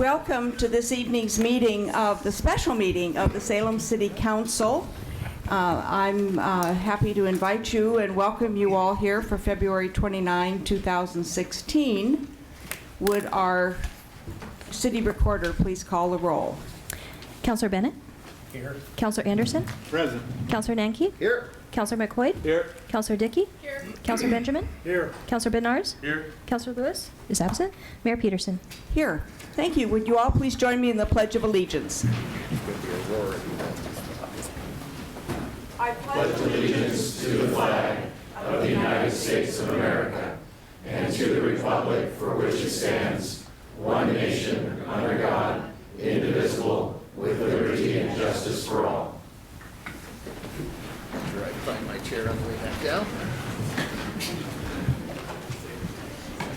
welcome to this evening's meeting of the special meeting of the Salem City Council. I'm happy to invite you and welcome you all here for February 29, 2016. Would our city recorder please call the roll? Councillor Bennett? Here. Councillor Anderson? Present. Councillor Nanke? Here. Councillor McQuaid? Here. Councillor Dickey? Here. Councillor Benjamin? Here. Councillor Bednarz? Here. Councillor Lewis is absent. Mayor Peterson? Here. Thank you. Would you all please join me in the Pledge of Allegiance? I pledge allegiance to the flag of the United States of America and to the republic for which it stands, one nation, under God, indivisible, with liberty and justice for all. Try to find my chair on the way back down.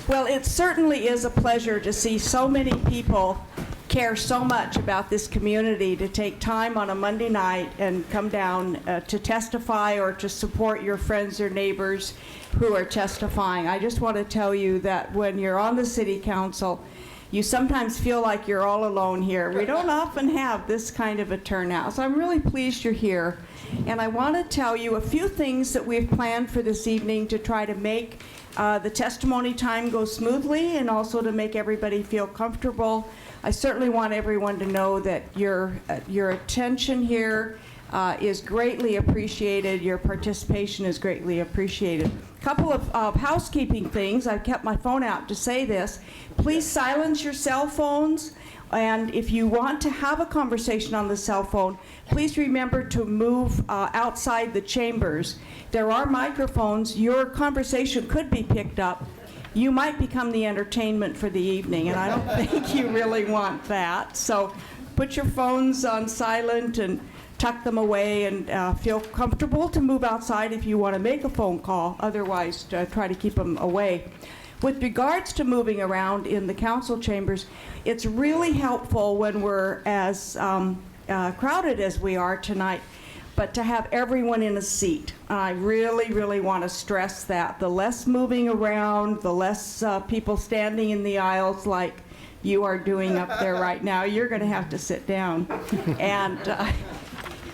Well, it certainly is a pleasure to see so many people care so much about this community to take time on a Monday night and come down to testify or to support your friends or neighbors who are testifying. I just want to tell you that when you're on the city council, you sometimes feel like you're all alone here. We don't often have this kind of a turnout, so I'm really pleased you're here. And I want to tell you a few things that we've planned for this evening to try to make the testimony time go smoothly and also to make everybody feel comfortable. I certainly want everyone to know that your attention here is greatly appreciated. Your participation is greatly appreciated. A couple of housekeeping things. I've kept my phone out to say this. Please silence your cell phones. And if you want to have a conversation on the cell phone, please remember to move outside the chambers. There are microphones. Your conversation could be picked up. You might become the entertainment for the evening, and I don't think you really want that. So put your phones on silent and tuck them away and feel comfortable to move outside if you want to make a phone call. Otherwise, try to keep them away. With regards to moving around in the council chambers, it's really helpful when we're as crowded as we are tonight, but to have everyone in a seat. I really, really want to stress that. The less moving around, the less people standing in the aisles like you are doing up there right now. You're going to have to sit down. And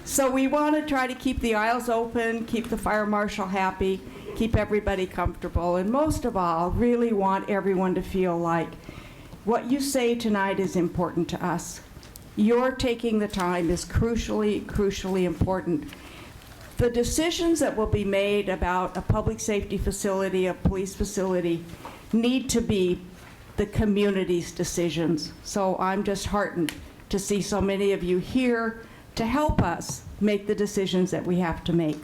so we want to try to keep the aisles open, keep the fire marshal happy, keep everybody comfortable, and most of all, really want everyone to feel like what you say tonight is important to us. Your taking the time is crucially important. The decisions that will be made about a public safety facility, a police facility, need to be the community's decisions. So I'm just heartened to see so many of you here to help us make the decisions that we have to make.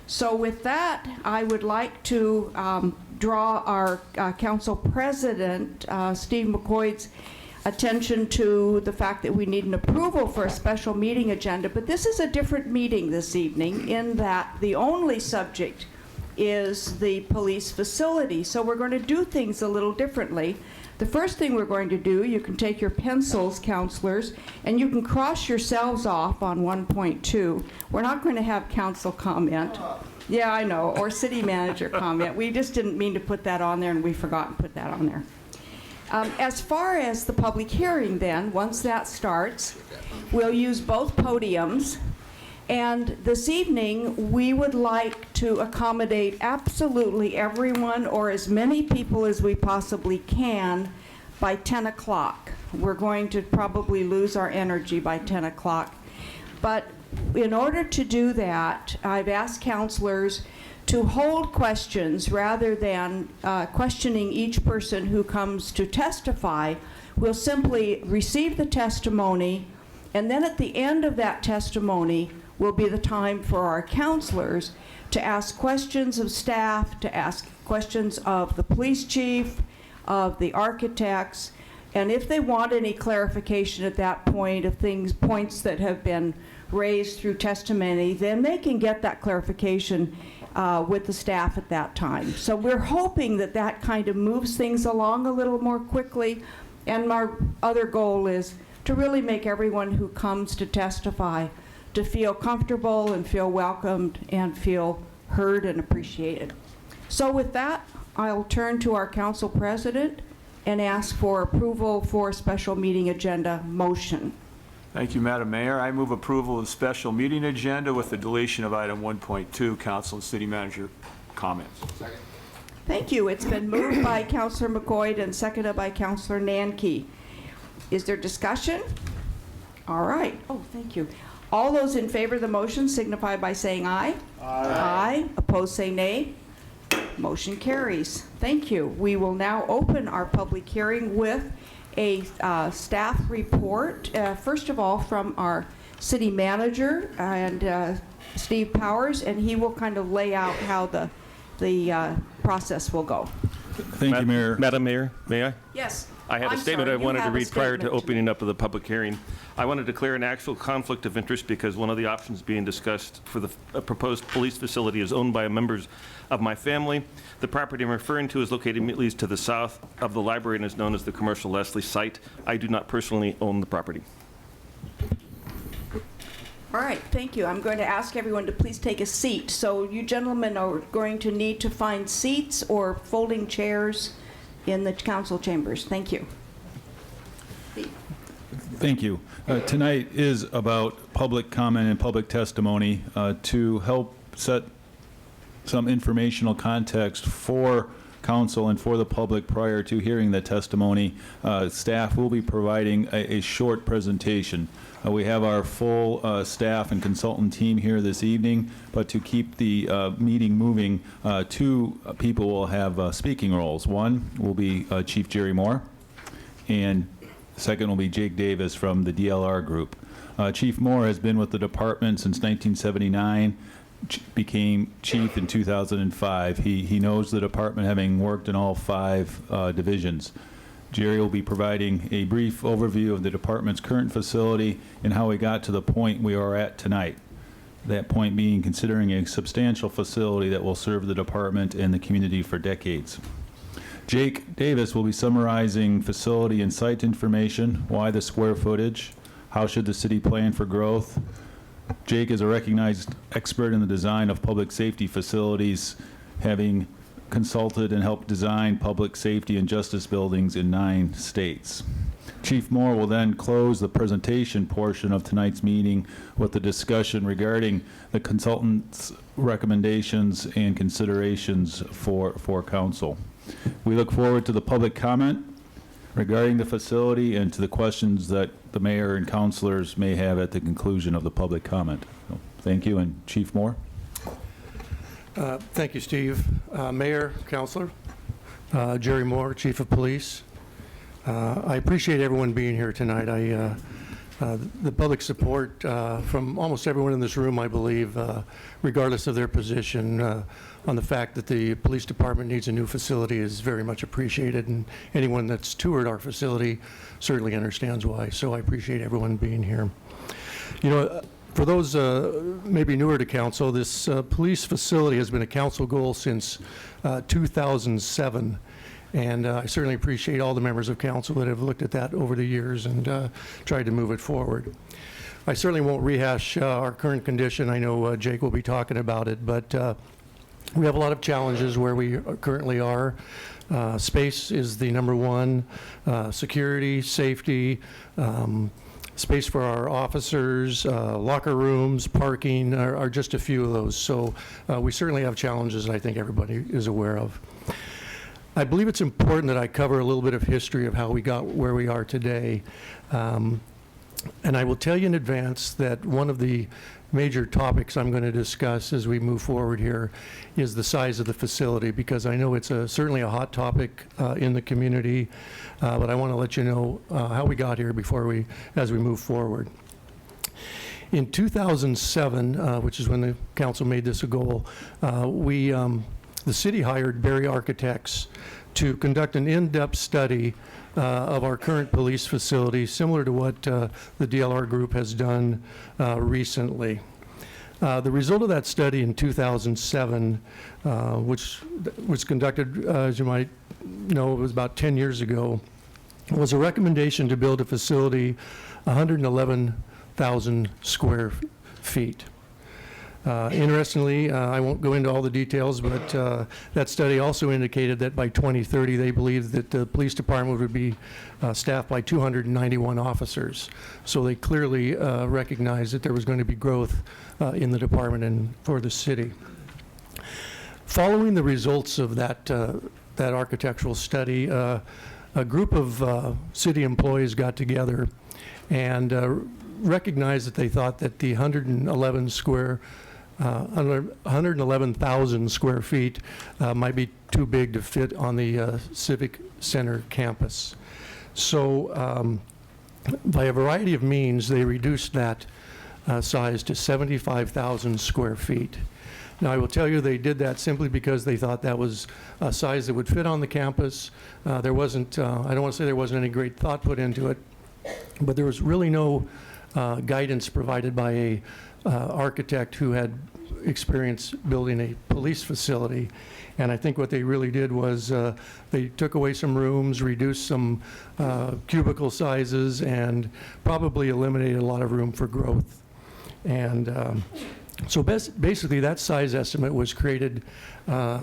So with that, I would like to draw our council president, Steve McCoyd's attention to the fact that we need an approval for a special meeting agenda. But this is a different meeting this evening in that the only subject is the police facility. So we're going to do things a little differently. The first thing we're going to do, you can take your pencils, counselors, and you can cross yourselves off on 1.2. We're not going to have council comment. Yeah, I know, or city manager comment. We just didn't mean to put that on there, and we forgot to put that on there. As far as the public hearing then, once that starts, we'll use both podiums. And this evening, we would like to accommodate absolutely everyone or as many people as we possibly can by 10 o'clock. We're going to probably lose our energy by 10 o'clock. But in order to do that, I've asked counselors to hold questions rather than questioning each person who comes to testify. We'll simply receive the testimony, and then at the end of that testimony will be the time for our counselors to ask questions of staff, to ask questions of the police chief, of the architects, and if they want any clarification at that point of points that have been raised through testimony, then they can get that clarification with the staff at that time. So we're hoping that that kind of moves things along a little more quickly, and our other goal is to really make everyone who comes to testify to feel comfortable and feel welcomed and feel heard and appreciated. So with that, I'll turn to our council president, and ask for approval for special meeting agenda motion. Thank you, Madam Mayor. I move approval of the special meeting agenda with the deletion of item 1.2, council and city manager comments. Second. Thank you. It's been moved by Councillor McCoy and seconded by Councillor Nanke. Is there discussion? All right. Oh, thank you. All those in favor of the motion signify by saying aye. Aye. Opposed, say nay. Motion carries. Thank you. We will now open our public hearing with a staff report, first of all, from our city manager and Steve Powers, and he will kind of lay out how the process will go. Thank you, Mayor. Madam Mayor, may I? Yes. I had a I'm statement sorry, I you wanted to have a read prior to statement. opening up of the public hearing. I want to declare an actual conflict of interest because one of the options being discussed for the proposed police facility is owned by members of my family. The property I'm referring to is located immediately to the south of the library and is known as the Commercial Leslie site. I do not personally own the property. All right, thank you. I'm going to ask everyone to please take a seat. So you gentlemen are going to need to find seats or folding chairs in the council chambers. Thank you. Thank you. Tonight is about public comment and public testimony to help set some informational context for council and for the public prior to hearing the testimony. Staff will be providing a short presentation. We have our full staff and consultant team here this evening, but to keep the meeting moving, two people will have speaking roles. One will be Chief Jerry Moore, and second will be Jake Davis from the DLR group. Chief Moore has been with the department since 1979, became chief in 2005. He knows the department, having worked in all 5 divisions. Jerry will be providing a brief overview of the department's current facility and how we got to the point we are at tonight. That point being considering a substantial facility that will serve the department and the community for decades. Jake Davis will be summarizing facility and site information, why the square footage, how should the city plan for growth. Jake is a recognized expert in the design of public safety facilities, having consulted and helped design public safety and justice buildings in 9 states. Chief Moore will then close the presentation portion of tonight's meeting with a discussion regarding the consultant's recommendations and considerations for council. We look forward to the public comment regarding the facility and to the questions that the mayor and councilors may have at the conclusion of the public comment. So, thank you, and Chief Moore. Thank you, Steve. Mayor, Councilor, Jerry Moore, Chief of Police. I appreciate everyone being here tonight. The public support from almost everyone in this room, I believe, regardless of their position, on the fact that the police department needs a new facility is very much appreciated, and anyone that's toured our facility certainly understands why. So I appreciate everyone being here. You know, for those maybe newer to council, this police facility has been a council goal since 2007. And I certainly appreciate all the members of council that have looked at that over the years and tried to move it forward. I certainly won't rehash our current condition. I know Jake will be talking about it, but we have a lot of challenges where we currently are. Space is the number one. Security, safety, space for our officers, locker rooms, parking are just a few of those. So we certainly have challenges I think everybody is aware of. I believe it's important that I cover a little bit of history of how we got where we are today. And I will tell you in advance that one of the major topics I'm going to discuss as we move forward here is the size of the facility, because I know it's certainly a hot topic in the community, but I want to let you know how we got here as we move forward. In 2007, which is when the council made this a goal, the city hired Berry Architects to conduct an in-depth study of our current police facility, similar to what the DLR group has done recently. The result of that study in 2007, which was conducted, as you might know, it was about 10 years ago, was a recommendation to build a facility 111,000 square feet. Interestingly, I won't go into all the details, but that study also indicated that by 2030, they believed that the police department would be staffed by 291 officers. So they clearly recognized that there was going to be growth in the department and for the city. Following the results of that architectural study, a group of city employees got together and recognized that they thought that the 111,000 square feet might be too big to fit on the Civic Center campus. So by a variety of means, they reduced that size to 75,000 square feet. Now, I will tell you, they did that simply because they thought that was a size that would fit on the campus. There wasn't, I don't want to say there wasn't any great thought put into it, but there was really no guidance provided by a architect who had experience building a police facility. And I think what they really did was they took away some rooms, reduced some cubicle sizes, and probably eliminated a lot of room for growth. And so basically that size estimate was created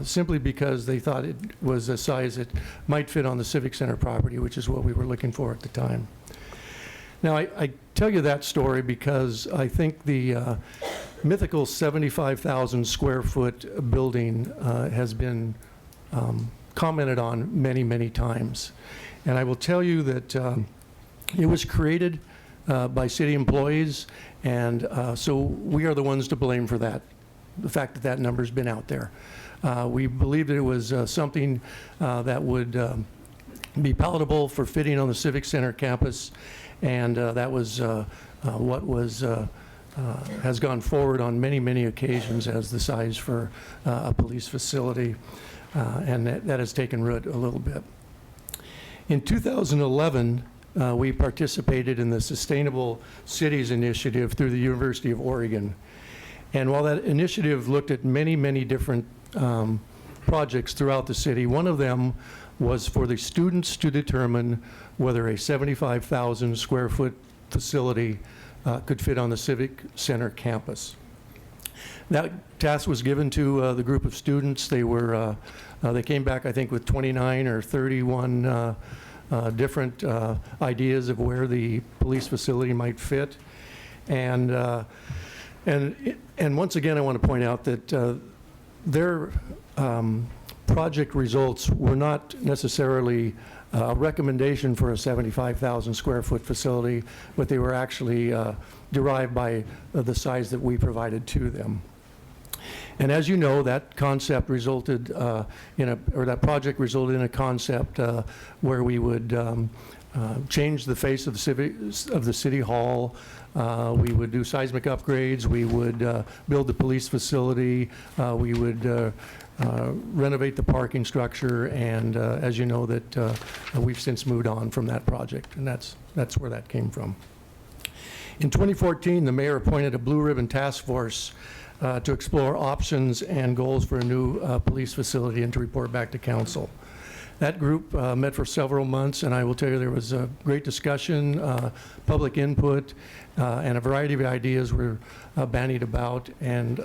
simply because they thought it was a size that might fit on the Civic Center property, which is what we were looking for at the time. Now, I tell you that story because I think the mythical 75,000 square foot building has been commented on many, many times. And I will tell you that it was created by city employees, and so we are the ones to blame for that, the fact that that number's been out there. We believed that it was something that would be palatable for fitting on the Civic Center campus, and that was what was has gone forward on many, many occasions as the size for a police facility, and that has taken root a little bit. In 2011, we participated in the Sustainable Cities Initiative through the University of Oregon. And while that initiative looked at many, many different projects throughout the city, one of them was for the students to determine whether a 75,000 square foot facility could fit on the Civic Center campus. That task was given to the group of students. They were, they came back, I think, with 29 or 31 different ideas of where the police facility might fit. And once again, I want to point out that their project results were not necessarily a recommendation for a 75,000 square foot facility, but they were actually derived by the size that we provided to them. And as you know, that concept resulted that project resulted in a concept where we would change the face of the city hall. We would do seismic upgrades. We would build the police facility. We would renovate the parking structure. And as you know, that we've since moved on from that project, and that's where that came from. In 2014, the mayor appointed a blue ribbon task force to explore options and goals for a new police facility and to report back to council. That group met for several months, and I will tell you there was a great discussion, public input, and a variety of ideas were bandied about, and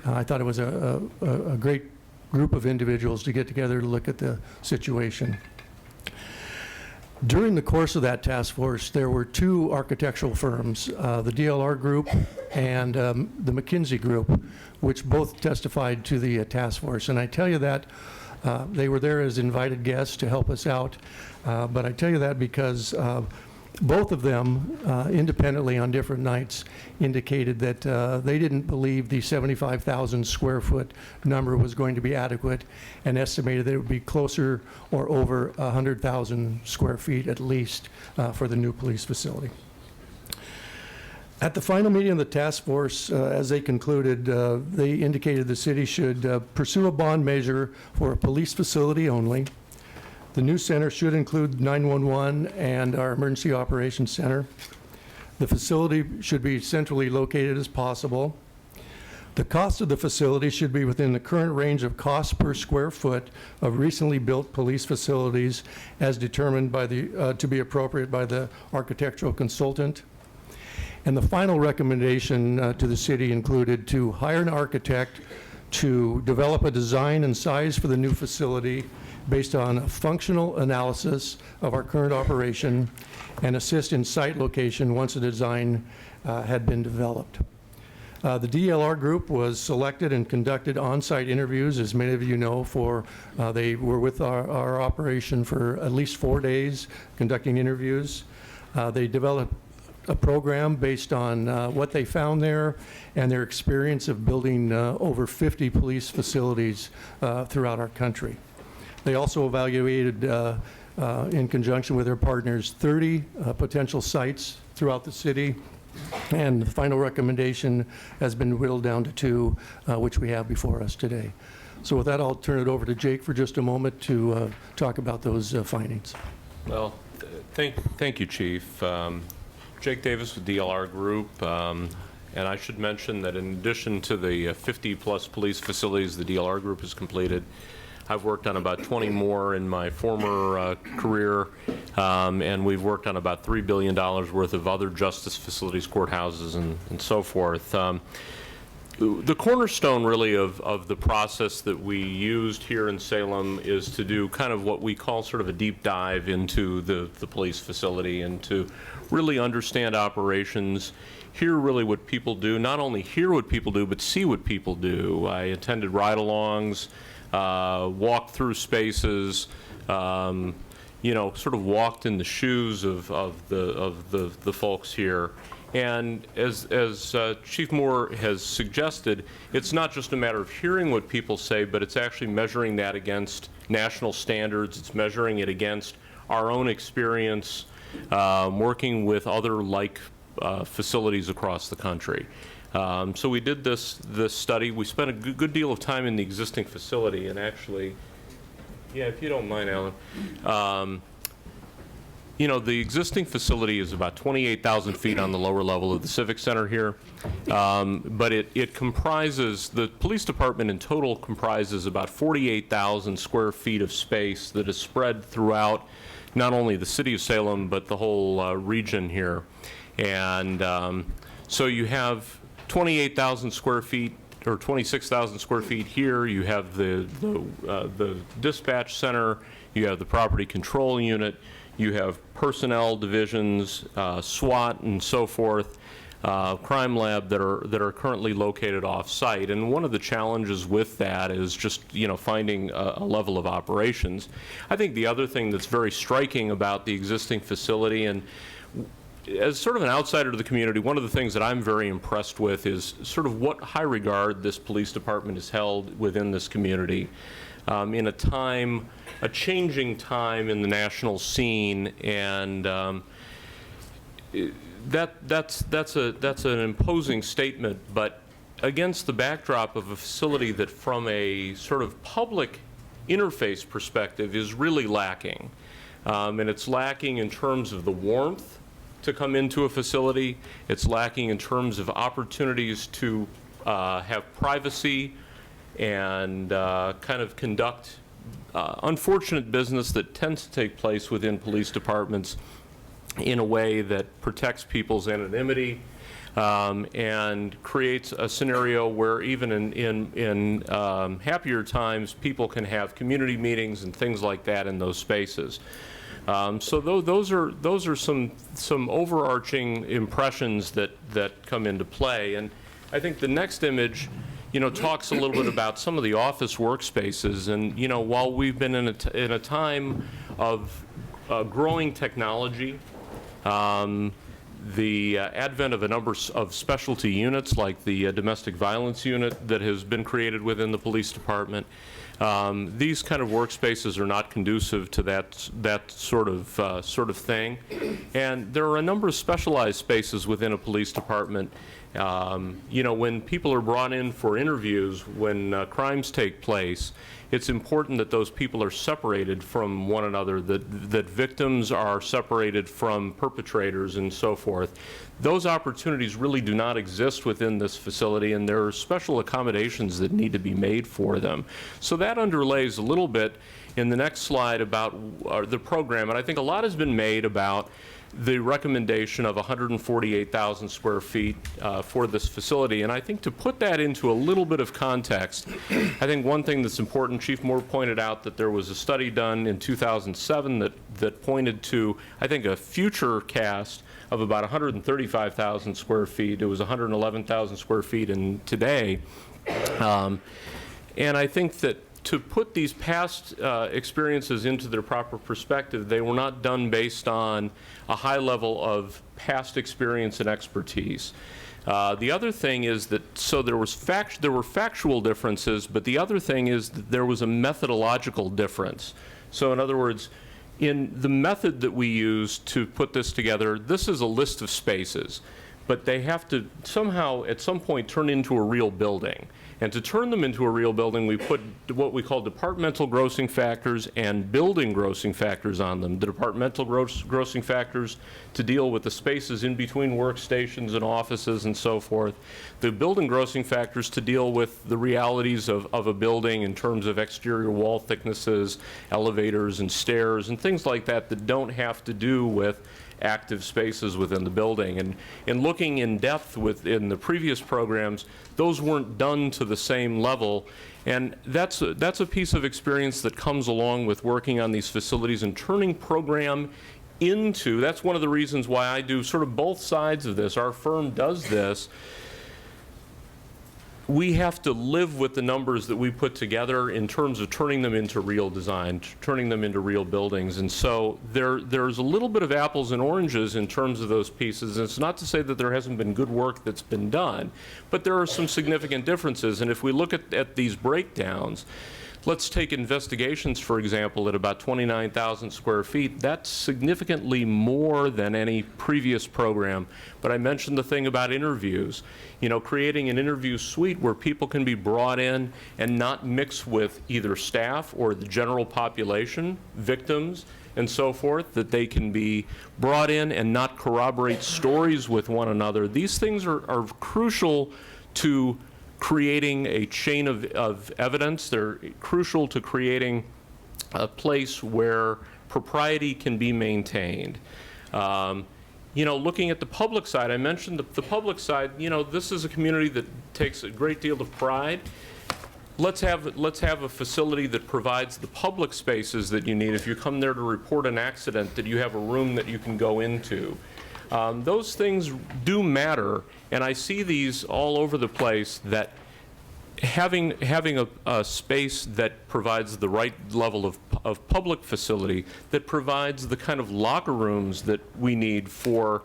I thought it was a great group of individuals to get together to look at the situation. During the course of that task force, there were two architectural firms, the DLR Group and the McKinsey Group, which both testified to the task force. And I tell you that they were there as invited guests to help us out, but I tell you that because both of them, independently on different nights, indicated that they didn't believe the 75,000 square foot number was going to be adequate, and estimated that it would be closer or over 100,000 square feet at least for the new police facility. At the final meeting of the task force, as they concluded, they indicated the city should pursue a bond measure for a police facility only. The new center should include 911 and our emergency operations center. The facility should be centrally located as possible. The cost of the facility should be within the current range of cost per square foot of recently built police facilities as determined by the, to be appropriate by the architectural consultant. And the final recommendation to the city included to hire an architect to develop a design and size for the new facility based on a functional analysis of our current operation and assist in site location once a design had been developed. The DLR group was selected and conducted on-site interviews, as many of you know, they were with our operation for at least 4 days conducting interviews. They developed a program based on what they found there and their experience of building over 50 police facilities throughout our country. They also evaluated, in conjunction with their partners, 30 potential sites throughout the city. And the final recommendation has been whittled down to 2, which we have before us today. So with that, I'll turn it over to Jake for just a moment to talk about those findings. Well, thank you, Chief. Jake Davis with DLR Group. And I should mention that in addition to the 50-plus police facilities the DLR Group has completed, I've worked on about 20 more in my former career, and we've worked on about $3 billion worth of other justice facilities, courthouses, and so forth. The cornerstone, really, of the process that we used here in Salem is to do kind of what we call sort of a deep dive into the police facility and to really understand operations, hear really what people do, not only hear what people do, but see what people do. I attended ride-alongs, walked through spaces, sort of walked in the shoes of the folks here. And as Chief Moore has suggested, it's not just a matter of hearing what people say, but it's actually measuring that against national standards. It's measuring it against our own experience working with other like facilities across the country. So we did this study. We spent a good deal of time in the existing facility, and actually, yeah, if you don't mind, Alan, the existing facility is about 28,000 feet on the lower level of the Civic Center here, but it comprises, the police department in total comprises about 48,000 square feet of space that is spread throughout not only the city of Salem, but the whole region here. And so you have 28,000 square feet or 26,000 square feet here. You have the dispatch center, you have the property control unit, you have personnel divisions, SWAT and so forth, crime lab that are currently located off-site. And one of the challenges with that is just finding a level of operations. I think the other thing that's very striking about the existing facility, and as sort of an outsider to the community, one of the things that I'm very impressed with is sort of what high regard this police department has held within this community in a changing time in the national scene, and that's an imposing statement, but against the backdrop of a facility that from a sort of public interface perspective is really lacking. And it's lacking in terms of the warmth to come into a facility. It's lacking in terms of opportunities to have privacy and kind of conduct unfortunate business that tends to take place within police departments in a way that protects people's anonymity and creates a scenario where even in happier times, people can have community meetings and things like that in those spaces. So those are some overarching impressions that come into play. And I think the next image, talks a little bit about some of the office workspaces. And while we've been in a time of growing technology, the advent of a number of specialty units like the domestic violence unit that has been created within the police department, these kind of workspaces are not conducive to that sort of thing. And there are a number of specialized spaces within a police department. When people are brought in for interviews, when crimes take place, it's important that those people are separated from one another, that victims are separated from perpetrators and so forth. Those opportunities really do not exist within this facility, and there are special accommodations that need to be made for them. So that underlays a little bit in the next slide about the program, and I think a lot has been made about the recommendation of 148,000 square feet for this facility. And I think to put that into a little bit of context, I think one thing that's important, Chief Moore pointed out that there was a study done in 2007 that pointed to, I think, a future cast of about 135,000 square feet. It was 111,000 square feet in today. And I think that to put these past experiences into their proper perspective, they were not done based on a high level of past experience and expertise. The other thing is that, so there were factual differences, but the other thing is that there was a methodological difference. So in other words, in the method that we use to put this together, this is a list of spaces, but they have to somehow at some point turn into a real building. And to turn them into a real building, we put what we call departmental grossing factors and building grossing factors on them. The departmental grossing factors to deal with the spaces in between workstations and offices and so forth. The building grossing factors to deal with the realities of a building in terms of exterior wall thicknesses, elevators and stairs and things like that that don't have to do with active spaces within the building. And in looking in depth within the previous programs, those weren't done to the same level. And that's a piece of experience that comes along with working on these facilities and turning program into, that's one of the reasons why I do sort of both sides of this. Our firm does this. We have to live with the numbers that we put together in terms of turning them into real design, turning them into real buildings. And so there's a little bit of apples and oranges in terms of those pieces. And it's not to say that there hasn't been good work that's been done, but there are some significant differences. And if we look at these breakdowns, let's take investigations, for example, at about 29,000 square feet. That's significantly more than any previous program. But I mentioned the thing about interviews. You know, creating an interview suite where people can be brought in and not mix with either staff or the general population, victims, and so forth, that they can be brought in and not corroborate stories with one another. These things are crucial to creating a chain of evidence. They're crucial to creating a place where propriety can be maintained. You know, looking at the public side, I mentioned the public side, you know, this is a community that takes a great deal of pride. Let's have a facility that provides the public spaces that you need. If you come there to report an accident, that you have a room that you can go into. Those things do matter, and I see these all over the place, that having a space that provides the right level of public facility, that provides the kind of locker rooms that we need for,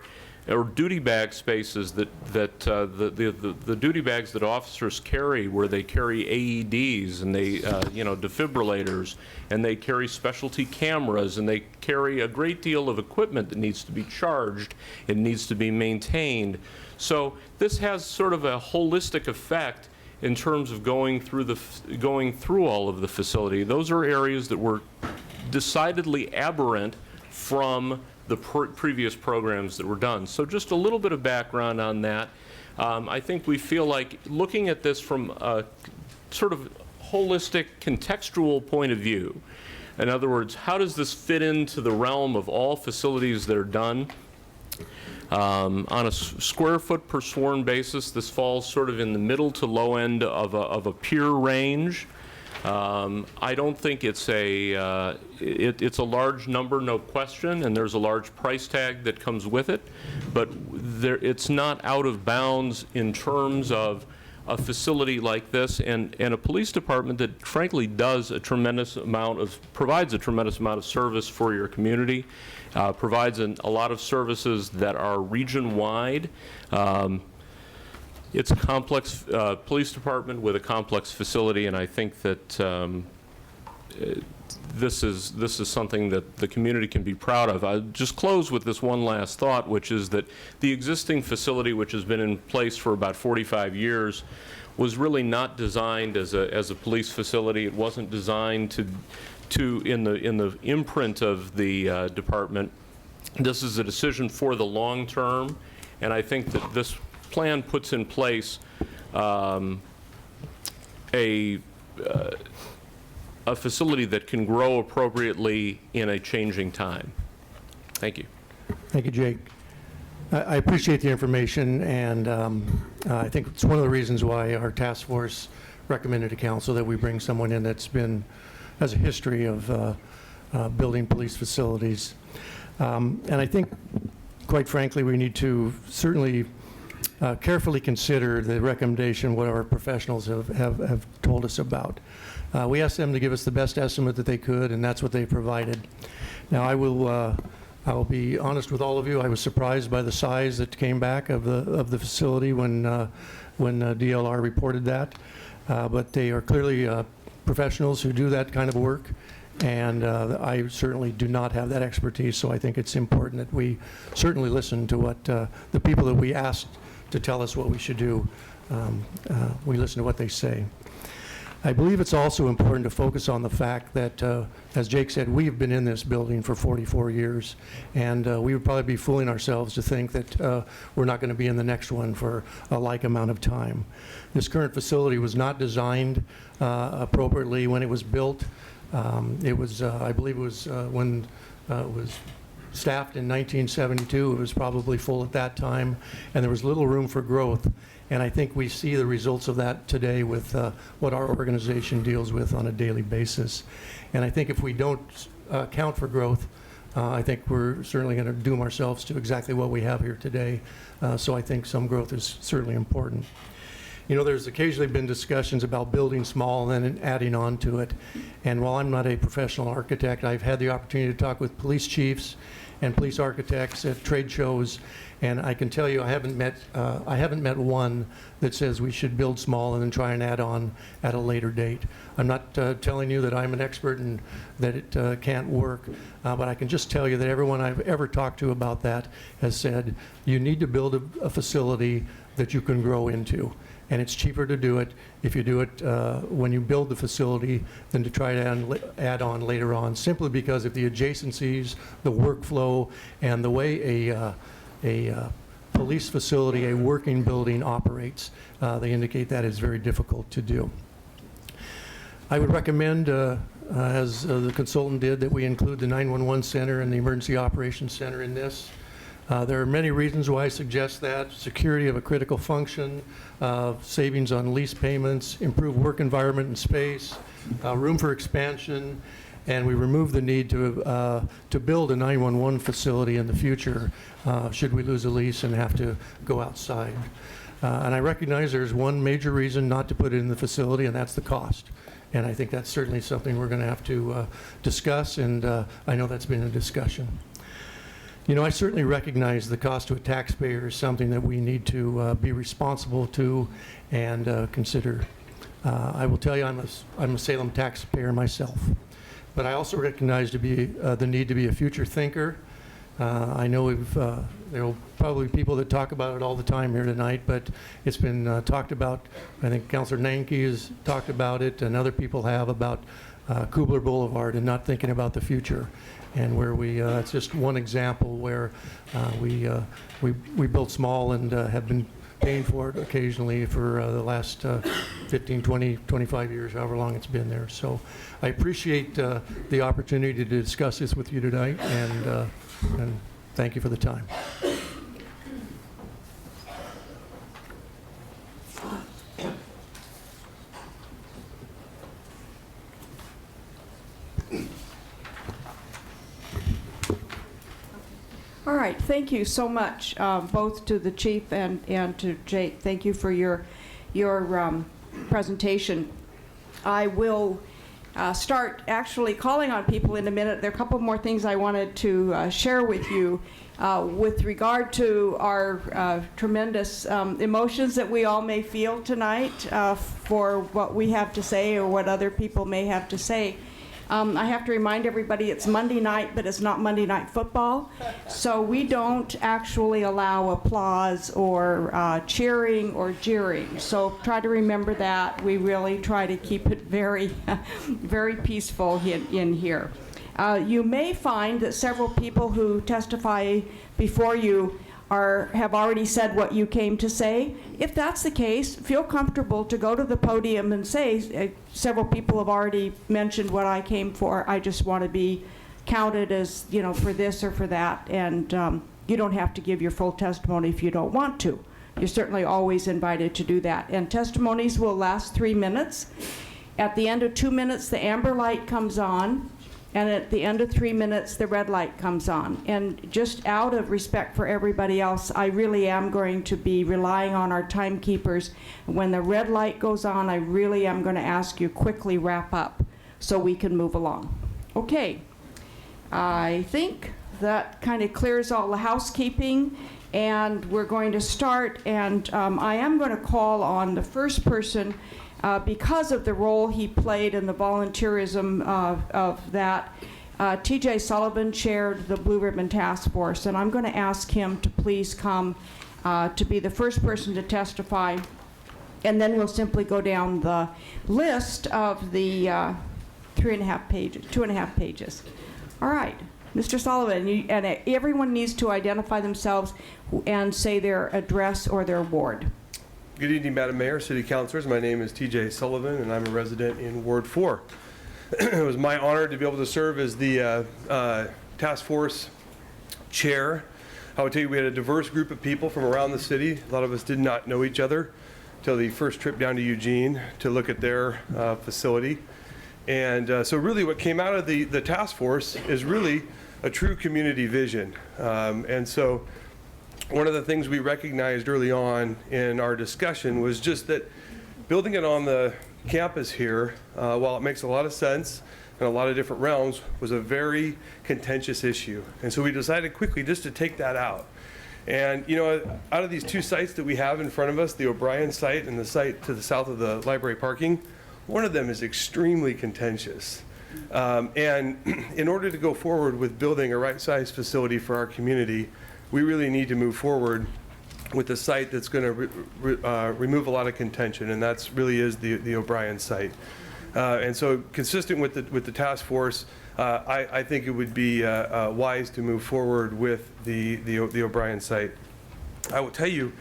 or duty bag spaces that the duty bags that officers carry, where they carry AEDs and they you know, defibrillators, and they carry specialty cameras, and they carry a great deal of equipment that needs to be charged, it needs to be maintained. So this has sort of a holistic effect in terms of going through all of the facility. Those are areas that were decidedly aberrant from the previous programs that were done. So just a little bit of background on that. I think we feel like looking at this from a sort of holistic, contextual point of view. In other words, how does this fit into the realm of all facilities that are done? On a square foot per sworn basis, this falls sort of in the middle to low end of a peer range. I don't think it's it's a large number, no question, and there's a large price tag that comes with it, but it's not out of bounds in terms of a facility like this, and a police department that frankly provides a tremendous amount of service for your community, provides a lot of services that are region-wide. It's a complex police department with a complex facility, and I think that this is something that the community can be proud of. I'll just close with this one last thought, which is that the existing facility, which has been in place for about 45 years, was really not designed as a police facility. It wasn't designed to in the imprint of the department. This is a decision for the long term, and I think that this plan puts in place a facility that can grow appropriately in a changing time. Thank you. Thank you, Jake. I appreciate the information, and I think it's one of the reasons why our task force recommended to council that we bring someone in that's has a history of building police facilities. And I think, quite frankly, we need to certainly carefully consider the recommendation, what our professionals have told us about. We asked them to give us the best estimate that they could, and that's what they provided. Now, I will be honest with all of you. I was surprised by the size that came back of the facility when DLR reported that. But they are clearly professionals who do that kind of work, and I certainly do not have that expertise. So I think it's important that we certainly listen to what the people that we asked to tell us what we should do. We listen to what they say. I believe it's also important to focus on the fact that, as Jake said, we've been in this building for 44 years, and we would probably be fooling ourselves to think that we're not going to be in the next one for a like amount of time. This current facility was not designed appropriately when it was built. It was, I believe it was when it was staffed in 1972. It was probably full at that time, and there was little room for growth. And I think we see the results of that today with what our organization deals with on a daily basis. And I think if we don't account for growth, I think we're certainly going to doom ourselves to exactly what we have here today. So I think some growth is certainly important. You know, there's occasionally been discussions about building small and then adding on to it. And while I'm not a professional architect, I've had the opportunity to talk with police chiefs and police architects at trade shows, and I can tell you I haven't met one that says we should build small and then try and add on at a later date. I'm not telling you that I'm an expert and that it can't work, but I can just tell you that everyone I've ever talked to about that has said you need to build a facility that you can grow into. And it's cheaper to do it if you do it when you build the facility than to try to add on later on, simply because of the adjacencies, the workflow, and the way a police facility, a working building operates. They indicate that is very difficult to do. I would recommend, as the consultant did, that we include the 911 center and the emergency operations center in this. There are many reasons why I suggest that: security of a critical function, savings on lease payments, improved work environment and space, room for expansion, and we remove the need to build a 911 facility in the future should we lose a lease and have to go outside. And I recognize there's one major reason not to put it in the facility, and that's the cost. And I think that's certainly something we're going to have to discuss, and I know that's been a discussion. You know, I certainly recognize the cost to a taxpayer is something that we need to be responsible to and consider. I will tell you, I'm a Salem taxpayer myself, but I also recognize the need to be a future thinker. I know there will probably be people that talk about it all the time here tonight, but it's been talked about. I think Councilor Nanke has talked about it, and other people have, about Kubler Boulevard and not thinking about the future. And where it's just one example where we built small and have been paying for it occasionally for the last 15, 20, 25 years, however long it's been there. So I appreciate the opportunity to discuss this with you tonight, and thank you for the time. All right, thank you so much, both to the chief and to Jake. Thank you for your presentation. I will start actually calling on people in a minute. There are a couple more things I wanted to share with you with regard to our tremendous emotions that we all may feel tonight for what we have to say or what other people may have to say. I have to remind everybody it's Monday night, but it's not Monday Night Football. So we don't actually allow applause or cheering or jeering. So try to remember that. We really try to keep it very, very peaceful in here. You may find that several people who testify before you have already said what you came to say. If that's the case, feel comfortable to go to the podium and say, several people have already mentioned what I came for. I just want to be counted as, you know, for this or for that, and you don't have to give your full testimony if you don't want to. You're certainly always invited to do that. And testimonies will last 3 minutes. At the end of 2 minutes, the amber light comes on, and at the end of 3 minutes, the red light comes on. And just out of respect for everybody else, I really am going to be relying on our timekeepers. When the red light goes on, I really am going to ask you quickly wrap up so we can move along. Okay, I think that kind of clears all the housekeeping, and we're going to start, and I am going to call on the first person because of the role he played in the volunteerism of that. TJ Sullivan chaired the Blue Ribbon Task Force, and I'm going to ask him to please come to be the first person to testify, and then we'll simply go down the list of the 2.5 pages. All right, Mr. Sullivan, and everyone needs to identify themselves and say their address or their ward. Good evening, Madam Mayor, City Councilors. My name is TJ Sullivan, and I'm a resident in Ward 4. It was my honor to be able to serve as the task force chair. I would tell you we had a diverse group of people from around the city. A lot of us did not know each other until the first trip down to Eugene to look at their facility. And so really what came out of the task force is really a true community vision. And so one of the things we recognized early on in our discussion was just that building it on the campus here, while it makes a lot of sense in a lot of different realms, was a very contentious issue. And so we decided quickly just to take that out. And, you know, out of these two sites that we have in front of us, the O'Brien site and the site to the south of the library parking, one of them is extremely contentious. And in order to go forward with building a right-sized facility for our community, we really need to move forward with a site that's going to remove a lot of contention, and that's really is the O'Brien site. And so consistent with the task force, I think it would be wise to move forward with the O'Brien site. I will tell you,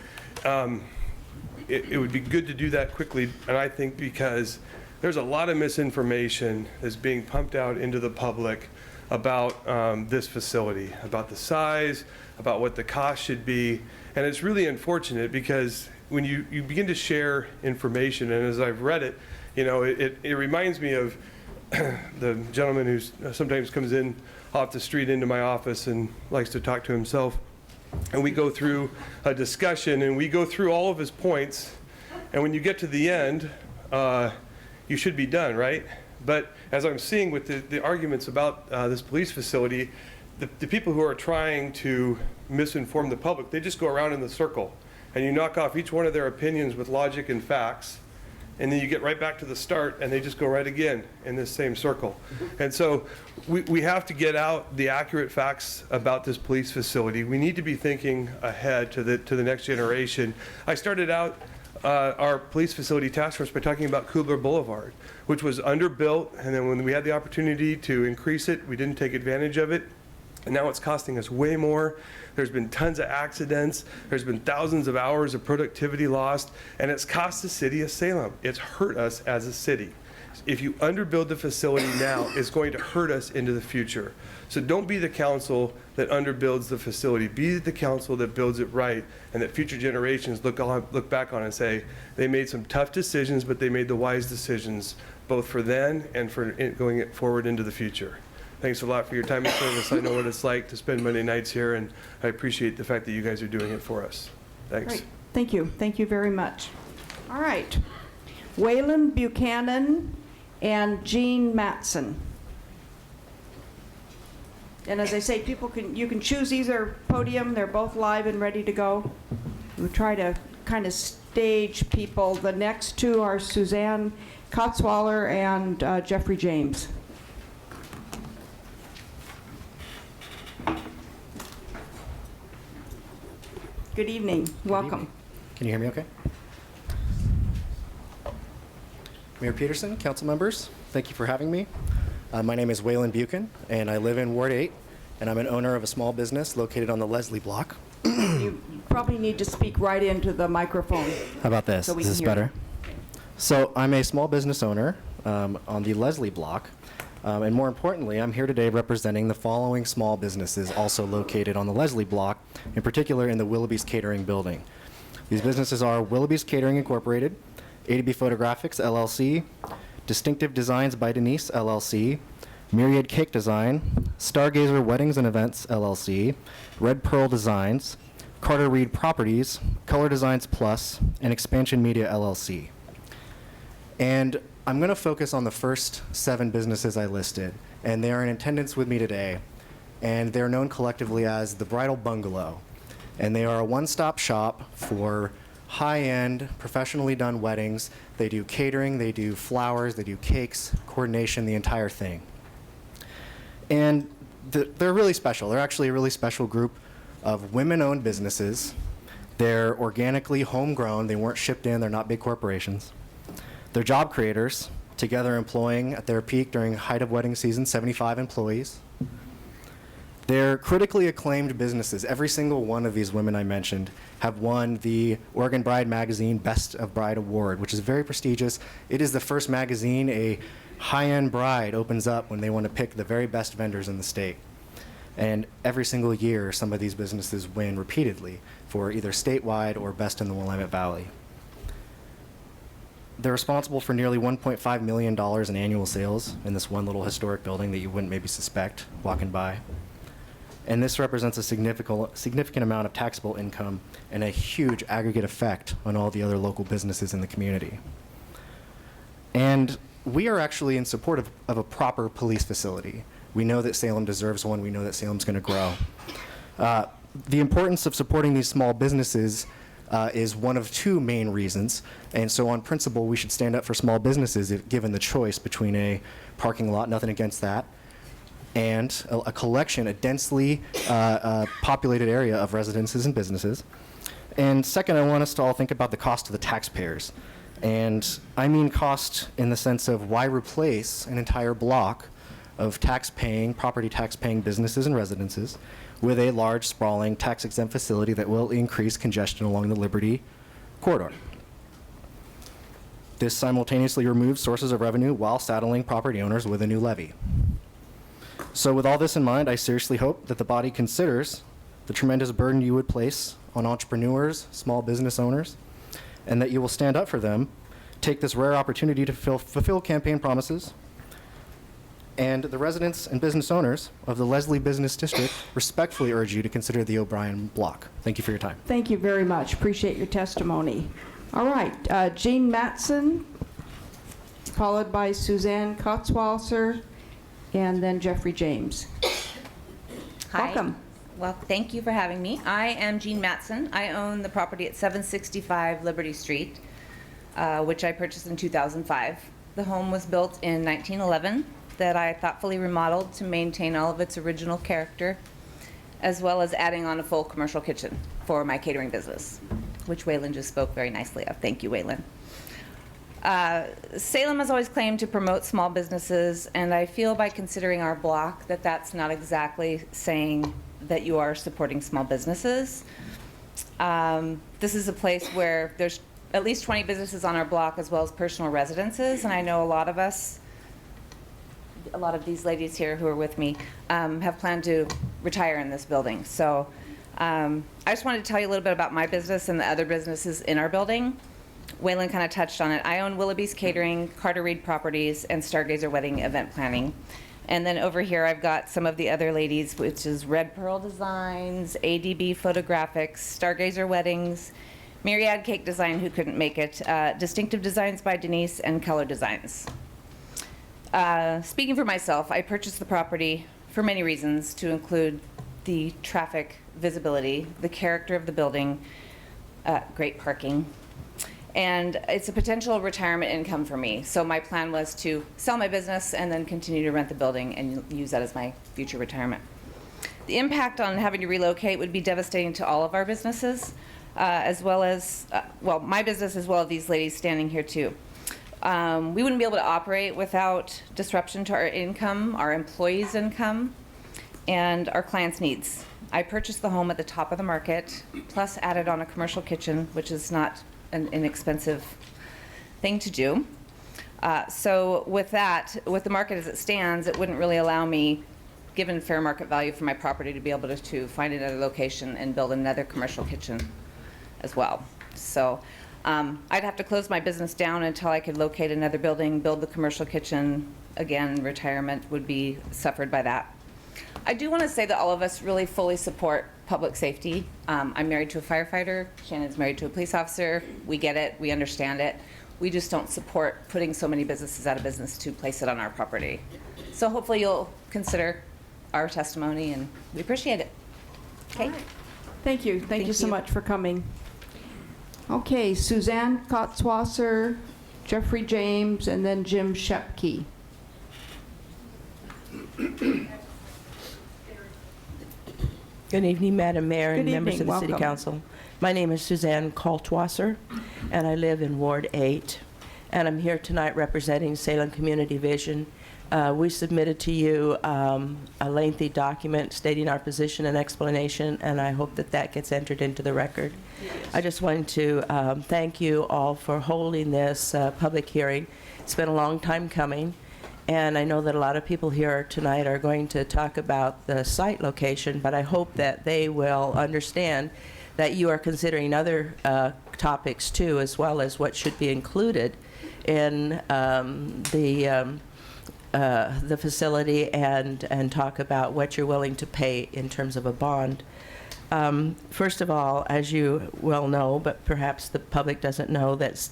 it would be good to do that quickly, and I think because there's a lot of misinformation that's being pumped out into the public about this facility, about the size, about what the cost should be. And it's really unfortunate because when you begin to share information, and as I've read it, you know, it reminds me of the gentleman who sometimes comes in off the street into my office and likes to talk to himself. And we go through a discussion and we go through all of his points. And when you get to the end, you should be done, right? But as I'm seeing with the arguments about this police facility, the people who are trying to misinform the public, they just go around in the circle. And you knock off each one of their opinions with logic and facts. And then you get right back to the start, and they just go right again in this same circle. And so we have to get out the accurate facts about this police facility. We need to be thinking ahead to the next generation. I started out our police facility task force by talking about Kubler Boulevard, which was underbuilt, and then when we had the opportunity to increase it, we didn't take advantage of it. And now it's costing us way more. There's been tons of accidents. There's been thousands of hours of productivity lost, and it's cost the city of Salem. It's hurt us as a city. If you underbuild the facility now, it's going to hurt us into the future. So don't be the council that underbuilds the facility. Be the council that builds it right, and that future generations look back on and say, they made some tough decisions, but they made the wise decisions, both for then and for going forward into the future. Thanks a lot for your time and service. I know what it's like to spend Monday nights here, and I appreciate the fact that you guys are doing it for us. Thanks. Great. Thank you. Thank you very much. All right. Waylon Buchanan and Jean Matson. And as I say, you can choose either podium. They're both live and ready to go. We'll try to kind of stage people. The next two are Suzanne Kotzwaller and Jeffrey James. Good evening. Welcome. Can you hear me okay? Mayor Peterson, council members, thank you for having me. My name is Waylon Buchan, and I live in Ward 8, and I'm an owner of a small business located on the Leslie block. You probably need to speak right into the microphone. How about this? So we Is this can hear better? So I'm a small business owner on the Leslie block. And more importantly, I'm here today representing the following small businesses also located on the Leslie block, in particular in the Willoughby's Catering building. These businesses are Willoughby's Catering Incorporated, ADB Photographics LLC, Distinctive Designs by Denise LLC, Myriad Cake Design, Stargazer Weddings and Events LLC, Red Pearl Designs, Carter Reed Properties, Color Designs Plus, and Expansion Media LLC. And I'm going to focus on the first 7 businesses I listed, and they are in attendance with me today, and they're known collectively as the Bridal Bungalow. And they are a one-stop shop for high-end, professionally done weddings. They do catering, they do flowers, they do cakes, coordination, the entire thing. And they're really special. They're actually a really special group of women-owned businesses. They're organically homegrown. They weren't shipped in. They're not big corporations. They're job creators, together employing at their peak during height of wedding season 75 employees. They're critically acclaimed businesses. Every single one of these women I mentioned have won the Oregon Bride Magazine Best of Bride Award, which is very prestigious. It is the first magazine a high-end bride opens up when they want to pick the very best vendors in the state. And every single year, some of these businesses win repeatedly for either statewide or best in the Willamette Valley. They're responsible for nearly $1.5 million in annual sales in this one little historic building that you wouldn't maybe suspect walking by. And this represents a significant amount of taxable income and a huge aggregate effect on all the other local businesses in the community. And we are actually in support of a proper police facility. We know that Salem deserves one. We know that Salem's going to grow. The importance of supporting these small businesses is one of 2 main reasons. And so on principle, we should stand up for small businesses if given the choice between a parking lot, nothing against that, and a collection, a densely populated area of residences and businesses. And second, I want us to all think about the cost to the taxpayers. And I mean cost in the sense of why replace an entire block of tax-paying, property tax-paying businesses and residences with a large, sprawling, tax-exempt facility that will increase congestion along the Liberty corridor. This simultaneously removes sources of revenue while saddling property owners with a new levy. So with all this in mind, I seriously hope that the body considers the tremendous burden you would place on entrepreneurs, small business owners, and that you will stand up for them, take this rare opportunity to fulfill campaign promises, and the residents and business owners of the Leslie Business District respectfully urge you to consider the O'Brien block. Thank you for your time. Thank you very much. Appreciate your testimony. All right, Jean Matson, followed by Suzanne Kotzwalser, and then Jeffrey James. Hi. Welcome. Well, thank you for having me. I am Jean Matson. I own the property at 765 Liberty Street, which I purchased in 2005. The home was built in 1911 that I thoughtfully remodeled to maintain all of its original character, as well as adding on a full commercial kitchen for my catering business, which Waylon just spoke very nicely of. Thank you, Waylon. Salem has always claimed to promote small businesses, and I feel by considering our block that that's not exactly saying that you are supporting small businesses. This is a place where there's at least 20 businesses on our block as well as personal residences, and I know a lot of these ladies here who are with me have planned to retire in this building. So I just wanted to tell you a little bit about my business and the other businesses in our building. Waylon kind of touched on it. I own Willoughby's Catering, Carter Reed Properties, and Stargazer Wedding Event Planning. And then over here I've got some of the other ladies, which is Red Pearl Designs, ADB Photographics, Stargazer Weddings, Myriad Cake Design, who couldn't make it, Distinctive Designs by Denise, and Color Designs. Speaking for myself, I purchased the property for many reasons, to include the traffic visibility, the character of the building, great parking, and it's a potential retirement income for me. So my plan was to sell my business and then continue to rent the building and use that as my future retirement. The impact on having to relocate would be devastating to all of our businesses, as well as, well, my business as well as these ladies standing here too. We wouldn't be able to operate without disruption to our income, our employees' income, and our clients' needs. I purchased the home at the top of the market, plus added on a commercial kitchen, which is not an inexpensive thing to do. So with that, with the market as it stands, it wouldn't really allow me, given fair market value for my property, to be able to find another location and build another commercial kitchen as well. So I'd have to close my business down until I could locate another building, build the commercial kitchen. Again, retirement would be suffered by that. I do want to say that all of us really fully support public safety. I'm married to a firefighter. Shannon's married to a police officer. We get it. We understand it. We just don't support putting so many businesses out of business to place it on our property. So hopefully you'll consider our testimony, and we appreciate it. Okay? Thank you. Thank you so much for coming. Okay, Suzanne Kotzwasser, Jeffrey James, and then Jim Shepke. Good evening, Madam Mayor and Good members evening. of the City Welcome. Council. My name is Suzanne Kaltwasser, and I live in Ward 8. And I'm here tonight representing Salem Community Vision. We submitted to you a lengthy document stating our position and explanation, and I hope that that gets entered into the record. I just wanted to thank you all for holding this public hearing. It's been a long time coming. And I know that a lot of people here tonight are going to talk about the site location, but I hope that they will understand that you are considering other topics too, as well as what should be included in the facility, and talk about what you're willing to pay in terms of a bond. First of all, as you well know, but perhaps the public doesn't know, that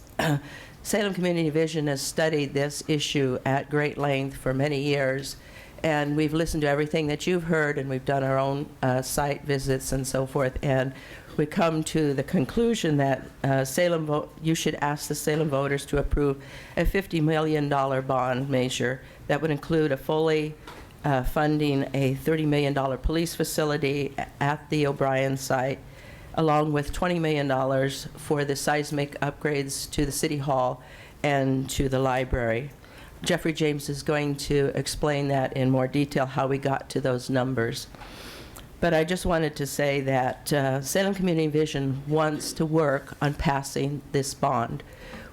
Salem Community Vision has studied this issue at great length for many years, and we've listened to everything that you've heard, and we've done our own site visits and so forth, and we come to the conclusion that you should ask the Salem voters to approve a $50 million bond measure that would include a fully funding a $30 million police facility at the O'Brien site, along with $20 million for the seismic upgrades to the City Hall and to the library. Jeffrey James is going to explain that in more detail, how we got to those numbers. But I just wanted to say that Salem Community Vision wants to work on passing this bond.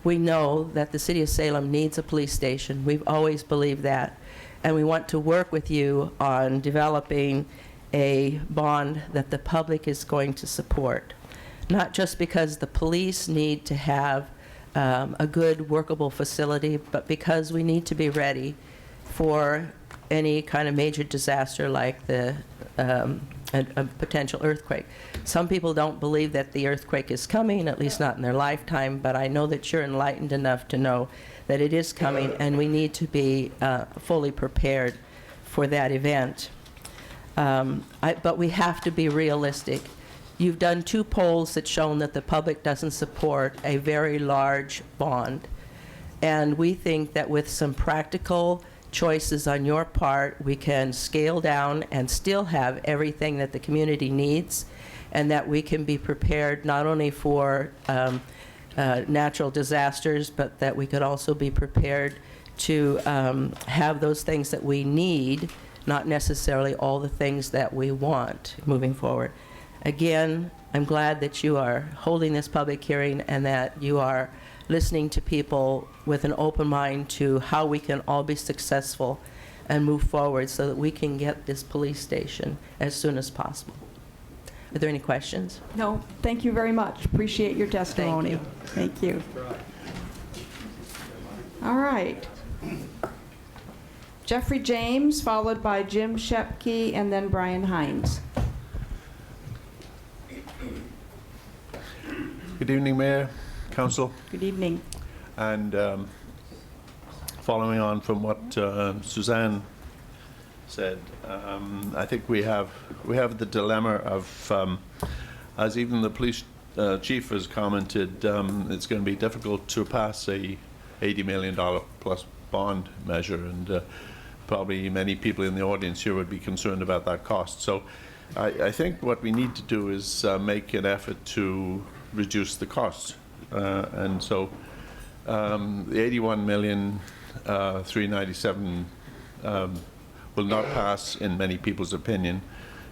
We know that the City of Salem needs a police station. We've always believed that. And we want to work with you on developing a bond that the public is going to support. Not just because the police need to have a good workable facility, but because we need to be ready for any kind of major disaster like a potential earthquake. Some people don't believe that the earthquake is coming, at least not in their lifetime, but I know that you're enlightened enough to know that it is coming, and we need to be fully prepared for that event. But we have to be realistic. You've done 2 polls that shown that the public doesn't support a very large bond. And we think that with some practical choices on your part, we can scale down and still have everything that the community needs, and that we can be prepared not only for natural disasters, but that we could also be prepared to have those things that we need, not necessarily all the things that we want moving forward. Again, I'm glad that you are holding this public hearing and that you are listening to people with an open mind to how we can all be successful and move forward so that we can get this police station as soon as possible. Are there any questions? No, thank you very much. Appreciate your testimony. Thank you. All right. Jeffrey James, followed by Jim Shepke, and then Brian Hines. Good evening, Mayor, Council. Good evening. And following on from what Suzanne said, I think we have the dilemma of, as even the police chief has commented, it's going to be difficult to pass a $80 million plus bond measure, and probably many people in the audience here would be concerned about that cost. So I think what we need to do is make an effort to reduce the cost. And so the 81,397,000 will not pass in many people's opinion.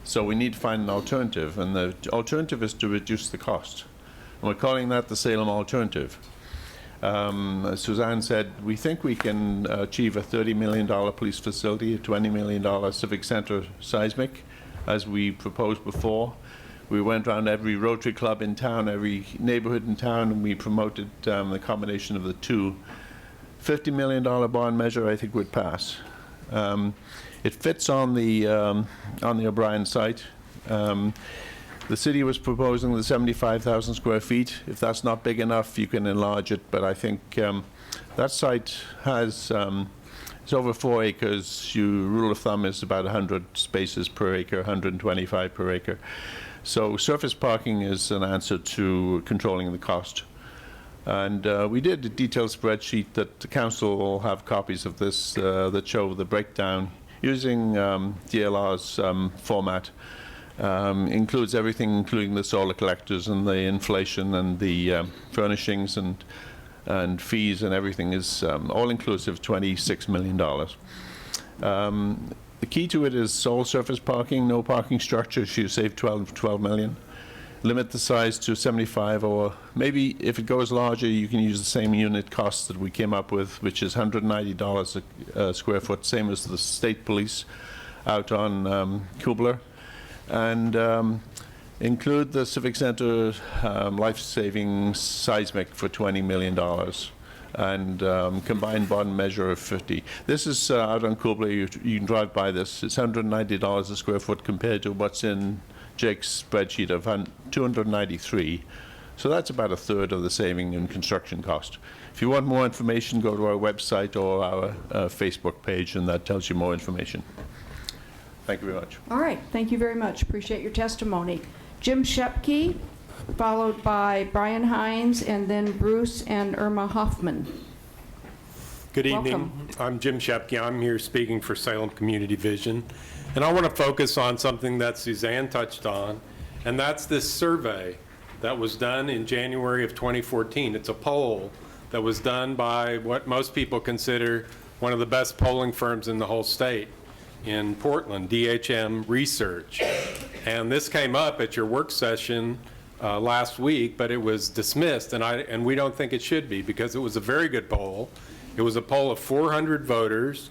So we need to find an alternative, and the alternative is to reduce the cost. And we're calling that the Salem alternative. As Suzanne said, we think we can achieve a $30 million police facility, a $20 million civic center seismic, as we proposed before. We went around every Rotary Club in town, every neighborhood in town, and we promoted the combination of the two. $50 million bond measure, I think, would pass. It fits on the O'Brien site. The city was proposing the 75,000 square feet. If that's not big enough, you can enlarge it, but I think that site has, it's over 4 acres. Rule of thumb is about 100 spaces per acre, 125 per acre. So surface parking is an answer to controlling the cost. And we did a detailed spreadsheet that the council will have copies of this that show the breakdown using DLR's format. Includes everything, including the solar collectors and the inflation and the furnishings and fees, and everything is all-inclusive, $26 million. The key to it is all surface parking, no parking structure. You save 12 million. Limit the size to 75, or maybe if it goes larger, you can use the same unit cost that we came up with, which is $190 a square foot, same as the state police out on Kubler. And include the Civic Center life-saving seismic for $20 million and combined bond measure of 50. This is out on Kubler. You can drive by this. It's $190 a square foot compared to what's in Jake's spreadsheet of 293. So that's about a third of the saving in construction cost. If you want more information, go to our website or our Facebook page, and that tells you more information. Thank you very much. All right, thank you very much. Appreciate your testimony. Jim Shepke, followed by Brian Hines, and then Bruce and Irma Hoffman. Good evening. Welcome. I'm Jim Shepke. I'm here speaking for Salem Community Vision. And I want to focus on something that Suzanne touched on, and that's this survey that was done in January of 2014. It's a poll that was done by what most people consider one of the best polling firms in the whole state in Portland, DHM Research. And this came up at your work session last week, but it was dismissed, and we don't think it should be, because it was a very good poll. It was a poll of 400 voters,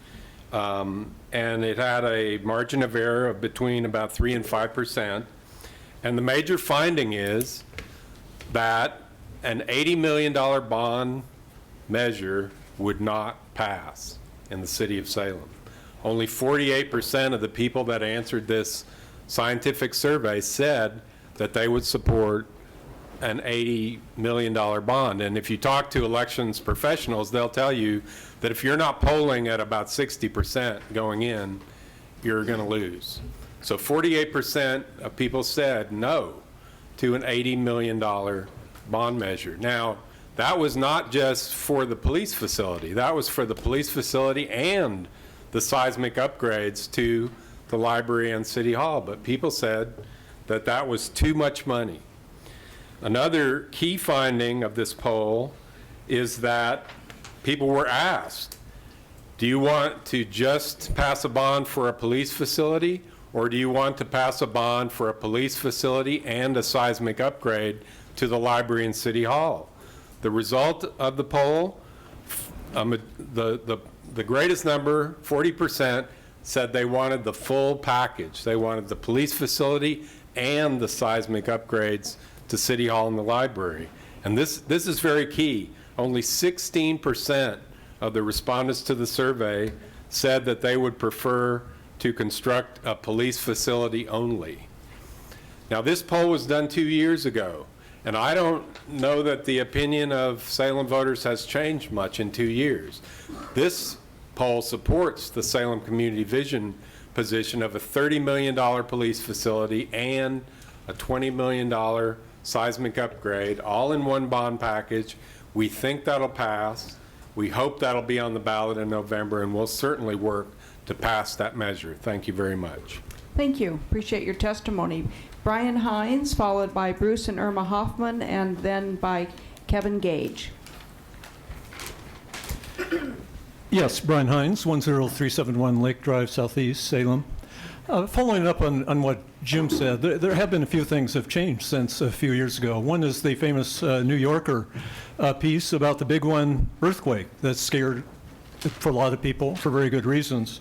and it had a margin of error of between about 3% and 5%. And the major finding is that an $80 million bond measure would not pass in the city of Salem. Only 48% of the people that answered this scientific survey said that they would support an $80 million bond. And if you talk to elections professionals, they'll tell you that if you're not polling at about 60% going in, you're going to lose. So 48% of people said no to an $80 million bond measure. Now, that was not just for the police facility. That was for the police facility and the seismic upgrades to the library and city hall. But people said that that was too much money. Another key finding of this poll is that people were asked, do you want to just pass a bond for a police facility, or do you want to pass a bond for a police facility and a seismic upgrade to the library and city hall? The result of the poll, the greatest number, 40%, said they wanted the full package. They wanted the police facility and the seismic upgrades to City Hall and the library. And this is very key. Only 16% of the respondents to the survey said that they would prefer to construct a police facility only. Now, this poll was done 2 years ago, and I don't know that the opinion of Salem voters has changed much in 2 years. This poll supports the Salem Community Vision position of a $30 million police facility and a $20 million seismic upgrade, all in one bond package. We think that'll pass. We hope that'll be on the ballot in November, and we'll certainly work to pass that measure. Thank you very much. Thank you. Appreciate your testimony. Brian Hines, followed by Bruce and Irma Hoffman, and then by Kevin Gage. Yes, Brian Hines, 10371 Lake Drive, Southeast, Salem. Following up on what Jim said, there have been a few things that have changed since a few years ago. One is the famous New Yorker piece about the big one earthquake that scared for a lot of people for very good reasons.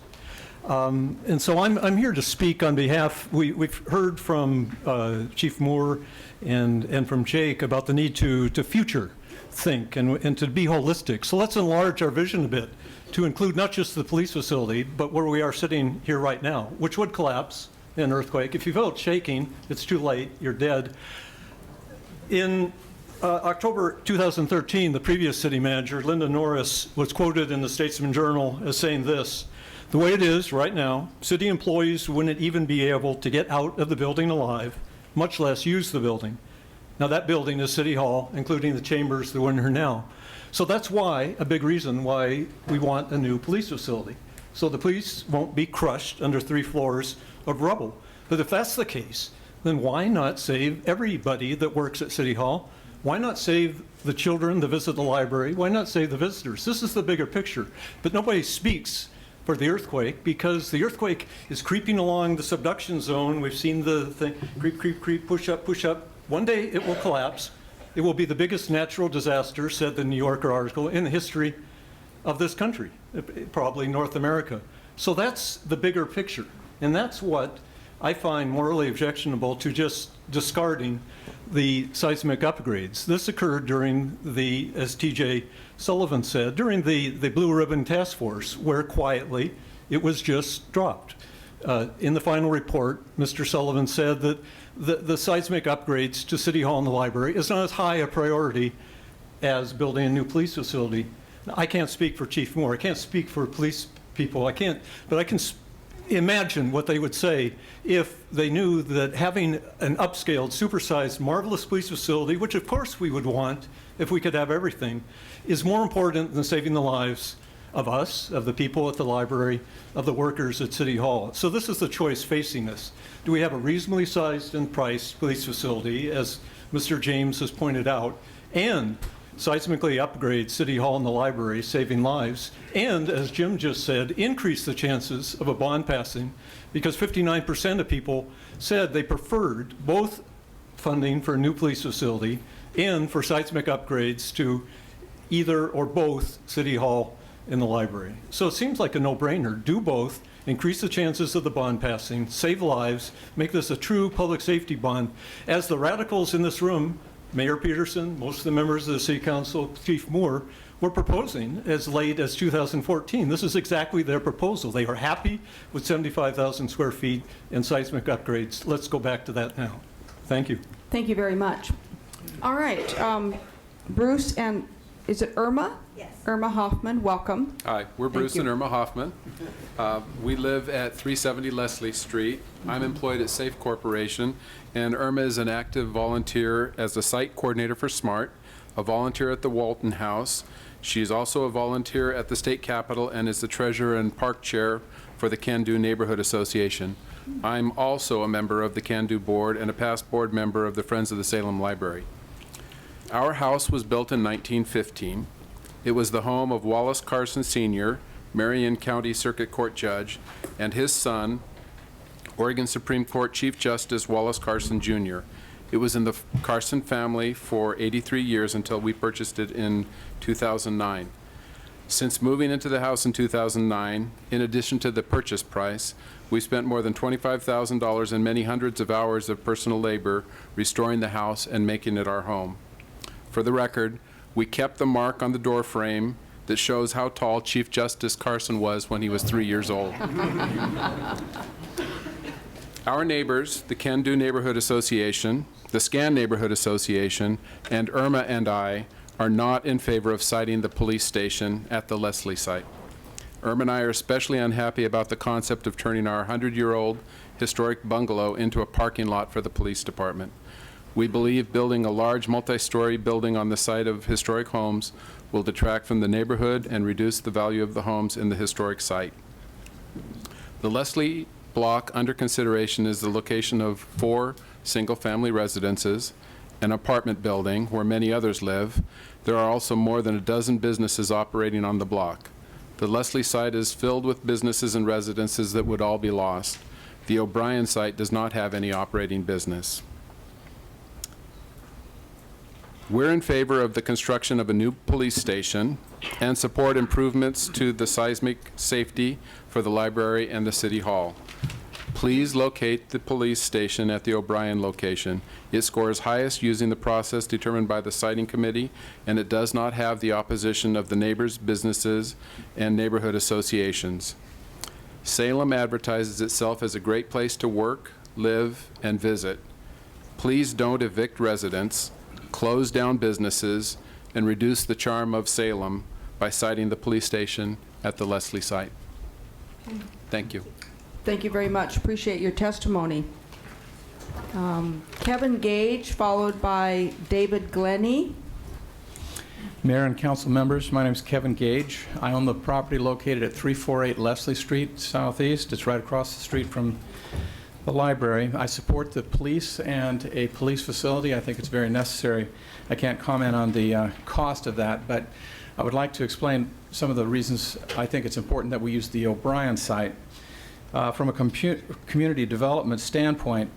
And so I'm here to speak on behalf, we've heard from Chief Moore and from Jake about the need to future think and to be holistic. So let's enlarge our vision a bit to include not just the police facility, but where we are sitting here right now, which would collapse in an earthquake. If you felt shaking, it's too late, you're dead. In October 2013, the previous city manager, Linda Norris, was quoted in the Statesman Journal as saying this: "The way it is right now, city employees wouldn't even be able to get out of the building alive, much less use the building." Now that building is City Hall, including the chambers that we're in here now. So that's why, a big reason why we want a new police facility. So the police won't be crushed under 3 floors of rubble. But if that's the case, then why not save everybody that works at City Hall? Why not save the children that visit the library? Why not save the visitors? This is the bigger picture. But nobody speaks for the earthquake because the earthquake is creeping along the subduction zone. We've seen the thing, creep, creep, creep, push up, push up. One day it will collapse. It will be the biggest natural disaster, said the New Yorker article, in the history of this country, probably North America. So that's the bigger picture. And that's what I find morally objectionable to just discarding the seismic upgrades. This occurred during the, as TJ Sullivan said, during the Blue Ribbon Task Force, where quietly it was just dropped. In the final report, Mr. Sullivan said that the seismic upgrades to City Hall and the library is not as high a priority as building a new police facility. Now, I can't speak for Chief Moore. I can't speak for police people. I can't, but I can imagine what they would say if they knew that having an upscaled, supersized, marvelous police facility, which of course we would want if we could have everything, is more important than saving the lives of us, of the people at the library, of the workers at City Hall. So this is the choice facing us. Do we have a reasonably sized and priced police facility, as Mr. James has pointed out, and seismically upgrade City Hall and the library, saving lives, and, as Jim just said, increase the chances of a bond passing, because 59% of people said they preferred both funding for a new police facility and for seismic upgrades to either or both City Hall and the library. So it seems like a no-brainer. Do both, increase the chances of the bond passing, save lives, make this a true public safety bond. As the radicals in this room, Mayor Peterson, most of the members of the City Council, Chief Moore, were proposing as late as 2014. This is exactly their proposal. They are happy with 75,000 square feet and seismic upgrades. Let's go back to that now. Thank you. Thank you very much. All right, Bruce and, is it Irma? Yes. Irma Hoffman, welcome. Hi, we're Bruce and Irma Hoffman. We live at 370 Leslie Street. I'm employed at Safe Corporation, and Irma is an active volunteer as a site coordinator for SMART, a volunteer at the Walton House. She's also a volunteer at the State Capitol and is the treasurer and park chair for the Can-Do Neighborhood Association. I'm also a member of the Can-Do Board and a past board member of the Friends of the Salem Library. Our house was built in 1915. It was the home of Wallace Carson Sr., Marion County Circuit Court Judge, and his son, Oregon Supreme Court Chief Justice Wallace Carson Jr. It was in the Carson family for 83 years until we purchased it in 2009. Since moving into the house in 2009, in addition to the purchase price, we spent more than $25,000 and many hundreds of hours of personal labor restoring the house and making it our home. For the record, we kept the mark on the door frame that shows how tall Chief Justice Carson was when he was 3 years old. Our neighbors, the Can-Do Neighborhood Association, the Scan Neighborhood Association, and Irma and I are not in favor of siting the police station at the Leslie site. Irma and I are especially unhappy about the concept of turning our 100-year-old historic bungalow into a parking lot for the police department. We believe building a large multi-story building on the site of historic homes will detract from the neighborhood and reduce the value of the homes in the historic site. The Leslie block under consideration is the location of 4 single-family residences, an apartment building where many others live. There are also more than a dozen businesses operating on the block. The Leslie site is filled with businesses and residences that would all be lost. The O'Brien site does not have any operating business. We're in favor of the construction of a new police station and support improvements to the seismic safety for the library and the city hall. Please locate the police station at the O'Brien location. It scores highest using the process determined by the siting committee, and it does not have the opposition of the neighbors, businesses, and neighborhood associations. Salem advertises itself as a great place to work, live, and visit. Please don't evict residents, close down businesses, and reduce the charm of Salem by citing the police station at the Leslie site. Thank you. Thank you very much. Appreciate your testimony. Kevin Gage, followed by David Glennie. Mayor and council members, my name is Kevin Gage. I own the property located at 348 Leslie Street Southeast. It's right across the street from the library. I support the police and a police facility. I think it's very necessary. I can't comment on the cost of that, but I would like to explain some of the reasons I think it's important that we use the O'Brien site. From a community development standpoint,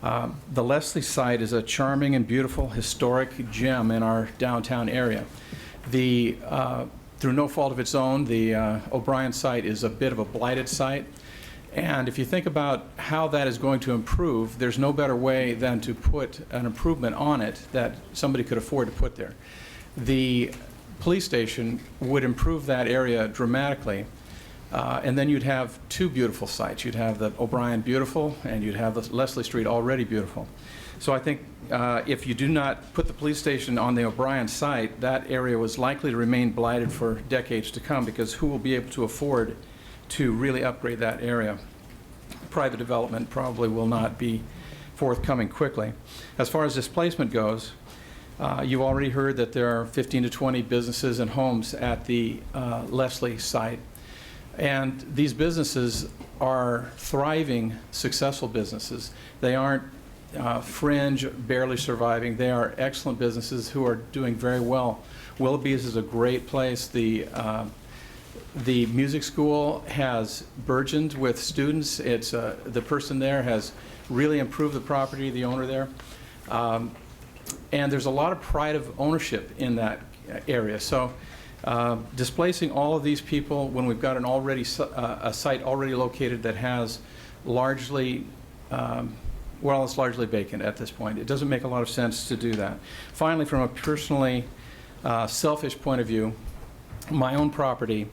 the Leslie site is a charming and beautiful historic gem in our downtown area. Through no fault of its own, the O'Brien site is a bit of a blighted site. And if you think about how that is going to improve, there's no better way than to put an improvement on it that somebody could afford to put there. The police station would improve that area dramatically. And then you'd have two beautiful sites. You'd have the O'Brien beautiful, and you'd have the Leslie Street already beautiful. So I think if you do not put the police station on the O'Brien site, that area was likely to remain blighted for decades to come, because who will be able to afford to really upgrade that area? Private development probably will not be forthcoming quickly. As far as displacement goes, you've already heard that there are 15 to 20 businesses and homes at the Leslie site. And these businesses are thriving, successful businesses. They aren't fringe, barely surviving. They are excellent businesses who are doing very well. Willoughby's is a great place. The music school has burgeoned with students. It's the person there has really improved the property, the owner there. And there's a lot of pride of ownership in that area. So displacing all of these people when we've got a site already located that has largely, well, it's largely vacant at this point. It doesn't make a lot of sense to do that. Finally, from a personally selfish point of view, my own property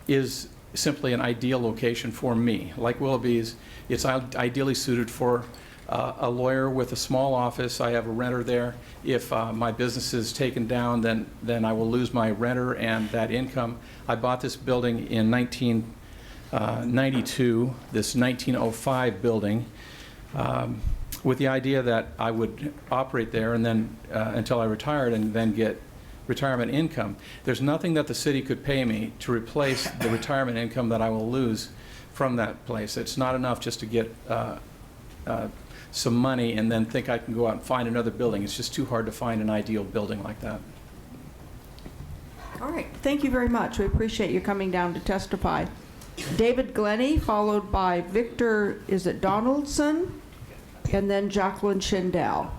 is simply an ideal location for me. Like Willoughby's, it's ideally suited for a lawyer with a small office. I have a renter there. If my business is taken down, then I will lose my renter and that income. I bought this building in 1992, this 1905 building, with the idea that I would operate there and then until I retired and then get retirement income. There's nothing that the city could pay me to replace the retirement income that I will lose from that place. It's not enough just to get some money and then think I can go out and find another building. It's just too hard to find an ideal building like that. All right, thank you very much. We appreciate you coming down to testify. David Glennie, followed by Victor, is it Donaldson? And then Jacqueline Schindel.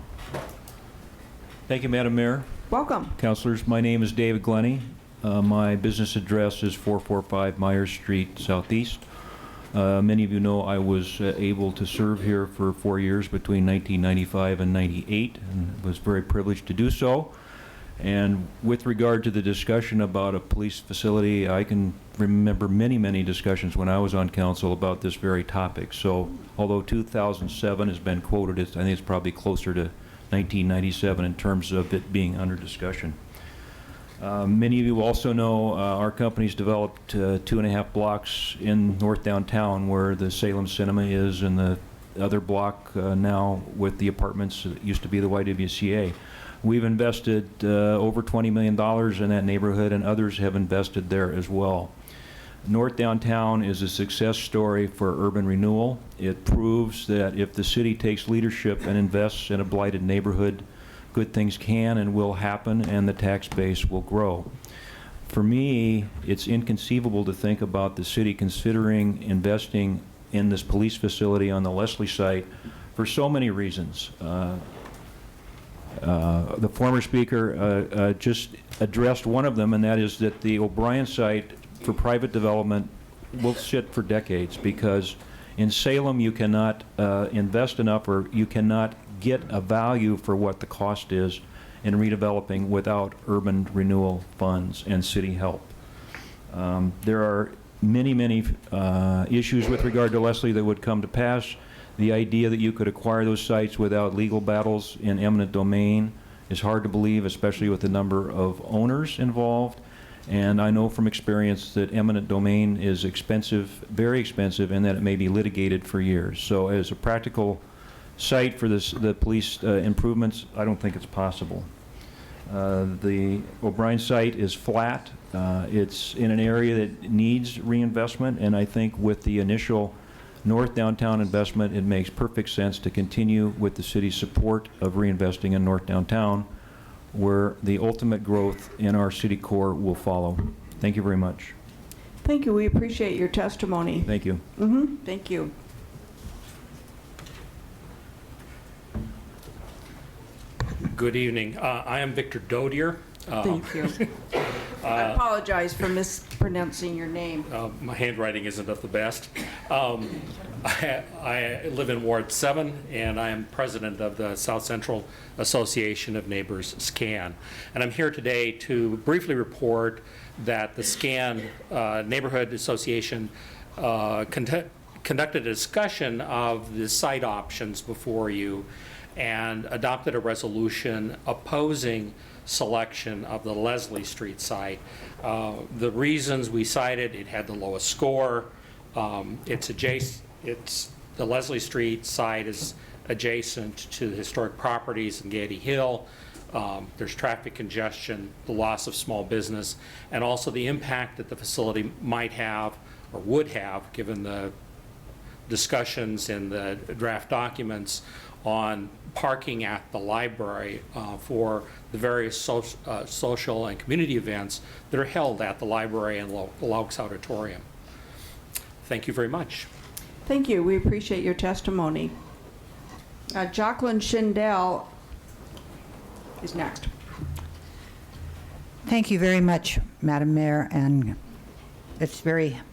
Thank you, Madam Mayor. Welcome. Councilors, my name is David Glennie. My business address is 445 Myers Street Southeast. Many of you know I was able to serve here for 4 years between 1995 and 98, and was very privileged to do so. And with regard to the discussion about a police facility, I can remember many, many discussions when I was on council about this very topic. So although 2007 has been quoted, I think it's probably closer to 1997 in terms of it being under discussion. Many of you also know our company's developed 2.5 blocks in North Downtown where the Salem Cinema is, and the other block now with the apartments that used to be the YWCA. We've invested over $20 million in that neighborhood, and others have invested there as well. North Downtown is a success story for urban renewal. It proves that if the city takes leadership and invests in a blighted neighborhood, good things can and will happen, and the tax base will grow. For me, it's inconceivable to think about the city considering investing in this police facility on the Leslie site for so many reasons. The former speaker just addressed one of them, and that is that the O'Brien site for private development will sit for decades, because in Salem you cannot invest enough, or you cannot get a value for what the cost is in redeveloping without urban renewal funds and city help. There are many issues with regard to Leslie that would come to pass. The idea that you could acquire those sites without legal battles in eminent domain is hard to believe, especially with the number of owners involved. And I know from experience that eminent domain is expensive, very expensive, and that it may be litigated for years. So as a practical site for the police improvements, I don't think it's possible. The O'Brien site is flat. It's in an area that needs reinvestment, and I think with the initial North Downtown investment, it makes perfect sense to continue with the city's support of reinvesting in North Downtown, where the ultimate growth in our city core will follow. Thank you very much. Thank you. We appreciate your testimony. Thank you. Thank you. Good evening. I am Victor Dodier. Thank you. I apologize for mispronouncing your name. My handwriting isn't of the best. I live in Ward 7, and I am president of the South Central Association of Neighbors, SCAN. And I'm here today to briefly report that the SCAN Neighborhood Association conducted a discussion of the site options before you and adopted a resolution opposing selection of the Leslie Street site. The reasons we cited: it had the lowest score. It's the Leslie Street site is adjacent to the historic properties in Gaiety Hill. There's traffic congestion, the loss of small business, and also the impact that the facility might have or would have, given the discussions in the draft documents, on parking at the library for the various social and community events that are held at the library and the Laux Auditorium. Thank you very much. Thank you. We appreciate your testimony. Jacqueline Schindel is next. Thank you very much, Madam Mayor, and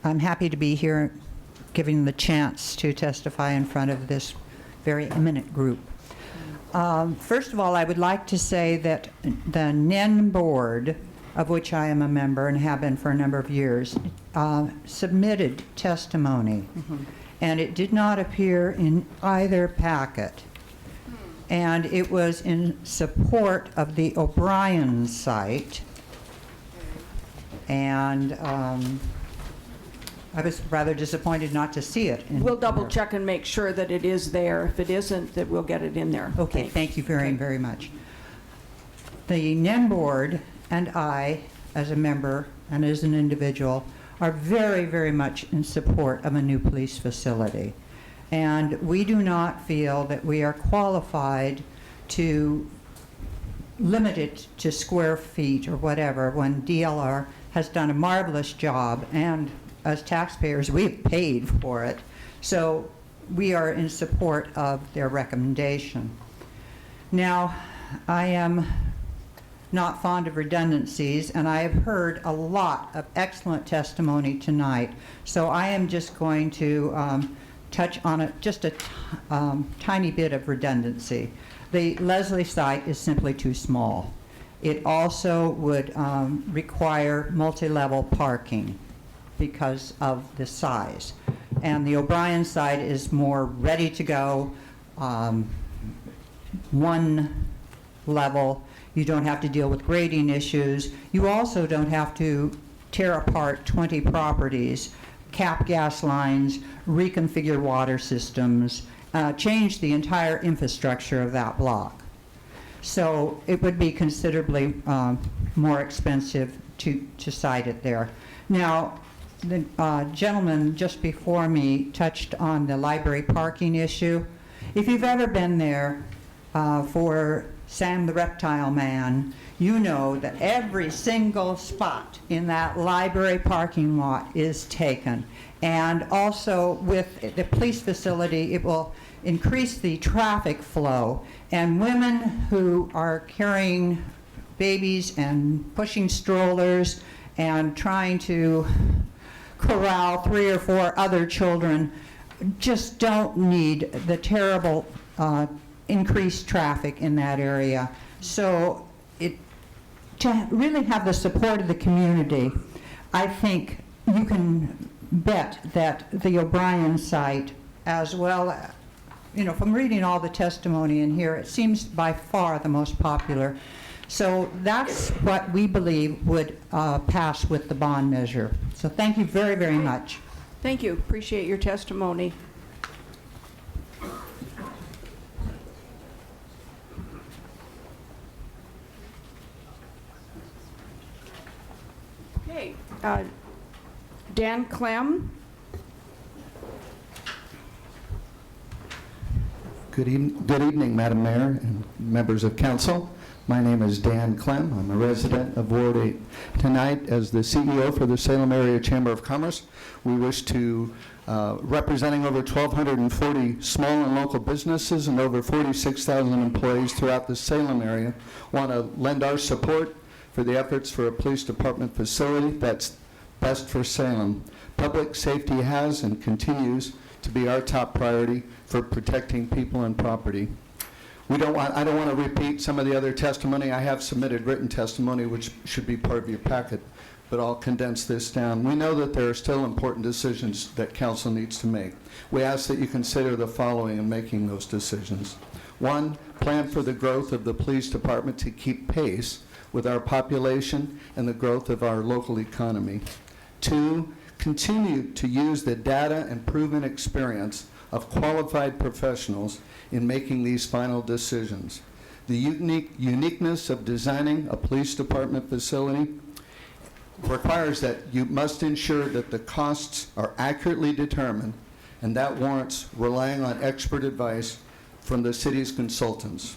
I'm happy to be here giving the chance to testify in front of this very eminent group. First of all, I would like to say that the NEN board, of which I am a member and have been for a number of years, submitted testimony, and it did not appear in either packet. And it was in support of the O'Brien site, and I was rather disappointed not to see it. We'll double check and make sure that it is there. If it isn't, that we'll get it in there. Okay, thank you very much. The NEN board and I, as a member and as an individual, are very much in support of a new police facility. And we do not feel that we are qualified to limit it to square feet or whatever, when DLR has done a marvelous job, and as taxpayers, we've paid for it. So we are in support of their recommendation. Now, I am not fond of redundancies, and I have heard a lot of excellent testimony tonight. So I am just going to touch on just a tiny bit of redundancy. The Leslie site is simply too small. It also would require multi-level parking because of the size. And the O'Brien site is more ready to go, one level. You don't have to deal with grading issues. You also don't have to tear apart 20 properties, cap gas lines, reconfigure water systems, change the entire infrastructure of that block. So it would be considerably more expensive to site it there. Now, the gentleman just before me touched on the library parking issue. If you've ever been there for Sam the Reptile Man, you know that every single spot in that library parking lot is taken. And also with the police facility, it will increase the traffic flow. And women who are carrying babies and pushing strollers and trying to corral 3 or 4 other children just don't need the terrible increased traffic in that area. So to really have the support of the community, I think you can bet that the O'Brien site, as well, from reading all the testimony in here, it seems by far the most popular. So that's what we believe would pass with the bond measure. So thank you very, very much. Thank you. Appreciate your testimony. Okay. Dan Clem. Good evening, Madam Mayor and members of council. My name is Dan Clem. I'm a resident of Ward 8. Tonight, as the CEO for the Salem Area Chamber of Commerce, we wish to, representing over 1,240 small and local businesses and over 46,000 employees throughout the Salem area, want to lend our support for the efforts for a police department facility that's best for Salem. Public safety has and continues to be our top priority for protecting people and property. I don't want to repeat some of the other testimony. I have submitted written testimony, which should be part of your packet, but I'll condense this down. We know that there are still important decisions that council needs to make. We ask that you consider the following in making those decisions. 1, plan for the growth of the police department to keep pace with our population and the growth of our local economy. 2, continue to use the data and proven experience of qualified professionals in making these final decisions. The uniqueness of designing a police department facility requires that you must ensure that the costs are accurately determined, and that warrants relying on expert advice from the city's consultants.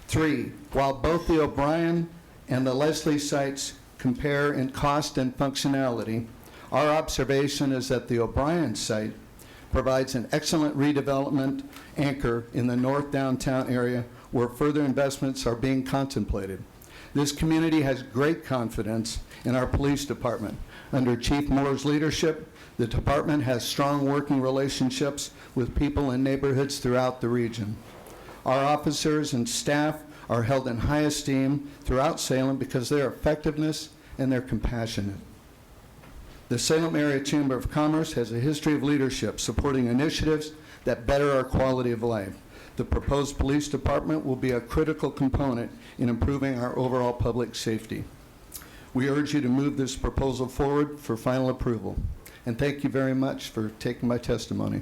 3, while both the O'Brien and the Leslie sites compare in cost and functionality, our observation is that the O'Brien site provides an excellent redevelopment anchor in the north downtown area where further investments are being contemplated. This community has great confidence in our police department. Under Chief Moore's leadership, the department has strong working relationships with people in neighborhoods throughout the region. Our officers and staff are held in high esteem throughout Salem because of their effectiveness and their compassionate. The Salem Area Chamber of Commerce has a history of leadership supporting initiatives that better our quality of life. The proposed police department will be a critical component in improving our overall public safety. We urge you to move this proposal forward for final approval. And thank you very much for taking my testimony.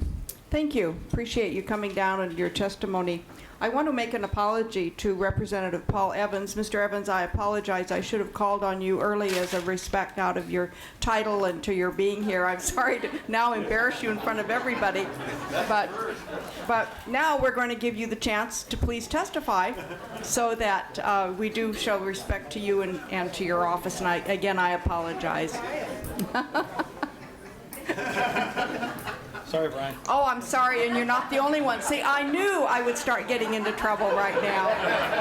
Thank you. Appreciate you coming down and your testimony. I want to make an apology to Representative Paul Evans. Mr. Evans, I apologize. I should have called on you early as a respect out of your title and to your being here. I'm sorry to now embarrass you in front of everybody. But now we're going to give you the chance to please testify so that we do show respect to you and to your office. And I apologize. Sorry, Brian. Oh, I'm sorry, and you're not the only one. See, I knew I would start getting into trouble right now.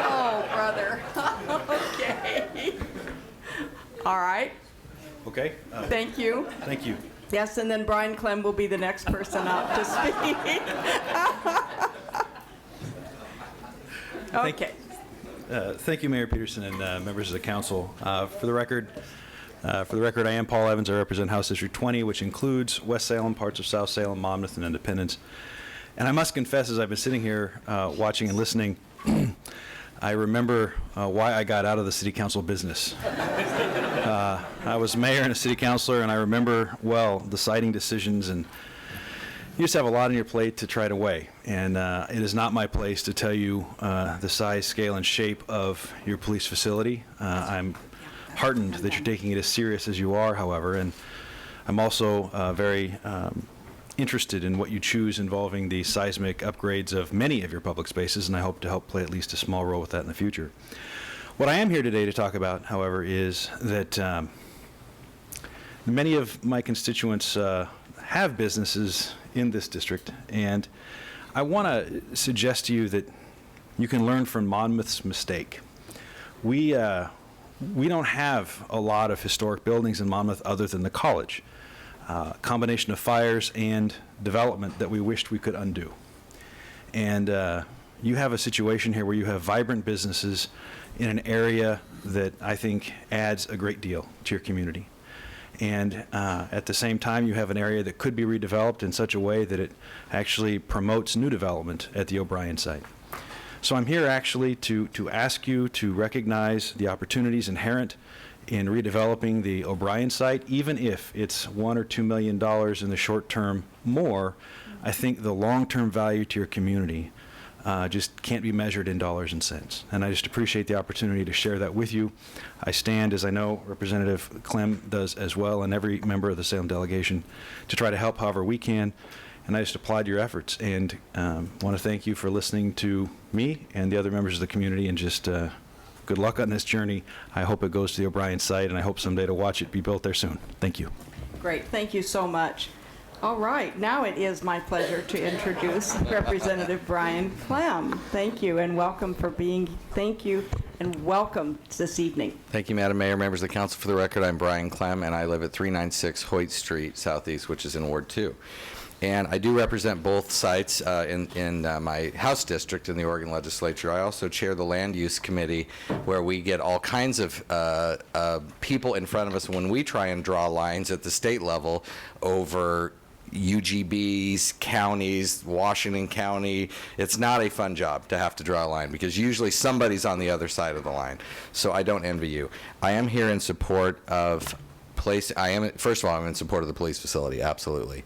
Oh, brother. Okay. All right. Okay. Thank you. Thank you. Yes, and then Brian Clem will be the next person up to speak. Okay. Thank you, Mayor Peterson and members of the council. For the record, I am Paul Evans. I represent House District 20, which includes West Salem, parts of South Salem, Monmouth, and Independence. And I must confess, as I've been sitting here watching and listening, I remember why I got out of the city council business. I was mayor and a city councilor, and I remember, well, the siting decisions, and you just have a lot on your plate to try to weigh. And it is not my place to tell you the size, scale, and shape of your police facility. I'm heartened that you're taking it as serious as you are, however, and I'm also very interested in what you choose involving the seismic upgrades of many of your public spaces, and I hope to help play at least a small role with that in the future. What I am here today to talk about, however, is that many of my constituents have businesses in this district, and I want to suggest to you that you can learn from Monmouth's mistake. We don't have a lot of historic buildings in Monmouth other than the college. Combination of fires and development that we wished we could undo. And you have a situation here where you have vibrant businesses in an area that I think adds a great deal to your community. And at the same time, you have an area that could be redeveloped in such a way that it actually promotes new development at the O'Brien site. So I'm here actually to ask you to recognize the opportunities inherent in redeveloping the O'Brien site, even if it's $1 or $2 million in the short term more. I think the long-term value to your community just can't be measured in dollars and cents. And I just appreciate the opportunity to share that with you. I stand, as I know Representative Clem does as well, and every member of the Salem delegation, to try to help however we can. And I just applaud your efforts and want to thank you for listening to me and the other members of the community, and just good luck on this journey. I hope it goes to the O'Brien site, and I hope someday to watch it be built there soon. Thank you. Great. Thank you so much. All right. Now it is my pleasure to introduce Representative Brian Clem. Thank you and welcome this evening. Thank you, Madam Mayor, members of the council. For the record, I'm Brian Clem, and I live at 396 Hoyt Street, Southeast, which is in Ward 2. And I do represent both sites in my House district in the Oregon legislature. I also chair the Land Use Committee, where we get all kinds of people in front of us when we try and draw lines at the state level over UGBs, counties, Washington County. It's not a fun job to have to draw a line, because usually somebody's on the other side of the line. So I don't envy you. I am here in support of first of all, I'm in support of the police facility, absolutely.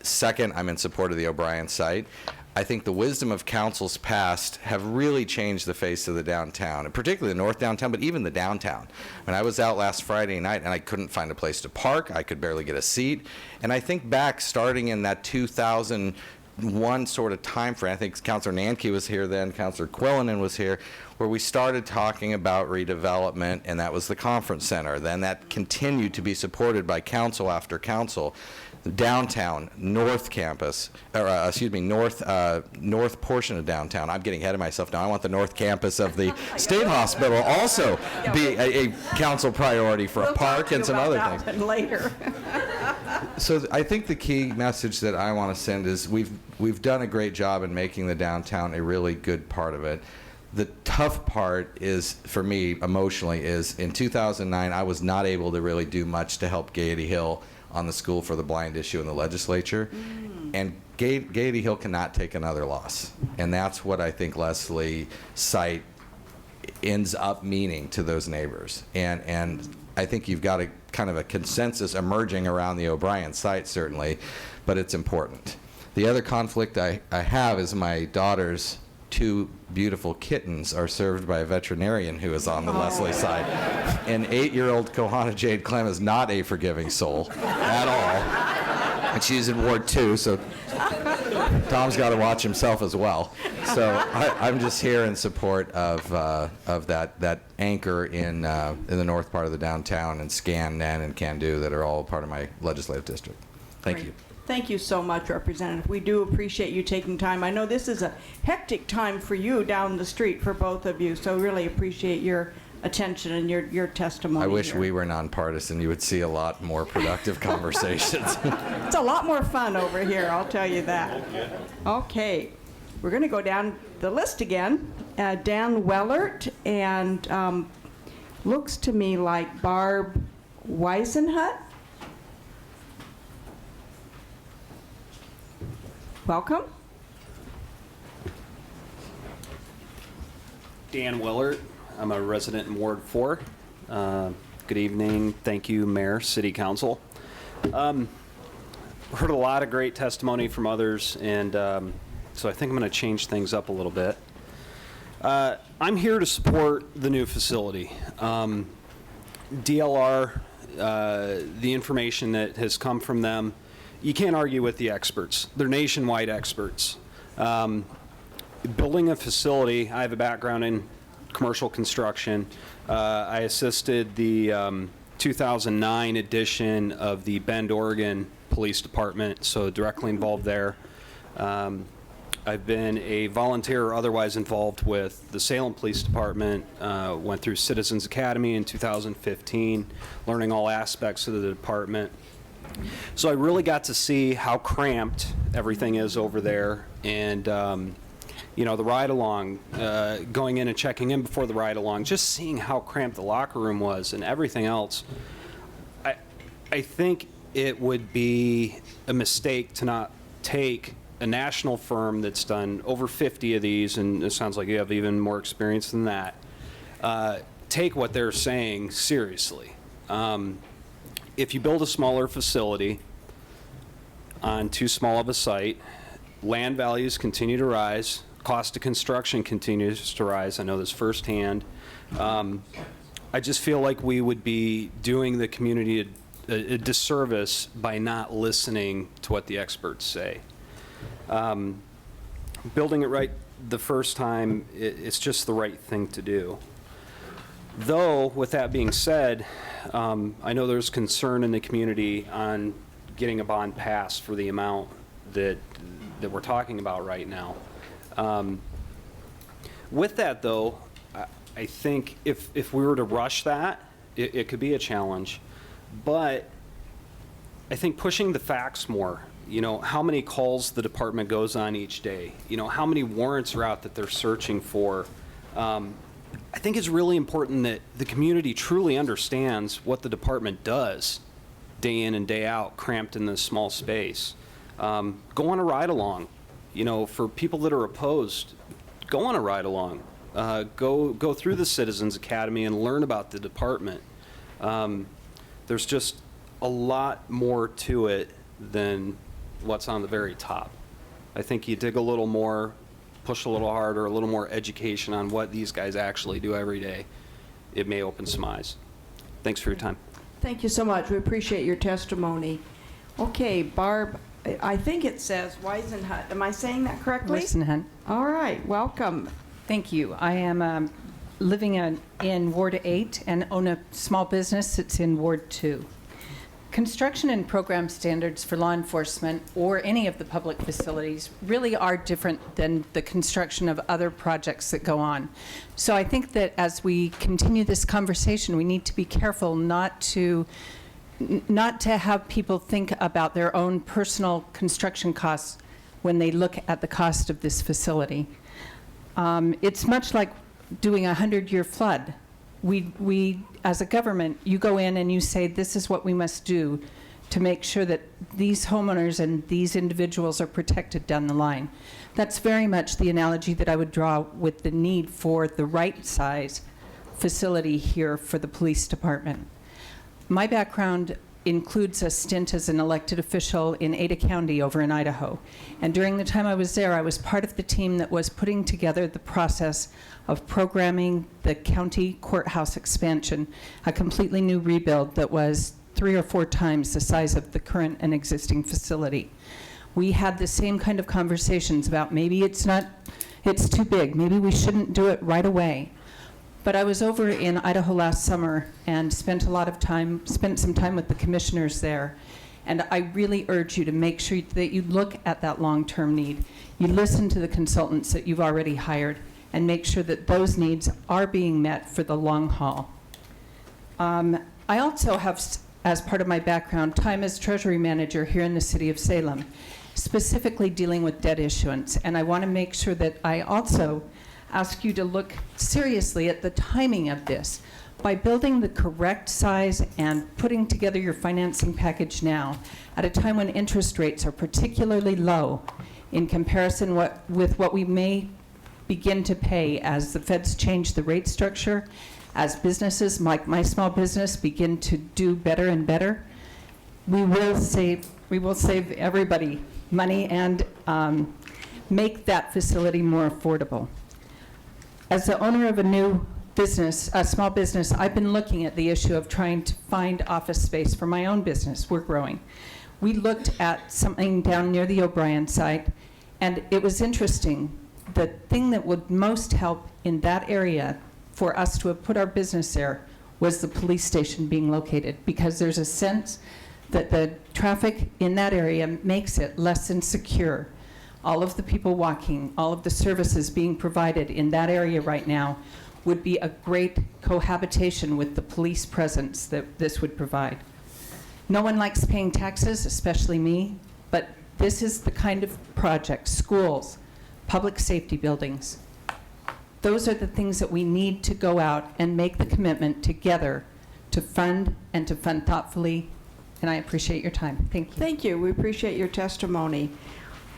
Second, I'm in support of the O'Brien site. I think the wisdom of councils past have really changed the face of the downtown, and particularly the north downtown, but even the downtown. When I was out last Friday night and I couldn't find a place to park, I could barely get a seat. And I think back, starting in that 2001 sort of time frame, I think Councilor Nanke was here then, Councilor Quillinan was here, where we started talking about redevelopment, and that was the conference center. Then that continued to be supported by council after council. Downtown, North Campus, or north portion of downtown. I'm getting ahead of myself now. I want the North Campus of the State Hospital also be a council priority for a park and some other things. Later. So I think the key message that I want to send is we've done a great job in making the downtown a really good part of it. The tough part is, for me, emotionally, is in 2009, I was not able to really do much to help Gaiety Hill on the School for the Blind issue in the legislature. And Gaiety Hill cannot take another loss. And that's what I think Leslie site ends up meaning to those neighbors. And I think you've got a kind of a consensus emerging around the O'Brien site, certainly, but it's important. The other conflict I have is my daughter's 2 beautiful kittens are served by a veterinarian who is on the Leslie side. And 8-year-old Kohana Jade Clem is not a forgiving soul at all. And she's in Ward 2, so Tom's got to watch himself as well. So I'm just here in support of that anchor in the north part of the downtown, and Scan, Nan, and Can Do that are all part of my legislative district. Thank you. Thank you so much, Representative. We do appreciate you taking time. I know this is a hectic time for you down the street for both of you, so really appreciate your attention and your testimony. I wish here. we were nonpartisan. You would see a lot more productive conversations. It's a lot more fun over here, I'll tell you that. Okay, we're going to go down the list again. Dan Wellert, and looks to me like Barb Weisenhut. Welcome. Dan Willert. I'm a resident in Ward 4. Good evening. Thank you, Mayor, City Council. Heard a lot of great testimony from others, and so I think I'm going to change things up a little bit. I'm here to support the new facility. DLR, the information that has come from them you can't argue with the experts. They're nationwide experts. Building a facility, I have a background in commercial construction. I assisted the 2009 edition of the Bend, Oregon Police Department, so directly involved there. I've been a volunteer or otherwise involved with the Salem Police Department, went through Citizens Academy in 2015, learning all aspects of the department. So I really got to see how cramped everything is over there, and you know, the ride-along, going in and checking in before the ride-along, just seeing how cramped the locker room was and everything else. I think it would be a mistake to not take a national firm that's done over 50 of these, and it sounds like you have even more experience than that, take what they're saying seriously. If you build a smaller facility on too small of a site, land values continue to rise, cost of construction continues to rise. I know this firsthand. I just feel like we would be doing the community a disservice by not listening to what the experts say. Building it right the first time, it's just the right thing to do. Though, with that being said, I know there's concern in the community on getting a bond passed for the amount that we're talking about right now. With that, though, I think if we were to rush that, it could be a challenge. But I think pushing the facts more, you know, how many calls the department goes on each day, you know, how many warrants are out that they're searching for. I think it's really important that the community truly understands what the department does day in and day out, cramped in this small space. Go on a ride-along. You know, for people that are opposed, go on a ride-along. Go through the Citizens Academy and learn about the department. There's just a lot more to it than what's on the very top. I think you dig a little more, push a little harder, a little more education on what these guys actually do every day. It may open some eyes. Thanks for your time. Thank you so much. We appreciate your testimony. Okay, Barb, I think it says Weisenhunt. Am I saying that correctly? Weisenhunt. All right, welcome. Thank you. I am living in Ward 8 and own a small business that's in Ward 2. Construction and program standards for law enforcement or any of the public facilities really are different than the construction of other projects that go on. So I think that as we continue this conversation, we need to be careful not to have people think about their own personal construction costs when they look at the cost of this facility. It's much like doing a 100-year flood. We, as a government, you go in and you say, this is what we must do to make sure that these homeowners and these individuals are protected down the line. That's very much the analogy that I would draw with the need for the right size facility here for the police department. My background includes a stint as an elected official in Ada County over in Idaho. And during the time I was there, I was part of the team that was putting together the process of programming the county courthouse expansion, a completely new rebuild that was 3 or 4 times the size of the current and existing facility. We had the same kind of conversations about maybe it's too big, maybe we shouldn't do it right away. But I was over in Idaho last summer and spent some time with the commissioners there. And I really urge you to make sure that you look at that long-term need. You listen to the consultants that you've already hired and make sure that those needs are being met for the long haul. I also have, as part of my background, time as Treasury Manager here in the city of Salem, specifically dealing with debt issuance. And I want to make sure that I also ask you to look seriously at the timing of this. By building the correct size and putting together your financing package now, at a time when interest rates are particularly low in comparison with what we may begin to pay as the feds change the rate structure, as businesses like my small business begin to do better and better, we will save everybody money and make that facility more affordable. As the owner of a new business, a small business, I've been looking at the issue of trying to find office space for my own business. We're growing. we looked at something down near the O'Brien site, and it was interesting. The thing that would most help in that area for us to have put our business there was the police station being located, because there's a sense that the traffic in that area makes it less insecure. All of the people walking, all of the services being provided in that area right now would be a great cohabitation with the police presence that this would provide. No one likes paying taxes, especially me, but this is the kind of project, schools, public safety buildings. Those are the things that we need to go out and make the commitment together to fund, and to fund thoughtfully, and I appreciate your time. Thank you. Thank you. We appreciate your testimony.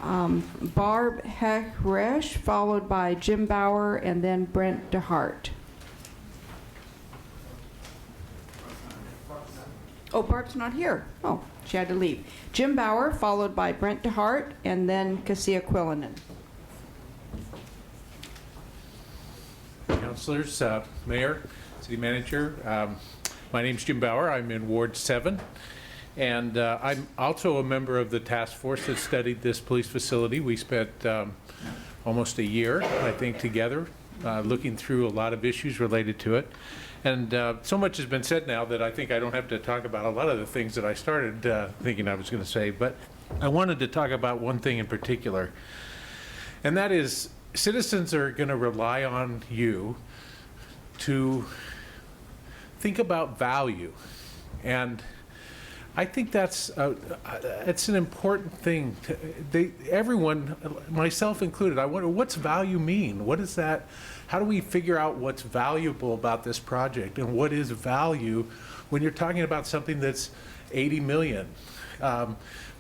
Barb Heck-Resch, followed by Jim Bauer, and then Brent DeHart. Oh, Barb's not here. Oh, she had to leave. Jim Bauer, followed by Brent DeHart, and then Cassia Quillinan. Councilors, Mayor, City Manager, my name's Jim Bauer. I'm in Ward 7. And I'm also a member of the task force that studied this police facility. We spent almost a year, I think, together looking through a lot of issues related to it. And so much has been said now that I think I don't have to talk about a lot of the things that I started thinking I was going to say. But I wanted to talk about one thing in particular, and that is citizens are going to rely on you to think about value. And I think that's it's an important thing. Everyone, myself included, I wonder, what's value mean? What is that? How do we figure out what's valuable about this project, and what is value when you're talking about something that's 80 million?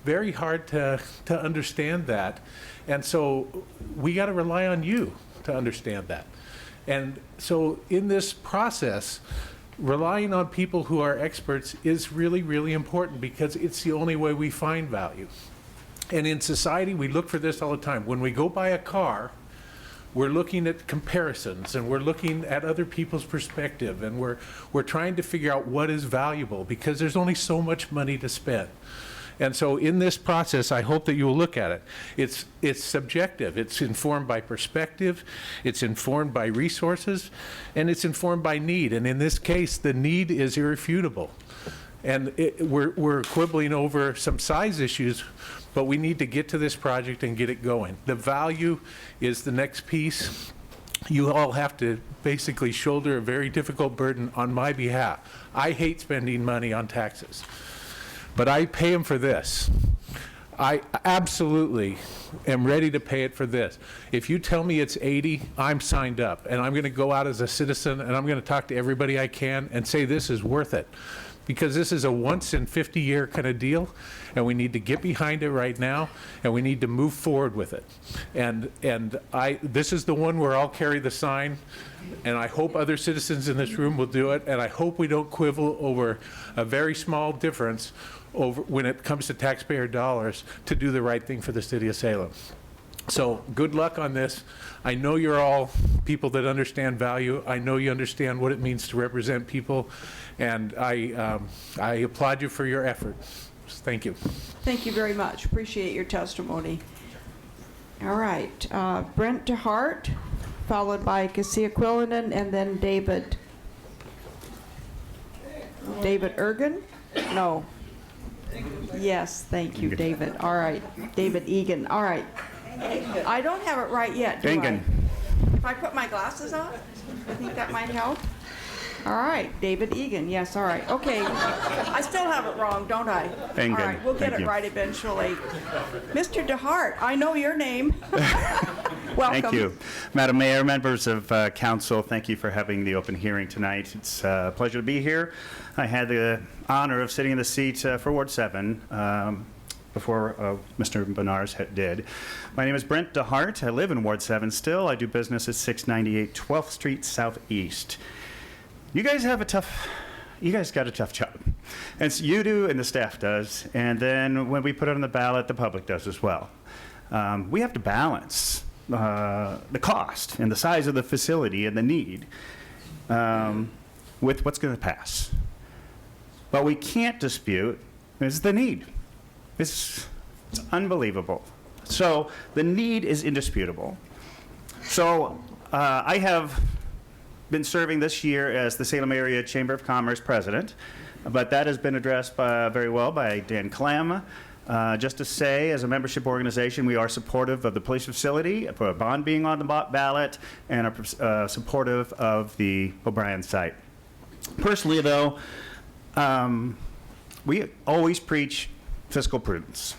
Very hard to understand that, and so we got to rely on you to understand that. And so in this process, relying on people who are experts is really, really important, because it's the only way we find value. And in society, we look for this all the time. When we go buy a car, we're looking at comparisons, and we're looking at other people's perspective, and we're trying to figure out what is valuable, because there's only so much money to spend. And so in this process, I hope that you will look at it. It's subjective. It's informed by perspective. It's informed by resources. And it's informed by need. And in this case, the need is irrefutable. And we're quibbling over some size issues, but we need to get to this project and get it going. The value is the next piece. You all have to basically shoulder a very difficult burden on my behalf. I hate spending money on taxes, but I pay them for this. I absolutely am ready to pay it for this. If you tell me it's 80, I'm signed up, and I'm going to go out as a citizen, and I'm going to talk to everybody I can and say this is worth it, because this is a once in 50-year kind of deal, and we need to get behind it right now, and we need to move forward with it. And this is the one where I'll carry the sign, and I hope other citizens in this room will do it, and I hope we don't quibble over a very small difference over when it comes to taxpayer dollars to do the right thing for the city of Salem. So good luck on this. I know you're all people that understand value. I know you understand what it means to represent people, and I applaud you for your effort. Thank you. Thank you very much. Appreciate your testimony. All right. Brent DeHart, followed by Cassia Quillinan, and then David Ergen? No. Yes, thank you, David. All right. David Egan. All right. I don't have it right yet, do I? If I put my glasses on, I think that might help. All right, David Egan. Yes, all right. Okay. I still have it wrong, don't I? All right, we'll get it right eventually. Mr. DeHart, I know your name. Welcome. Thank you. Madam Mayor, members of council, thank you for having the open hearing tonight. It's a pleasure to be here. I had the honor of sitting in the seat for Ward 7 before Mr. Benars did. My name is Brent DeHart. I live in Ward 7 still. I do business at 698 12th Street Southeast. You guys got a tough job. And so you do, and the staff does, and then when we put it on the ballot, the public does as well. We have to balance the cost and the size of the facility and the need with what's going to pass. But we can't dispute is the need. It's unbelievable. So the need is indisputable. So I have been serving this year as the Salem Area Chamber of Commerce president, but that has been addressed very well by Dan Clem. Just to say, as a membership organization, we are supportive of the police facility, for a bond being on the ballot, and are supportive of the O'Brien site. Personally, though, we always preach fiscal prudence.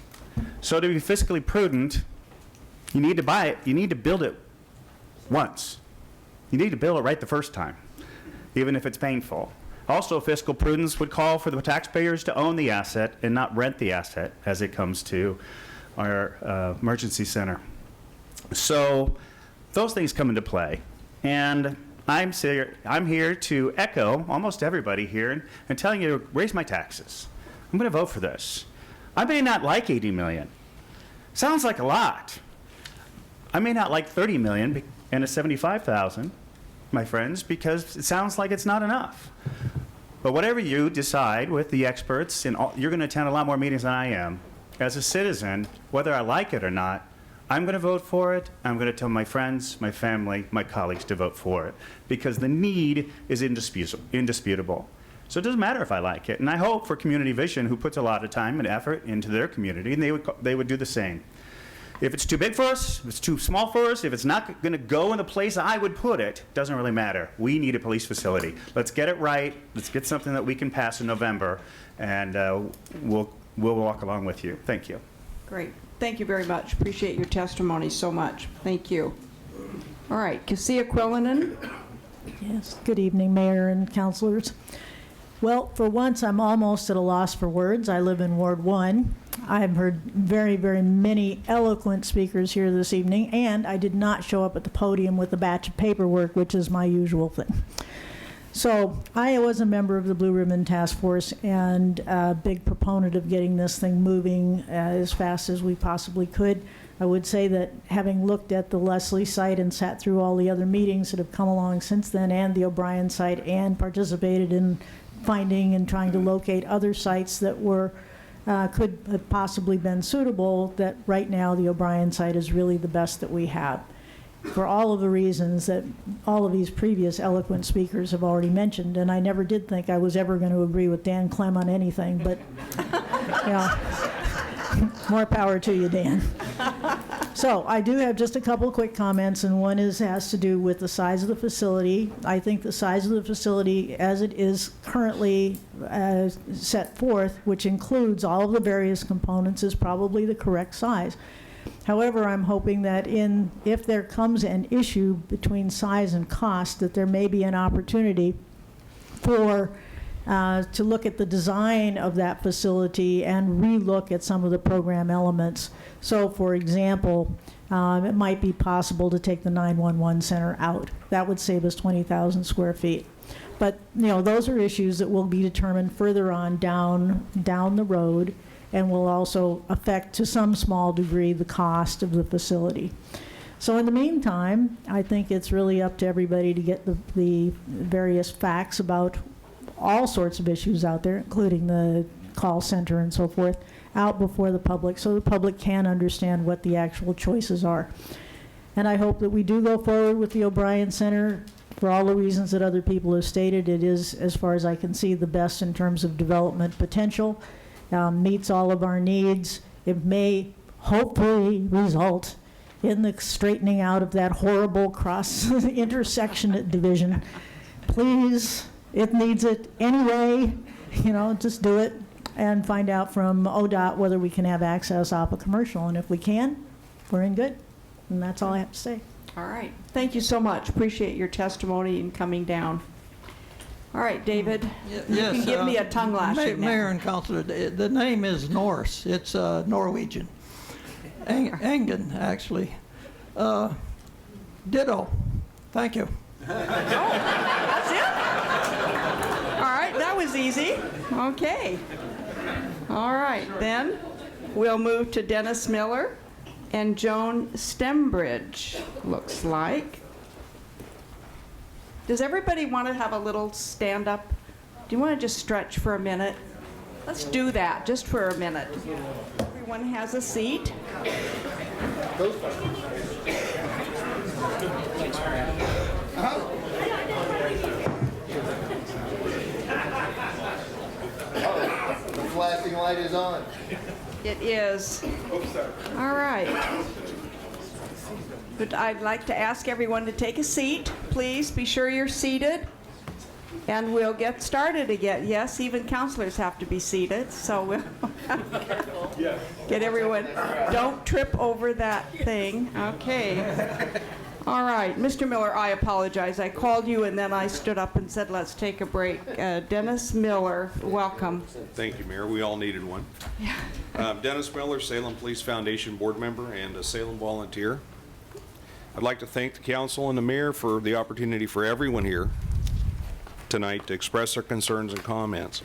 So to be fiscally prudent, you need to buy it, you need to build it once. You need to build it right the first time, even if it's painful. Also, fiscal prudence would call for the taxpayers to own the asset and not rent the asset as it comes to our emergency center. So those things come into play. And I'm here to echo almost everybody here and telling you to raise my taxes. I'm going to vote for this. I may not like 80 million. Sounds like a lot. I may not like 30 million and a 75,000, my friends, because it sounds like it's not enough. But whatever you decide with the experts, and you're going to attend a lot more meetings than I am, as a citizen, whether I like it or not, I'm going to vote for it. I'm going to tell my friends, my family, my colleagues to vote for it, because the need is indisputable. So it doesn't matter if I like it. And I hope for Community Vision, who puts a lot of time and effort into their community, and they would do the same. If it's too big for us, if it's too small for us, if it's not going to go in the place I would put it, doesn't really matter. We need a police facility. Let's get it right. Let's get something that we can pass in November, and we'll walk along with you. Thank you. Great. Thank you very much. Appreciate your testimony so much. Thank you. All right, Cassia Quillinan. Yes, good evening, Mayor and councilors. Well, for once, I'm almost at a loss for words. I live in Ward 1. I've heard very, very many eloquent speakers here this evening, and I did not show up at the podium with a batch of paperwork, which is my usual thing. So I was a member of the Blue Ribbon Task Force and a big proponent of getting this thing moving as fast as we possibly could. I would say that having looked at the Leslie site and sat through all the other meetings that have come along since then, and the O'Brien site, and participated in finding and trying to locate other sites that were could have possibly been suitable, that right now the O'Brien site is really the best that we have, for all of the reasons that all of these previous eloquent speakers have already mentioned. And I never did think I was ever going to agree with Dan Clem on anything, but more power to you, Dan. So I do have just a couple of quick comments, and one has to do with the size of the facility. I think the size of the facility as it is currently set forth, which includes all of the various components, is probably the correct size. However, I'm hoping that if there comes an issue between size and cost, that there may be an opportunity for to look at the design of that facility and relook at some of the program elements. So, for example, it might be possible to take the 911 center out. That would save us 20,000 square feet. But those are issues that will be determined further on down the road, and will also affect to some small degree the cost of the facility. So in the meantime, I think it's really up to everybody to get the various facts about all sorts of issues out there, including the call center and so forth, out before the public, so the public can understand what the actual choices are. And I hope that we do go forward with the O'Brien Center for all the reasons that other people have stated. It is, as far as I can see, the best in terms of development potential, meets all of our needs. It may hopefully result in the straightening out of that horrible cross intersection division. Please, it needs it anyway, just do it and find out from ODOT whether we can have access off a commercial. And if we can, we're in good. And that's all I have to say. All right. Thank you so much. Appreciate your testimony and coming down. All right, David, you can give me a tongue lashing now. Mayor and Councilor, the name is Norse. It's Norwegian. Engen, actually. Ditto. Thank you. Oh, that's it? All right, that was easy. Okay. All right, then we'll move to Dennis Miller and Joan Stembridge, looks like. Does everybody want to have a little stand-up? Do you want to just stretch for a minute? Let's do that just for a minute. Everyone has a seat. The flashing light is on. It is. All right. But I'd like to ask everyone to take a seat. Please be sure you're seated. And we'll get started again. Yes, even counselors have to be seated, so we'll get everyone. Don't trip over that thing. Okay. All right, Mr. Miller, I apologize. I called you and then I stood up and said, let's take a break. Dennis Miller, welcome. Thank you, Mayor. We all needed one. Dennis Miller, Salem Police Foundation board member and a Salem volunteer. I'd like to thank the council and the mayor for the opportunity for everyone here tonight to express their concerns and comments.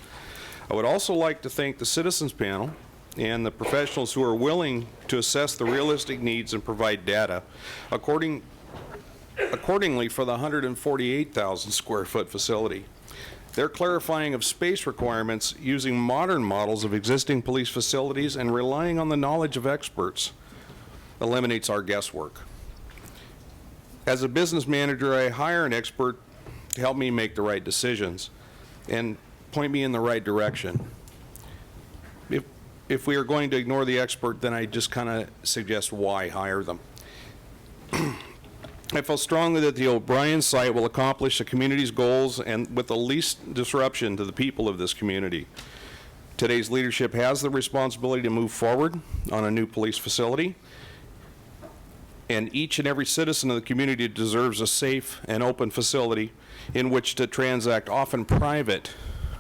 I would also like to thank the citizens panel and the professionals who are willing to assess the realistic needs and provide data accordingly for the 148,000 square foot facility. Their clarifying of space requirements using modern models of existing police facilities and relying on the knowledge of experts eliminates our guesswork. As a business manager, I hire an expert to help me make the right decisions and point me in the right direction. If we are going to ignore the expert, then I just kind of suggest why hire them. I feel strongly that the O'Brien site will accomplish the community's goals and with the least disruption to the people of this community. Today's leadership has the responsibility to move forward on a new police facility, and each and every citizen of the community deserves a safe and open facility in which to transact often private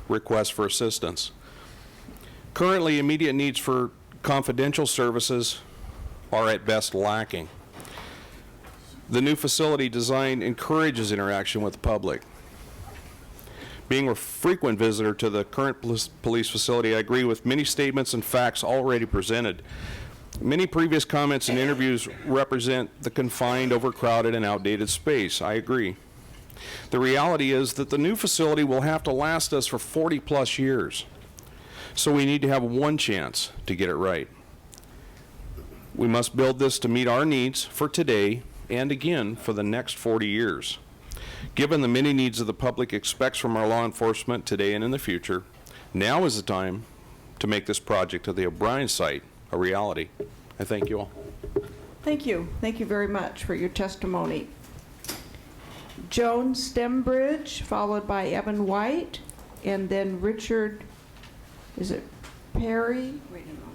requests for assistance. Currently, immediate needs for confidential services are at best lacking. The new facility design encourages interaction with the public. Being a frequent visitor to the current police facility, I agree with many statements and facts already presented. Many previous comments and interviews represent the confined, overcrowded, and outdated space. I agree. The reality is that the new facility will have to last us for 40+ years. So we need to have one chance to get it right. We must build this to meet our needs for today and again for the next 40 years. Given the many needs of the public expects from our law enforcement today and in the future, now is the time to make this project at the O'Brien site a reality. I thank you all. Thank you. Thank you very much for your testimony. Joan Stembridge, followed by Evan White, and then Richard, is it Perry? Wait a moment.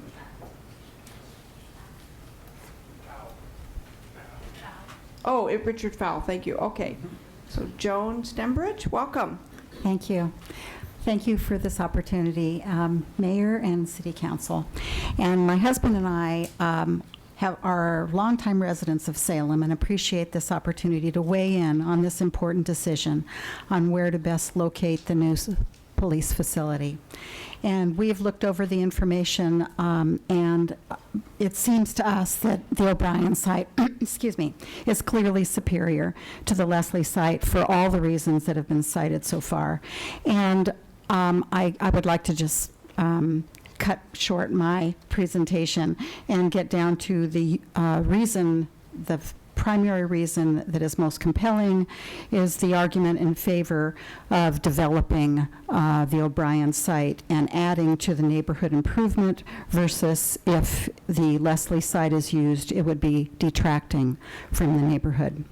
Oh, Richard Fowle, thank you. Okay. So Joan Stembridge, welcome. Thank you. Thank you for this opportunity, Mayor and City Council. And my husband and I are longtime residents of Salem and appreciate this opportunity to weigh in on this important decision on where to best locate the new police facility. And we've looked over the information, and it seems to us that the O'Brien site, excuse me, is clearly superior to the Leslie site for all the reasons that have been cited so far. And I would like to just cut short my presentation and get down to the primary reason that is most compelling is the argument in favor of developing the O'Brien site and adding to the neighborhood improvement versus if the Leslie site is used, it would be detracting from the neighborhood.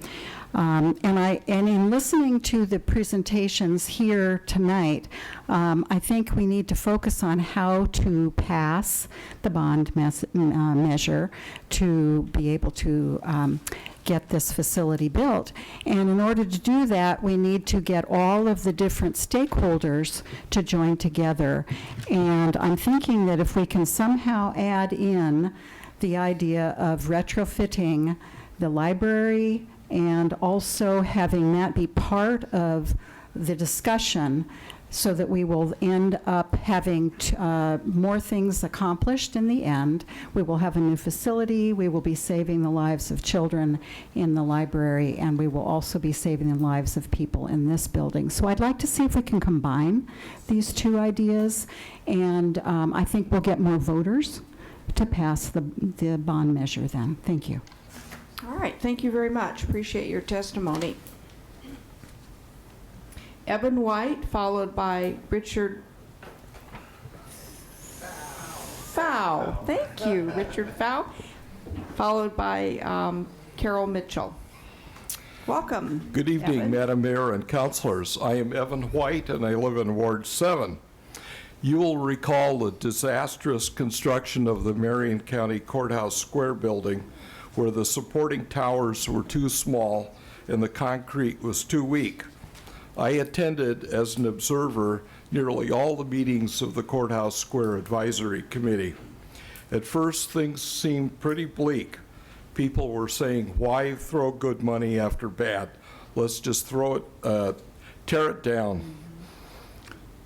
And in listening to the presentations here tonight, I think we need to focus on how to pass the bond measure to be able to get this facility built. And in order to do that, we need to get all of the different stakeholders to join together. And I'm thinking that if we can somehow add in the idea of retrofitting the library and also having that be part of the discussion so that we will end up having more things accomplished in the end. We will have a new facility, we will be saving the lives of children in the library, and we will also be saving the lives of people in this building. So I'd like to see if we can combine these two ideas, and I think we'll get more voters to pass the bond measure then. Thank you. All right, thank you very much. Appreciate your testimony. Evan White, followed by Richard Fow. Thank you, Richard Fow, followed by Carol Mitchell. Welcome. Good evening, Evan. Madam Mayor and councilors. I am Evan White, and I live in Ward 7. You will recall the disastrous construction of the Marion County Courthouse Square building, where the supporting towers were too small and the concrete was too weak. I attended as an observer nearly all the meetings of the Courthouse Square Advisory Committee. At first, things seemed pretty bleak. People were saying, why throw good money after bad? Let's just throw it, tear it down.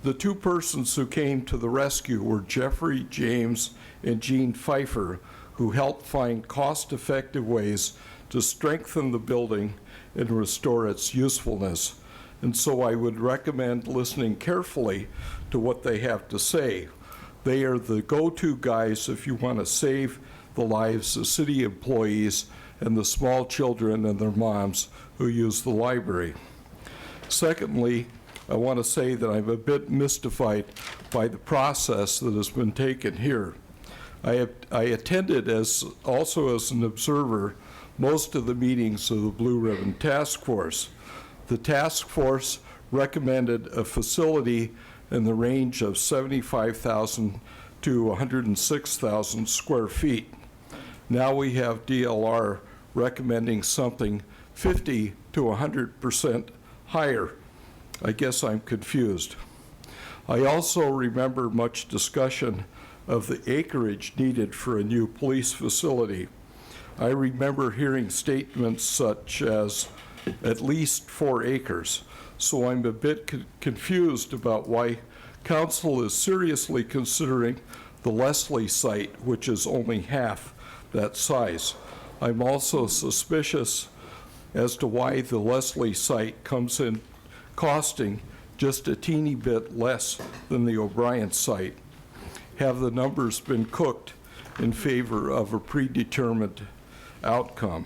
The two persons who came to the rescue were Jeffrey James and Gene Pfeiffer, who helped find cost-effective ways to strengthen the building and restore its usefulness. And so I would recommend listening carefully to what they have to say. They are the go-to guys if you want to save the lives of city employees and the small children and their moms who use the library. Secondly, I want to say that I'm a bit mystified by the process that has been taken here. I attended also as an observer most of the meetings of the Blue Ribbon Task Force. The task force recommended a facility in the range of 75,000 to 106,000 square feet. Now we have DLR recommending something 50 to 100% higher. I guess I'm confused. I also remember much discussion of the acreage needed for a new police facility. I remember hearing statements such as at least 4 acres. So I'm a bit confused about why council is seriously considering the Leslie site, which is only half that size. I'm also suspicious as to why the Leslie site comes in costing just a teeny bit less than the O'Brien site. Have the numbers been cooked in favor of a predetermined outcome?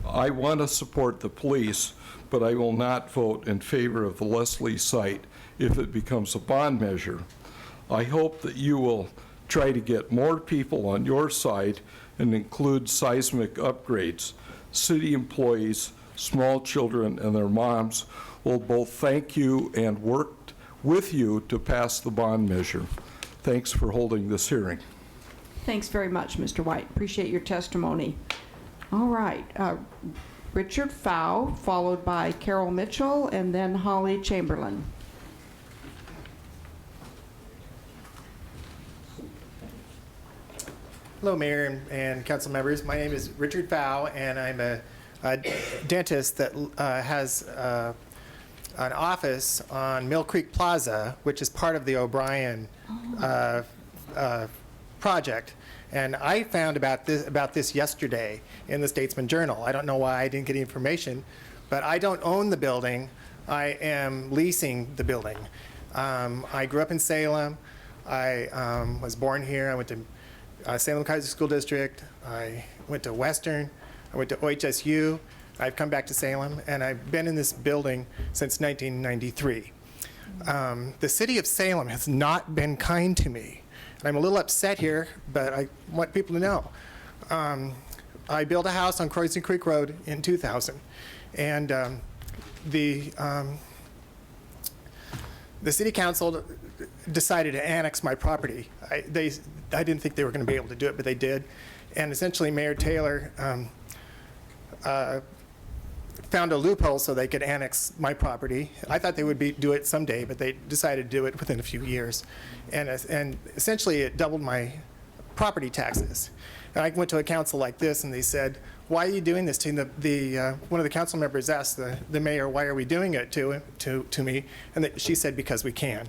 I want to support the police, but I will not vote in favor of the Leslie site if it becomes a bond measure. I hope that you will try to get more people on your side and include seismic upgrades. City employees, small children, and their moms will both thank you and work with you to pass the bond measure. Thanks for holding this hearing. Thanks very much, Mr. White. Appreciate your testimony. All right. Richard Fow, followed by Carol Mitchell, and then Holly Chamberlain. Hello, Mayor and council members. My name is Richard Fow, and I'm a dentist that has an office on Mill Creek Plaza, which is part of the O'Brien project. And I found about this yesterday in the Statesman Journal. I don't know why I didn't get information, but I don't own the building. I am leasing the building. I grew up in Salem. I was born here. I went to Salem Kaiser School District. I went to Western. I went to OHSU. I've come back to Salem, and I've been in this building since 1993. The city of Salem has not been kind to me. And I'm a little upset here, but I want people to know. I built a house on Croydon Creek Road in 2000, and the city council decided to annex my property. I didn't think they were going to be able to do it, but they did. And essentially, Mayor Taylor found a loophole so they could annex my property. I thought they would do it someday, but they decided to do it within a few years. And essentially, it doubled my property taxes. And I went to a council like this, and they said, why are you doing this to one of the council members asked the mayor, why are we doing it to me? And she said, because we can.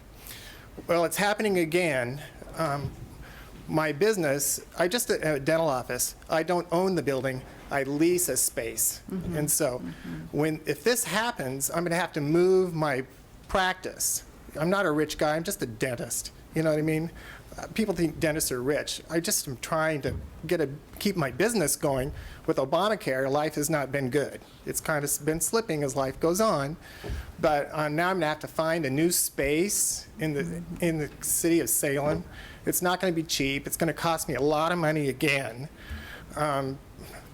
Well, it's happening again. My business, I just a dental office. I don't own the building. I lease a space. And so if this happens, I'm going to have to move my practice. I'm not a rich guy. I'm just a dentist. You know what I mean? People think dentists are rich. I just am trying to keep my business going. With Obamacare, life has not been good. It's kind of been slipping as life goes on. But now I'm going to have to find a new space in the city of Salem. It's not going to be cheap. It's going to cost me a lot of money again,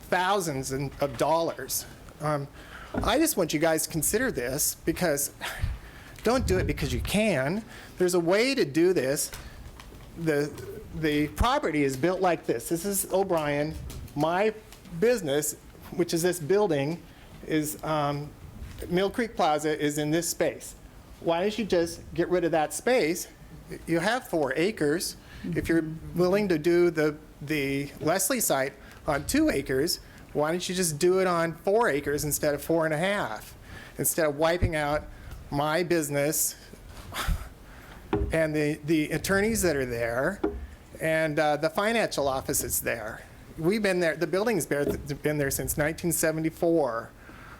thousands of dollars. I just want you guys to consider this, because don't do it because you can. There's a way to do this. The property is built like this. This is O'Brien. My business, which is this building, is Mill Creek Plaza, is in this space. Why don't you just get rid of that space? You have 4 acres. If you're willing to do the Leslie site on 2 acres, why don't you just do it on 4 acres instead of 4.5? Instead of wiping out my business and the attorneys that are there and the financial office is there. We've been there, the building's been there since 1974.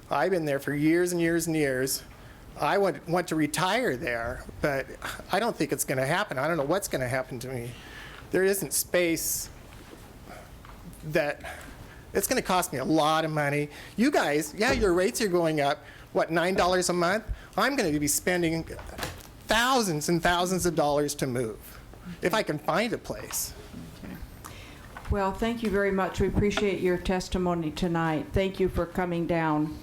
I've been there for years and years and years. I want to retire there, but I don't think it's going to happen. I don't know what's going to happen to me. There isn't space that, it's going to cost me a lot of money. You guys, yeah, your rates are going up, what, $9 a month? I'm going to be spending thousands and thousands of dollars to move, if I can find a place. Well, thank you very much. We appreciate your testimony tonight. Thank you for coming down.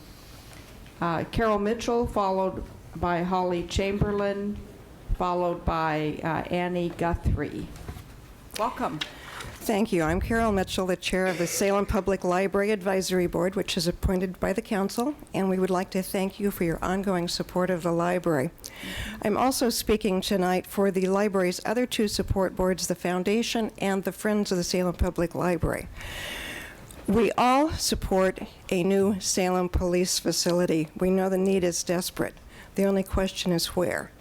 Carol Mitchell, followed by Holly Chamberlain, followed by Annie Guthrie. Welcome. Thank you. I'm Carol Mitchell, the chair of the Salem Public Library Advisory Board, which is appointed by the council, and we would like to thank you for your ongoing support of the library. I'm also speaking tonight for the library's other 2 support boards, the Foundation and the Friends of the Salem Public Library. We all support a new Salem police facility. We know the need is desperate. The only question is where.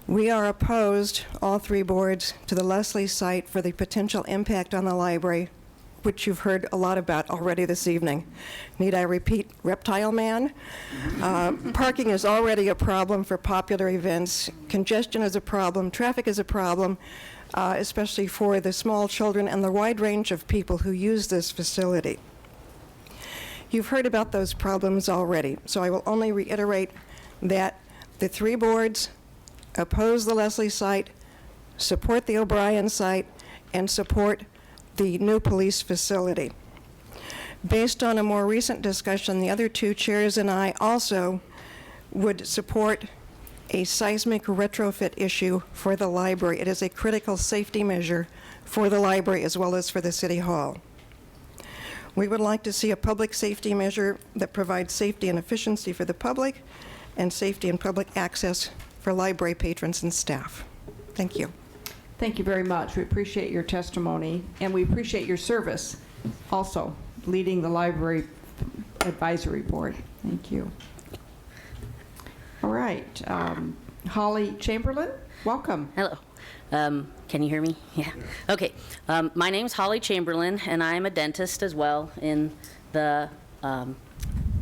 We are opposed, all 3 boards, to the Leslie site for the potential impact on the library, which you've heard a lot about already this evening. Need I repeat Reptile Man? Parking is already a problem for popular events. Congestion is a problem. Traffic is a problem, especially for the small children and the wide range of people who use this facility. You've heard about those problems already, so I will only reiterate that the 3 boards oppose the Leslie site, support the O'Brien site, and support the new police facility. Based on a more recent discussion, the other 2 chairs and I also would support a seismic retrofit issue for the library. It is a critical safety measure for the library as well as for the City Hall. We would like to see a public safety measure that provides safety and efficiency for the public and safety and public access for library patrons and staff. Thank you. Thank you very much. We appreciate your testimony, and we appreciate your service also, leading the Library Advisory Board. Thank you. All right. Holly Chamberlain, welcome. Hello. Can you hear me? Yeah. Okay. My name's Holly Chamberlain, and I'm a dentist as well in the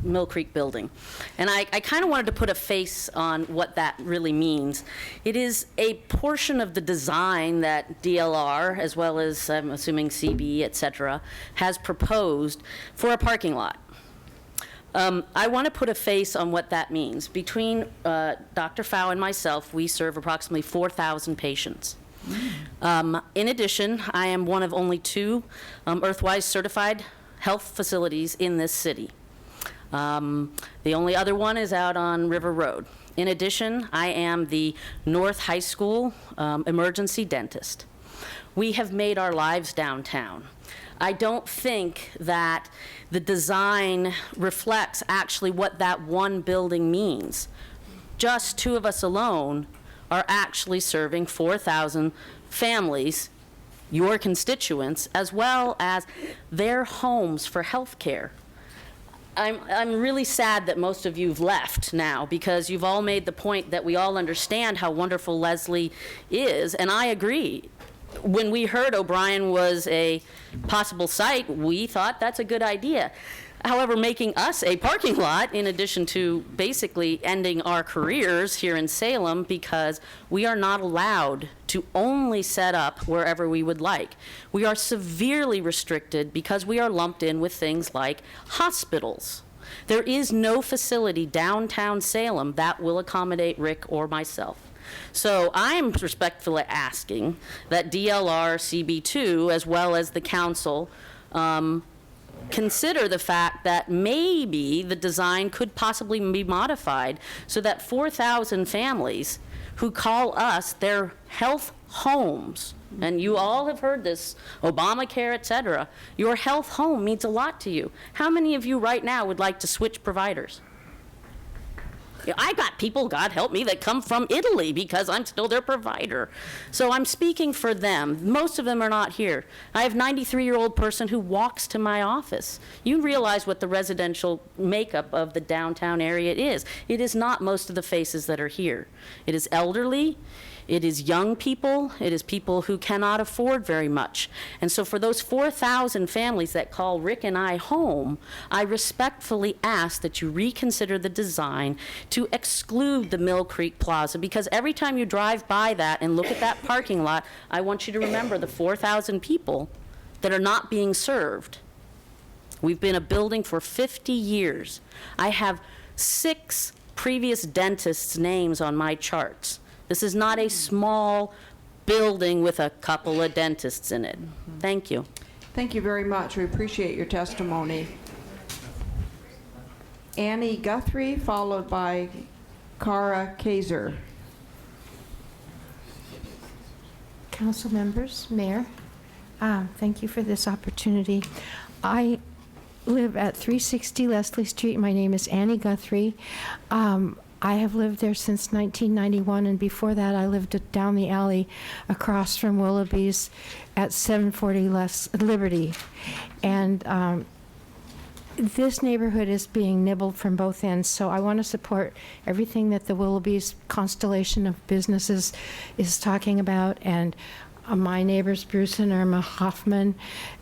Mill Creek building. And I kind of wanted to put a face on what that really means. It is a portion of the design that DLR, as well as I'm assuming CB, et cetera, has proposed for a parking lot. I want to put a face on what that means. Between Dr. Pfau and myself, we serve approximately 4,000 patients. In addition, I am one of only 2 Earthwise certified health facilities in this city. The only other one is out on River Road. In addition, I am the North High School emergency dentist. We have made our lives downtown. I don't think that the design reflects actually what that one building means. Just 2 of us alone are actually serving 4,000 families, your constituents, as well as their homes for health care. I'm really sad that most of you've left now, because you've all made the point that we all understand how wonderful Leslie is, and I agree. When we heard O'Brien was a possible site, we thought that's a good idea. However, making us a parking lot, in addition to basically ending our careers here in Salem, because we are not allowed to only set up wherever we would like. We are severely restricted because we are lumped in with things like hospitals. There is no facility downtown Salem that will accommodate Rick or myself. So I'm respectfully asking that DLR CB2, as well as the council, consider the fact that maybe the design could possibly be modified so that 4,000 families who call us their health homes, and you all have heard this, Obamacare, et cetera, your health home means a lot to you. How many of you right now would like to switch providers? I got people, God help me, that come from Italy because I'm still their provider. So I'm speaking for them. Most of them are not here. I have a 93-year-old person who walks to my office. You realize what the residential makeup of the downtown area is. It is not most of the faces that are here. It is elderly. It is young people. It is people who cannot afford very much. And so for those 4,000 families that call Rick and I home, I respectfully ask that you reconsider the design to exclude the Mill Creek Plaza, because every time you drive by that and look at that parking lot, I want you to remember the 4,000 people that are not being served. We've been a building for 50 years. I have 6 previous dentists' names on my charts. This is not a small building with a couple of dentists in it. Thank you. Thank you very much. We appreciate your testimony. Annie Guthrie, followed by Cara Kaiser. Council members, Mayor, thank you for this opportunity. I live at 360 Leslie Street. My name is Annie Guthrie. I have lived there since 1991, and before that I lived down the alley across from Willoughby's at 740 Liberty. And this neighborhood is being nibbled from both ends, so I want to support everything that the Willoughby's constellation of businesses is talking about. And my neighbors, Bruce and Irma Hoffman,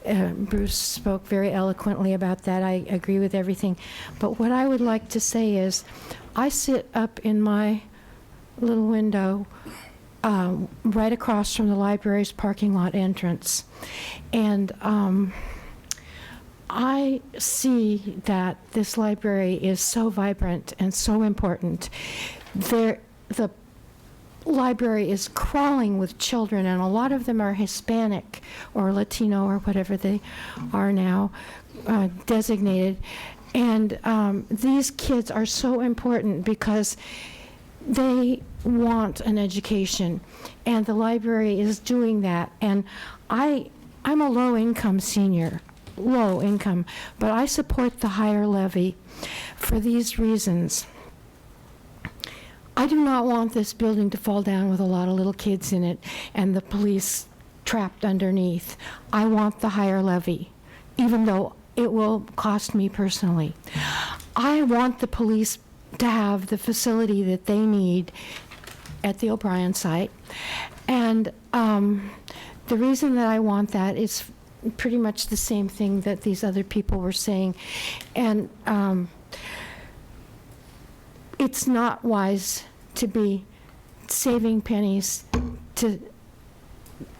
Bruce spoke very eloquently about that. I agree with everything. But what I would like to say is, I sit up in my little window right across from the library's parking lot entrance. And I see that this library is so vibrant and so important. The library is crawling with children, and a lot of them are Hispanic or Latino or whatever they are now designated. And these kids are so important because they want an education, and the library is doing that. And I'm a low-income senior, low income, but I support the higher levy for these reasons. I do not want this building to fall down with a lot of little kids in it and the police trapped underneath. I want the higher levy, even though it will cost me personally. I want the police to have the facility that they need at the O'Brien site. And the reason that I want that is pretty much the same thing that these other people were saying. And it's not wise to be saving pennies to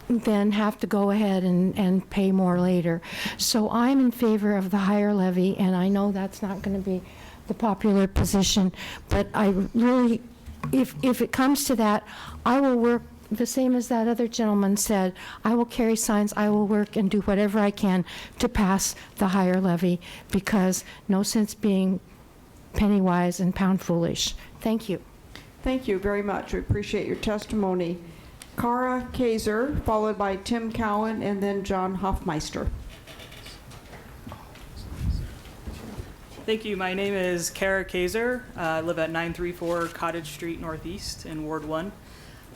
then have to go ahead and pay more later. So I'm in favor of the higher levy, and I know that's not going to be the popular position, but I really, if it comes to that, I will work the same as that other gentleman said. I will carry signs, I will work and do whatever I can to pass the higher levy, because no sense being penny wise and pound foolish. Thank you. Thank you very much. We appreciate your testimony. Cara Kaiser, followed by Tim Cowan, and then John Hoffmeister. Thank you. My name is Kara Kaiser. I live at 934 Cottage Street Northeast in Ward 1.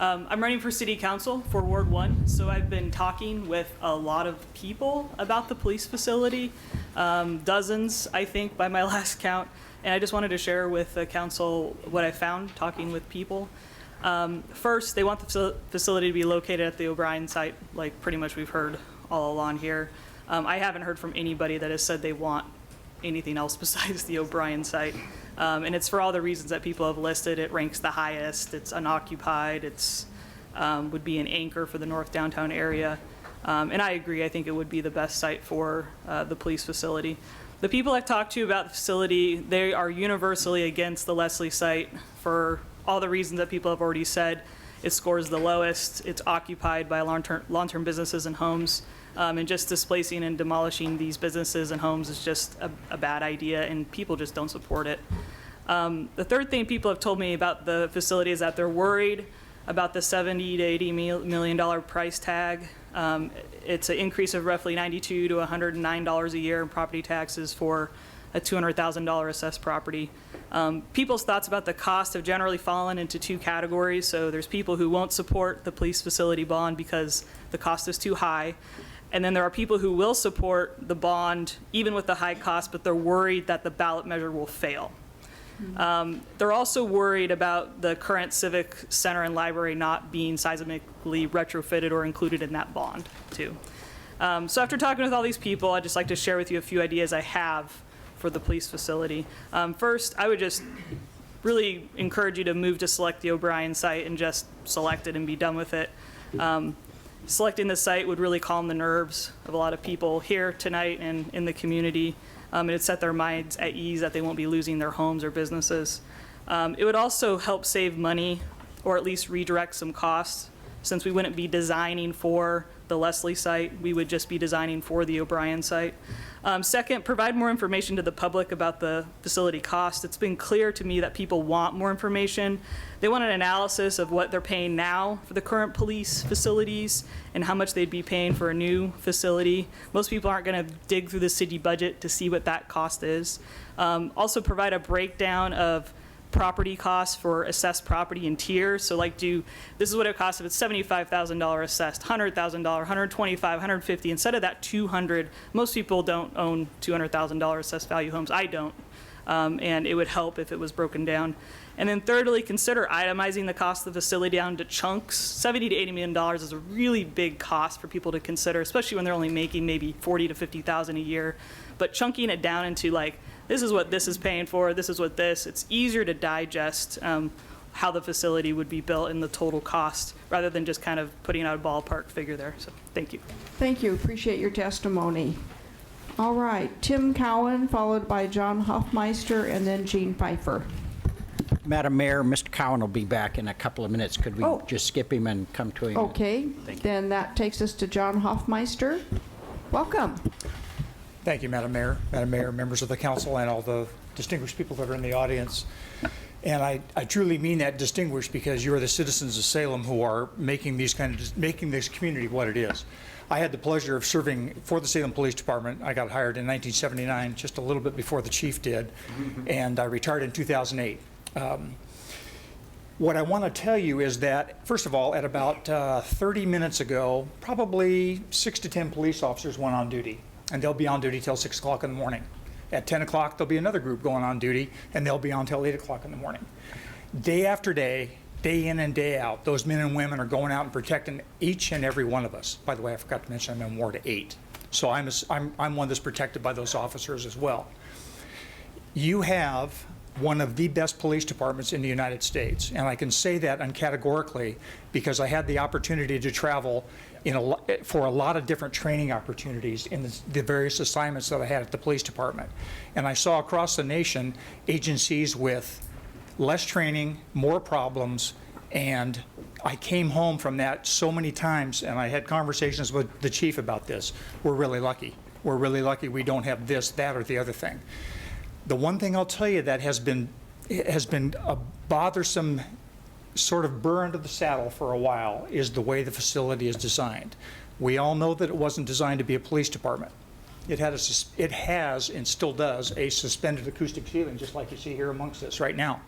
I'm running for city council for Ward 1, so I've been talking with a lot of people about the police facility, dozens, I think, by my last count, and I just wanted to share with the council what I found talking with people. First, they want the facility to be located at the O'Brien site, like pretty much we've heard all along here. I haven't heard from anybody that has said they want anything else besides the O'Brien site. And it's for all the reasons that people have listed. It ranks the highest, it's unoccupied, it's would be an anchor for the north downtown area. And I agree, I think it would be the best site for the police facility. The people I've talked to about the facility, they are universally against the Leslie site for all the reasons that people have already said. It scores the lowest, it's occupied by long-term businesses and homes. And just displacing and demolishing these businesses and homes is just a bad idea, and people just don't support it. The third thing people have told me about the facility is that they're worried about the $70 to $80 million price tag. It's an increase of roughly $92 to $109 a year in property taxes for a $200,000 assessed property. People's thoughts about the cost have generally fallen into two categories. So there's people who won't support the police facility bond because the cost is too high. And then there are people who will support the bond even with the high cost, but they're worried that the ballot measure will fail. They're also worried about the current civic center and library not being seismically retrofitted or included in that bond too. So after talking with all these people, I'd just like to share with you a few ideas I have for the police facility. First, I would just really encourage you to move to select the O'Brien site and just select it and be done with it. Selecting the site would really calm the nerves of a lot of people here tonight and in the community. It'd set their minds at ease that they won't be losing their homes or businesses. It would also help save money, or at least redirect some costs. Since we wouldn't be designing for the Leslie site, we would just be designing for the O'Brien site. Second, provide more information to the public about the facility cost. It's been clear to me that people want more information. They want an analysis of what they're paying now for the current police facilities and how much they'd be paying for a new facility. Most people aren't going to dig through the city budget to see what that cost is. Also provide a breakdown of property costs for assessed property in tiers. So this is what it costs if it's $75,000 assessed, $100,000, $125,000, $150,000. Instead of that $200,000, most people don't own $200,000 assessed value homes. I don't. And it would help if it was broken down. And then thirdly, consider itemizing the cost of the facility down to chunks. $70 to $80 million is a really big cost for people to consider, especially when they're only making maybe $40,000 to $50,000 a year. But chunking it down into this is what this is paying for, this is what this, it's easier to digest how the facility would be built and the total cost, rather than just kind of putting out a ballpark figure there. So thank you. Thank you. Appreciate your testimony. All right. Tim Cowan, followed by John Hoffmeister, and then Gene Pfeiffer. Madam Mayor, Mr. Cowan will be back in a couple of minutes. Could we just skip him and come to him? Okay. Then that takes us to John Hoffmeister. Welcome. Thank you, Madam Mayor. Madam Mayor, members of the council, and all the distinguished people that are in the audience. And I truly mean that distinguished because you are the citizens of Salem who are making this community what it is. I had the pleasure of serving for the Salem Police Department. I got hired in 1979, just a little bit before the chief did, and I retired in 2008. What I want to tell you is that, first of all, at about 30 minutes ago, probably 6 to 10 police officers went on duty, and they'll be on duty till 6 o'clock in the morning. At 10 o'clock, there'll be another group going on duty, and they'll be on till 8 o'clock in the morning. Day after day, day in and day out, those men and women are going out and protecting each and every one of us. By the way, I forgot to mention I'm in Ward 8, so I'm one that's protected by those officers as well. You have one of the best police departments in the United States, and I can say that uncategorically because I had the opportunity to travel for a lot of different training opportunities in the various assignments that I had at the police department. And I saw across the nation agencies with less training, more problems, and I came home from that so many times, and I had conversations with the chief about this. We're really lucky. We're really lucky we don't have this, that, or the other thing. The one thing I'll tell you that has been a bothersome sort of burr under the saddle for a while is the way the facility is designed. We all know that it wasn't designed to be a police department. It has and still does a suspended acoustic ceiling, just like you see here amongst us right now.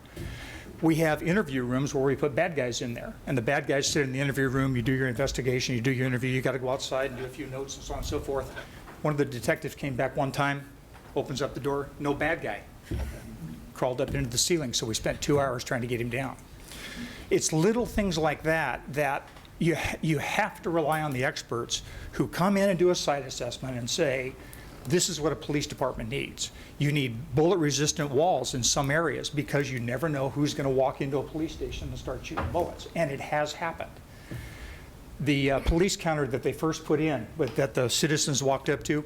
we have interview rooms where we put bad guys in there. And the bad guys sit in the interview room, you do your investigation, you do your interview, you got to go outside and do a few notes and so on and so forth. One of the detectives came back one time, opens up the door, no bad guy. Crawled up into the ceiling, so we spent 2 hours trying to get him down. It's little things like that that you have to rely on the experts who come in and do a site assessment and say, this is what a police department needs. You need bullet-resistant walls in some areas because you never know who's going to walk into a police station and start shooting bullets, and it has happened. The police counter that they first put in, but that the citizens walked up to,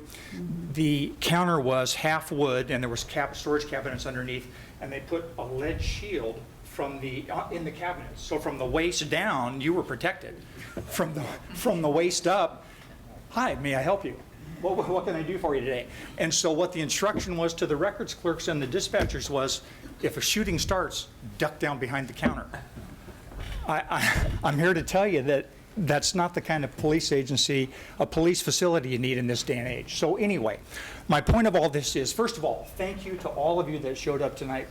the counter was half wood, and there was storage cabinets underneath, and they put a lead shield from in the cabinets. So from the waist down, you were protected. From the waist up, hi, may I help you? What can I do for you today? And so what the instruction was to the records clerks and the dispatchers was, if a shooting starts, duck down behind the counter. I'm here to tell you that that's not the kind of police agency, a police facility you need in this day and age. So anyway, my point of all this is, first of all, thank you to all of you that showed up tonight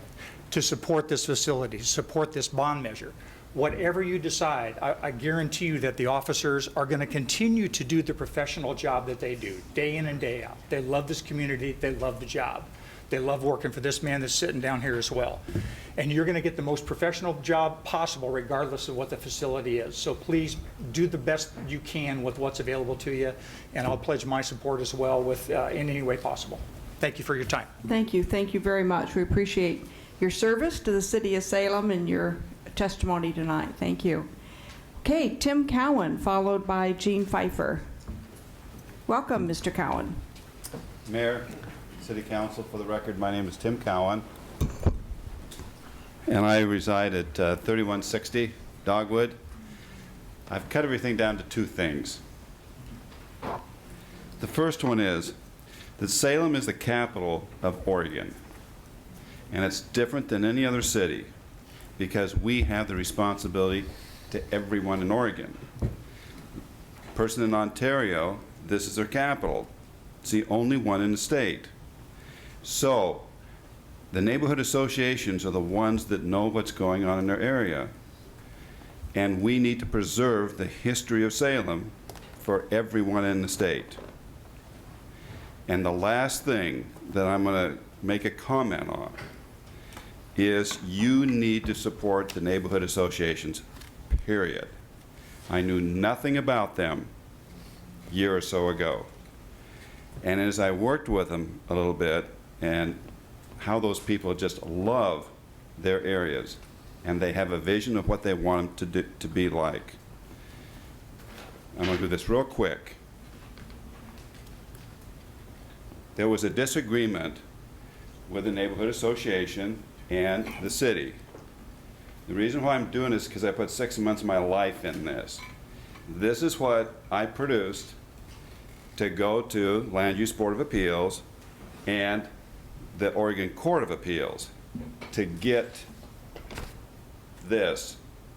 to support this facility, to support this bond measure. Whatever you decide, I guarantee you that the officers are going to continue to do the professional job that they do, day in and day out. They love this community. They love the job. They love working for this man that's sitting down here as well. And you're going to get the most professional job possible regardless of what the facility is. So please do the best you can with what's available to you, and I'll pledge my support as well with in any way possible. Thank you for your time. Thank you. Thank you very much. We appreciate your service to the city of Salem and your testimony tonight. Thank you. Okay, Tim Cowan, followed by Gene Pfeiffer. Welcome, Mr. Cowan. Mayor, City Council, for the record, my name is Tim Cowan, and I reside at 3160 Dogwood. I've cut everything down to two things. The first one is that Salem is the capital of Oregon, and it's different than any other city because we have the responsibility to everyone in Oregon. Person in Ontario, this is their capital. It's the only one in the state. So the neighborhood associations are the ones that know what's going on in their area. And we need to preserve the history of Salem for everyone in the state. And the last thing that I'm going to make a comment on is you need to support the neighborhood associations, period. I knew nothing about them a year or so ago. And as I worked with them a little bit, and how those people just love their areas, and they have a vision of what they want them to be like. I'm going to do this real quick. There was a disagreement with the neighborhood association and the city. The reason why I'm doing this is because I put 6 months of my life in this. This is what I produced to go to Land Use Board of Appeals and the Oregon Court of Appeals to get this.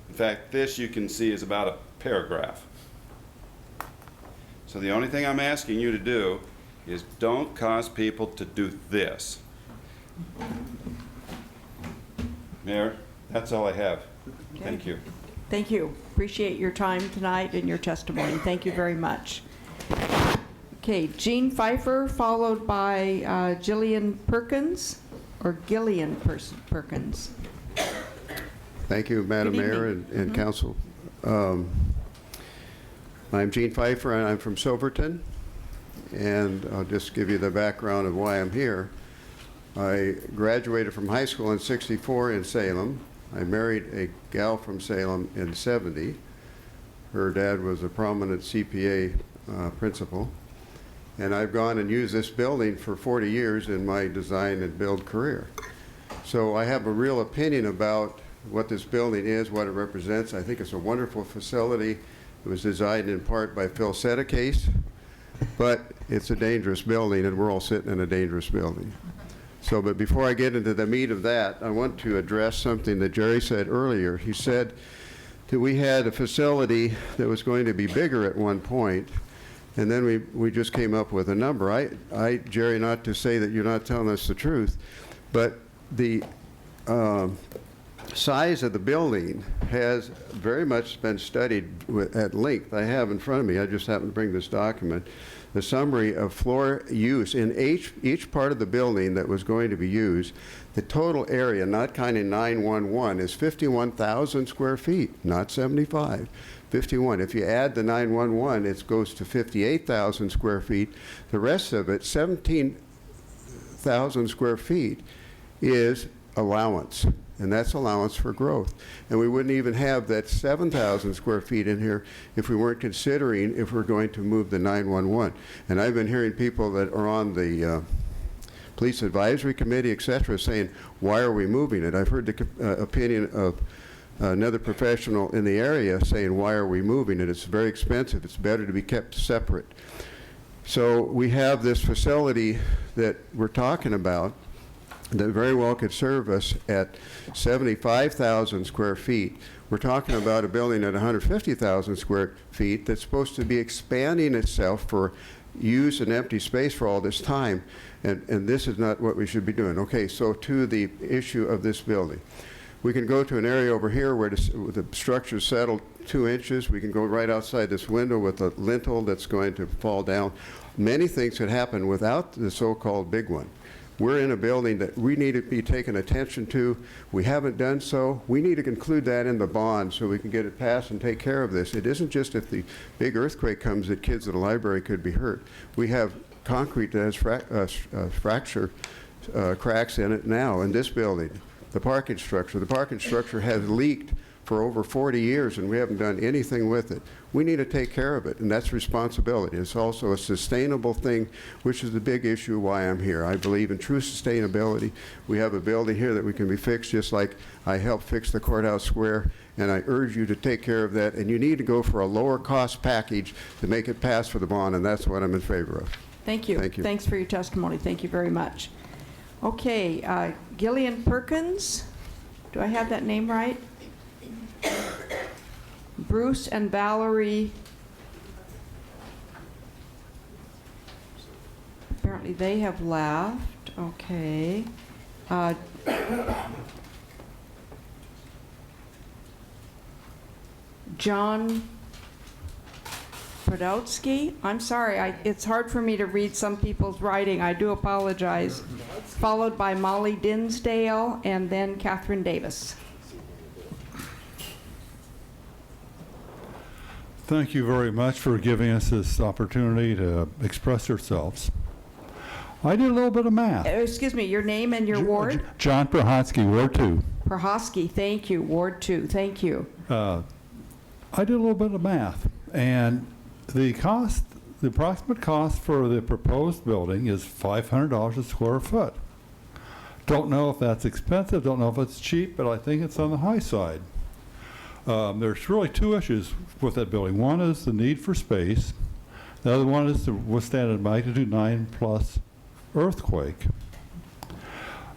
In fact, this you can see is about a paragraph. So the only thing I'm asking you to do is don't cause people to do this. Mayor, that's all I have. Okay. Thank you. Thank you. Appreciate your time tonight and your testimony. Thank you very much. Okay, Gene Pfeiffer, followed by Jillian Perkins, or Gillian Perkins. Thank you, Madam Good Mayor evening. and Council. I'm Gene Pfeiffer, and I'm from Silverton. And I'll just give you the background of why I'm here. I graduated from high school in '64 in Salem. I married a gal from Salem in '70. Her dad was a prominent CPA principal. And I've gone and used this building for 40 years in my design and build career. So I have a real opinion about what this building is, what it represents. I think it's a wonderful facility. It was designed in part by Phil Sedecase, but it's a dangerous building, and we're all sitting in a dangerous building. So, but before I get into the meat of that, I want to address something that Jerry said earlier. He said that we had a facility that was going to be bigger at one point, and then we just came up with a number. Jerry, not to say that you're not telling us the truth, but the size of the building has very much been studied at length. I have in front of me, I just happened to bring this document, the summary of floor use in each part of the building that was going to be used. The total area, not counting 911, is 51,000 square feet, not 75. 51. If you add the 911, it goes to 58,000 square feet. The rest of it, 17,000 square feet, is allowance, and that's allowance for growth. And we wouldn't even have that 7,000 square feet in here if we weren't considering if we're going to move the 911. And I've been hearing people that are on the Police Advisory Committee, et cetera, saying, why are we moving it? I've heard the opinion of another professional in the area saying, why are we moving it? It's very expensive. It's better to be kept separate. So we have this facility that we're talking about that very well could serve us at 75,000 square feet. We're talking about a building at 150,000 square feet that's supposed to be expanding itself for use and empty space for all this time, and this is not what we should be doing. Okay, so to the issue of this building. We can go to an area over here where the structure is settled 2 inches. We can go right outside this window with a lintel that's going to fall down. Many things could happen without the so-called big one. We're in a building that we need to be taken attention to. We haven't done so. We need to include that in the bond so we can get it passed and take care of this. It isn't just if the big earthquake comes that kids at the library could be hurt. We have concrete that has fracture cracks in it now in this building. The parking structure has leaked for over 40 years, and we haven't done anything with it. We need to take care of it, and that's responsibility. It's also a sustainable thing, which is the big issue why I'm here. I believe in true sustainability. We have a building here that we can be fixed, just like I helped fix the courthouse square, and I urge you to take care of that, and you need to go for a lower cost package to make it pass for the bond, and that's what I'm in favor of. Thank you. Thank you. Thanks for your testimony. Thank you very much. Okay, Gillian Perkins. Do I have that name right? Bruce and Valerie. Apparently they have left. Okay. John Podolsky. I'm sorry, it's hard for me to read some people's writing. I do apologize. Followed by Molly Dinsdale and then Catherine Davis. Thank you very much for giving us this opportunity to express ourselves. I did a little bit of math. Excuse me, your name and your ward? John Prohatsky, Ward 2. Prohatsky, thank you. Ward 2, thank you. I did a little bit of math, and the approximate cost for the proposed building is $500 a square foot. Don't know if that's expensive, don't know if it's cheap, but I think it's on the high side. There's really two issues with that building. One is the need for space. The other one is to withstand a magnitude 9+ earthquake.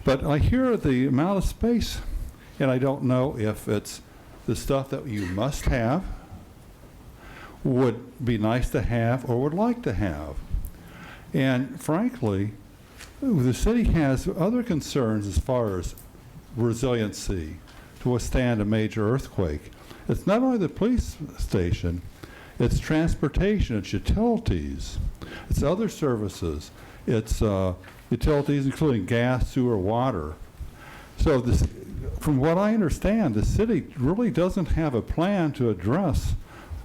But I hear the amount of space, and I don't know if it's the stuff that you must have, would be nice to have, or would like to have. And frankly, the city has other concerns as far as resiliency to withstand a major earthquake. It's not only the police station, it's transportation, it's utilities, it's other services, it's utilities including gas, sewer, water. So this, from what I understand, the city really doesn't have a plan to address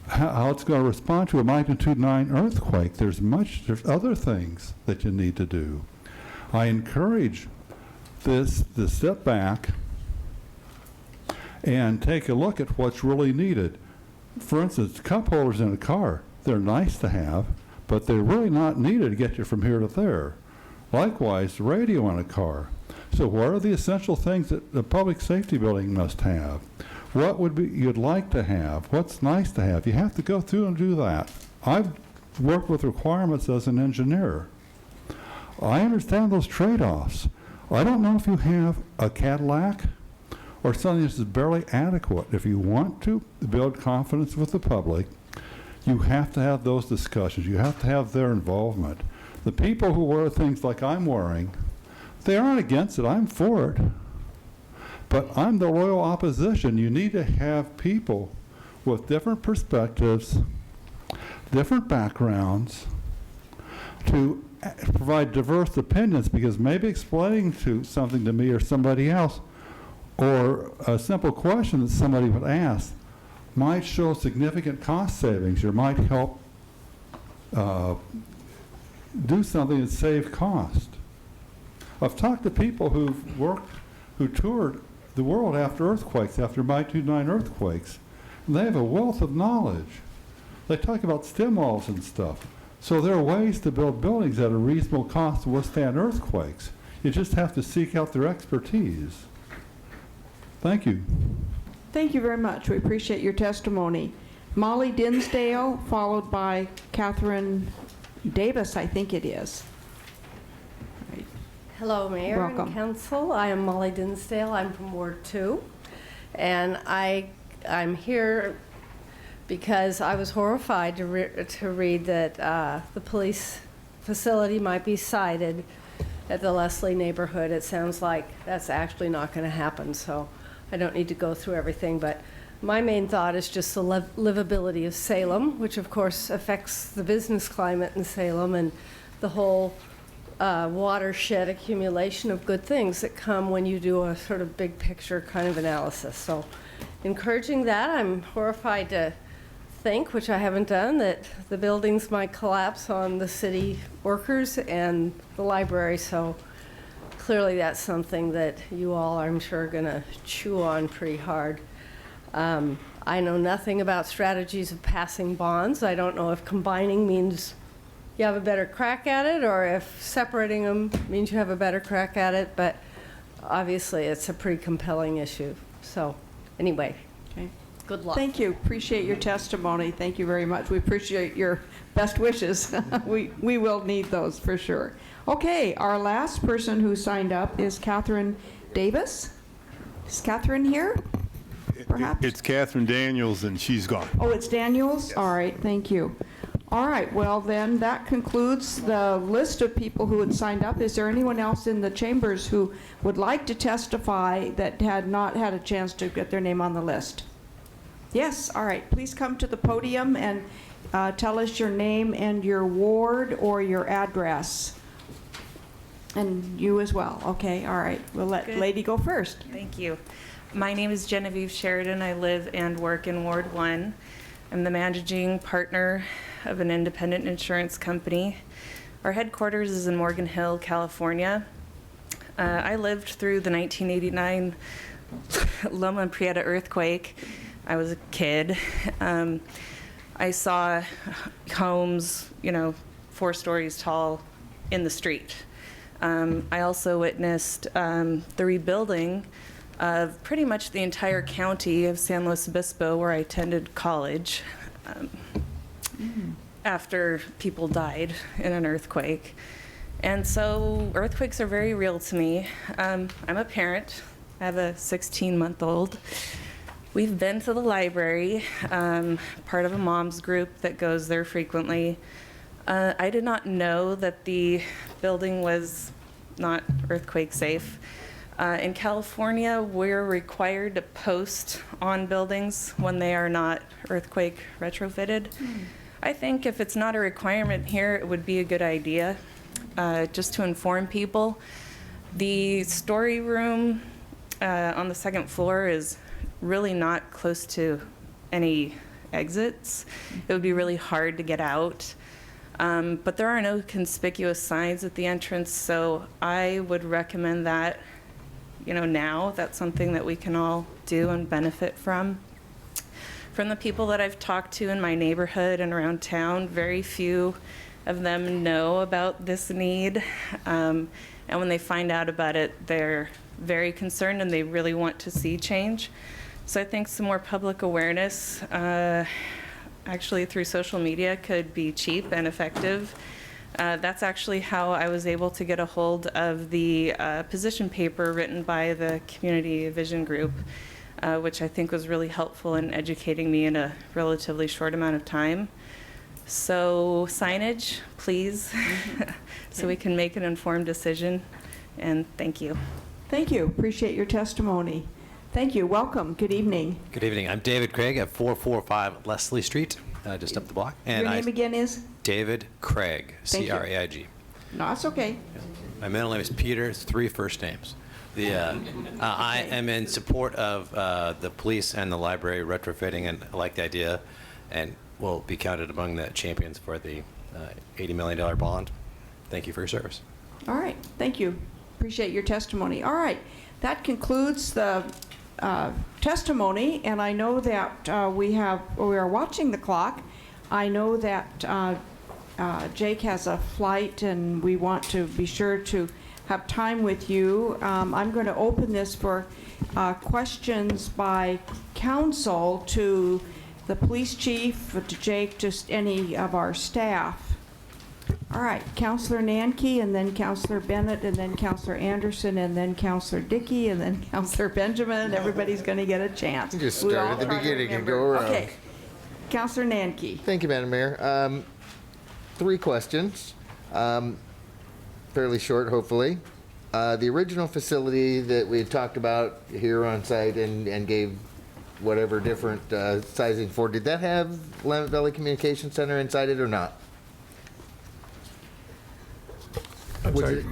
how it's going to respond to a magnitude 9 earthquake. There's other things that you need to do. I encourage this to step back and take a look at what's really needed. For instance, cup holders in a car, they're nice to have, but they're really not needed to get you from here to there. Likewise, the radio in a car. So what are the essential things that the public safety building must have? What would be you'd like to have? What's nice to have? You have to go through and do that. I've worked with requirements as an engineer. I understand those trade-offs. I don't know if you have a Cadillac or something that's barely adequate. If you want to build confidence with the public, you have to have those discussions. You have to have their involvement. The people who wear things like I'm wearing, they aren't against it. I'm for it. But I'm the loyal opposition. You need to have people with different perspectives, different backgrounds, to provide diverse opinions, because maybe explaining something to me or somebody else, or a simple question that somebody would ask, might show significant cost savings or might help do something and save cost. I've talked to people who toured the world after earthquakes, after magnitude 9 earthquakes, and they have a wealth of knowledge. They talk about stem walls and stuff. So there are ways to build buildings at a reasonable cost to withstand earthquakes. You just have to seek out their expertise. Thank you. Thank you very much. We appreciate your testimony. Molly Dinsdale, followed by Catherine Davis, I think it is. Hello, Mayor Welcome. and Council. I am Molly Dinsdale. I'm from Ward 2. And I'm here because I was horrified to read that the police facility might be sited at the Leslie neighborhood. It sounds like that's actually not going to happen, so I don't need to go through everything. But my main thought is just the livability of Salem, which of course affects the business climate in Salem and the whole watershed accumulation of good things that come when you do a sort of big picture kind of analysis. So encouraging that, I'm horrified to think, which I haven't done, that the buildings might collapse on the city workers and the library. So clearly that's something that you all, I'm sure, are going to chew on pretty hard. I know nothing about strategies of passing bonds. I don't know if combining means you have a better crack at it, or if separating them means you have a better crack at it, but obviously it's a pretty compelling issue. So anyway, okay. Good luck. Thank you. Appreciate your testimony. Thank you very much. We appreciate your best wishes. We will need those for sure. Okay, our last person who signed up is Catherine Davis. Is Catherine here? Perhaps? It's Catherine Daniels, and she's gone. Oh, it's Daniels? All right, thank you. All right, well then, that concludes the list of people who had signed up. Is there anyone else in the chambers who would like to testify that had not had a chance to get their name on the list? Yes, all right. Please come to the podium and tell us your name and your ward or your address. And you as well. Okay, all right. We'll let Lady go first. Thank you. My name is Genevieve Sheridan. I live and work in Ward 1. I'm the managing partner of an independent insurance company. Our headquarters is in Morgan Hill, California. I lived through the 1989 Loma Prieta earthquake. I was a kid. I saw homes, 4 stories tall in the street. I also witnessed the rebuilding of pretty much the entire county of San Luis Obispo, where I attended college, after people died in an earthquake. And so earthquakes are very real to me. I'm a parent. I have a 16-month-old. We've been to the library, part of a mom's group that goes there frequently. I did not know that the building was not earthquake safe. In California, we're required to post on buildings when they are not earthquake retrofitted. I think if it's not a requirement here, it would be a good idea, just to inform people. The story room on the 2nd floor is really not close to any exits. It would be really hard to get out. But there are no conspicuous signs at the entrance, so I would recommend that, now. That's something that we can all do and benefit from. From the people that I've talked to in my neighborhood and around town, very few of them know about this need. And when they find out about it, they're very concerned and they really want to see change. So I think some more public awareness, actually through social media, could be cheap and effective. That's actually how I was able to get a hold of the position paper written by the Community Vision Group, which I think was really helpful in educating me in a relatively short amount of time. So signage, please, so we can make an informed decision. And thank you. Thank you. Appreciate your testimony. Thank you. Welcome. Good evening. Good evening. I'm David Craig at 445 Leslie Street, just up the block. And Your name again is? David Craig, Thank you. C-R-A-I-G. No, that's okay. My middle name is Peter. It's 3 first names. I am in support of the police and the library retrofitting, and I like the idea, and will be counted among the champions for the $80 million bond. Thank you for your service. All right. Thank you. Appreciate your testimony. All right. That concludes the testimony, and I know that we are watching the clock. I know that Jake has a flight, and we want to be sure to have time with you. I'm going to open this for questions by council to the police chief, to Jake, just any of our staff. All right, Councillor Nanke, and then Councillor Bennett, and then Councillor Anderson, and then Councillor Dickey, and then Councillor Benjamin. Everybody's going to get a chance. Just We start all at the try to beginning and remember. go around. Okay, Councillor Nanke. Thank you, Madam Mayor. 3 questions, fairly short, hopefully. The original facility that we had talked about here on site and gave whatever different sizing for, did that have Willamette Valley Communication Center inside it or not?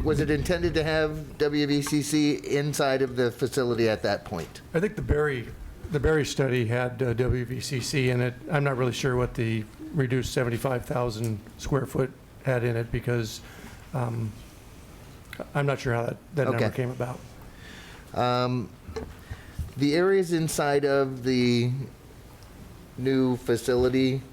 Was it intended to have WVCC inside of the facility at that point? I think the Berry study had WVCC in it. I'm not really sure what the reduced 75,000 square foot had in it, because I'm not sure how that number came about. The areas inside of the new facility,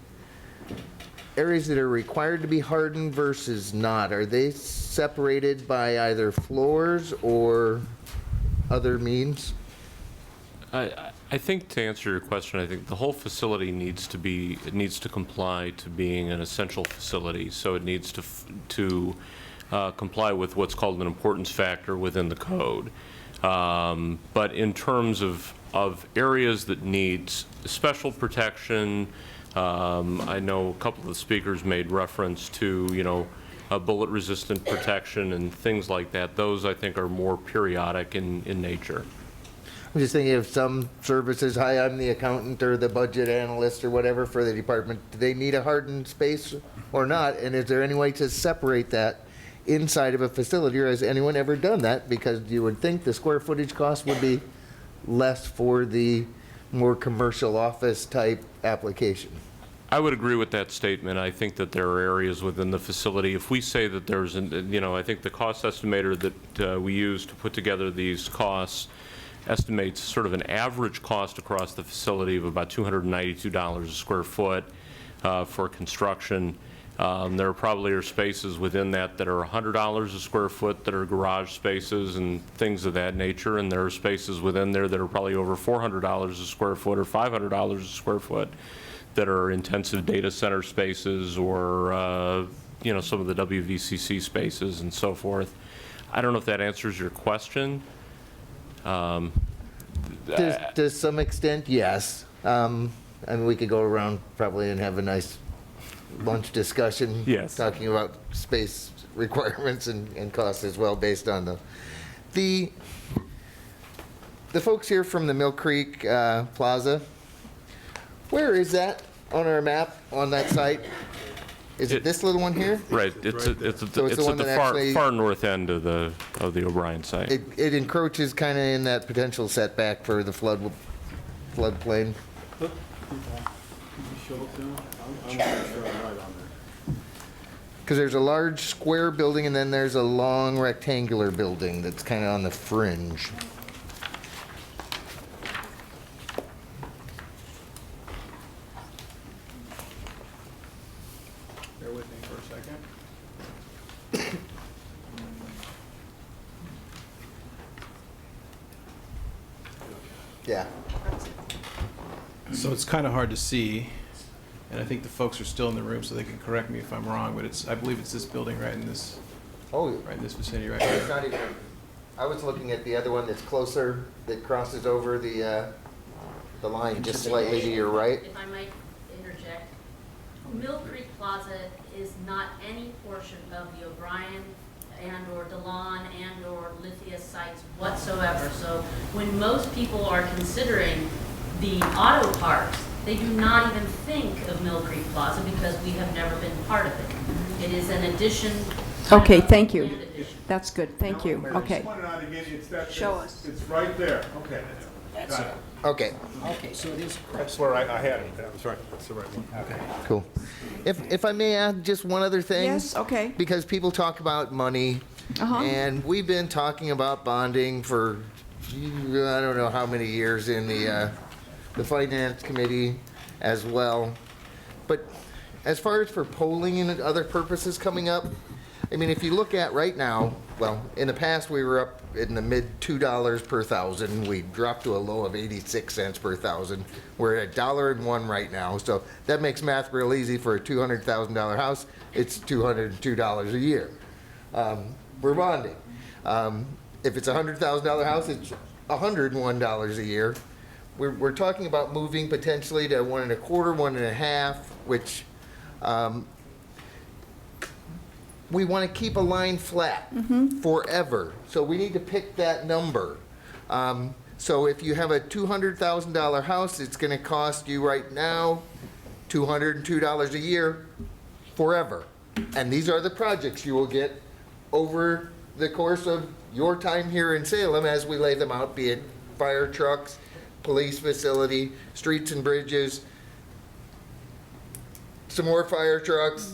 areas that are required to be hardened versus not, are they separated by either floors or other means? I think, to answer your question, I think the whole facility needs to comply to being an essential facility. So it needs to comply with what's called an importance factor within the code. But in terms of areas that need special protection, I know a couple of the speakers made reference to, bullet-resistant protection and things like that. Those, I think, are more periodic in nature. I'm just thinking of some services, hi, I'm the accountant or the budget analyst or whatever for the department. Do they need a hardened space or not? And is there any way to separate that inside of a facility, or has anyone ever done that? Because you would think the square footage cost would be less for the more commercial office type application. I would agree with that statement. I think that there are areas within the facility. If we say that there's, I think the cost estimator that we use to put together these costs estimates sort of an average cost across the facility of about $292 a square foot for construction. There probably are spaces within that are $100 a square foot that are garage spaces and things of that nature, and there are spaces within there that are probably over $400 a square foot or $500 a square foot that are intensive data center spaces or some of the WVCC spaces and so forth. I don't know if that answers your question. To some extent, yes. I mean, we could go around probably and have a nice lunch discussion. Yes. Talking about space requirements and costs as well, based on the folks here from the Mill Creek Plaza. Where is that on our map on that site? Is it this little one here? Right. It's at the far north end of the O'Brien site. It encroaches kind of in that potential setback for the floodplain. Because there's a large square building and then there's a long rectangular building that's kind of on the fringe. Bear with me for a second. Yeah. So it's kind of hard to see, and I think the folks are still in the room, so they can correct me if I'm wrong, but I believe it's this building right in this vicinity right It's here. not even, I was looking at the other one that's closer, that crosses over the line just slightly to your right. If I might interject, Mill Creek Plaza is not any portion of the O'Brien and/or Delon and/or Lithia sites whatsoever. So when most people are considering the auto parks, they do not even think of Mill Creek Plaza because we have never been part of it. It is an addition. Okay, thank you. That's good, thank you. Okay. Show us. It's right there, okay. That's it. Okay. Okay, so it is. That's where I had it, that was right, that's the right one. Okay. Cool. If I may add just one other thing. Yes, okay. Because people talk about money, and we've been talking about bonding for, I don't know how many years in the Finance Committee as well. But as far as for polling and other purposes coming up, I mean, if you look at right now, well, in the past, we were up in the mid $2 per thousand. We dropped to a low of 86 cents per thousand. We're at $1.01 right now, so that makes math real easy for a $200,000 house. It's $202 a year. We're bonding. If it's a $100,000 house, it's $101 a year. We're talking about moving potentially to 1 1/4, 1 1/2, which we want to keep a line flat forever. So we need to pick that number. So if you have a $200,000 house, it's going to cost you right now $202 a year forever. And these are the projects you will get over the course of your time here in Salem as we lay them out, be it fire trucks, police facility, streets and bridges, some more fire trucks,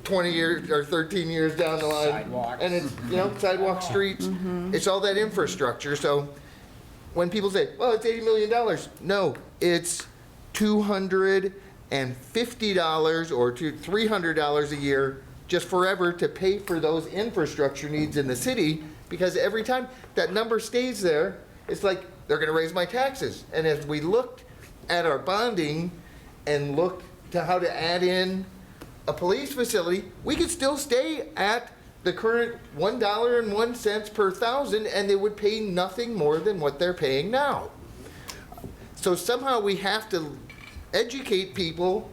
20 years or 13 years down the line. Sidewalks. And it's, sidewalk streets. It's all that infrastructure. So when people say, well, it's $80 million, no, it's $250 or $300 a year just forever to pay for those infrastructure needs in the city, because every time that number stays there, it's like they're going to raise my taxes. And as we looked at our bonding and looked to how to add in a police facility, we could still stay at the current $1.01 per thousand, and they would pay nothing more than what they're paying now. So somehow we have to educate people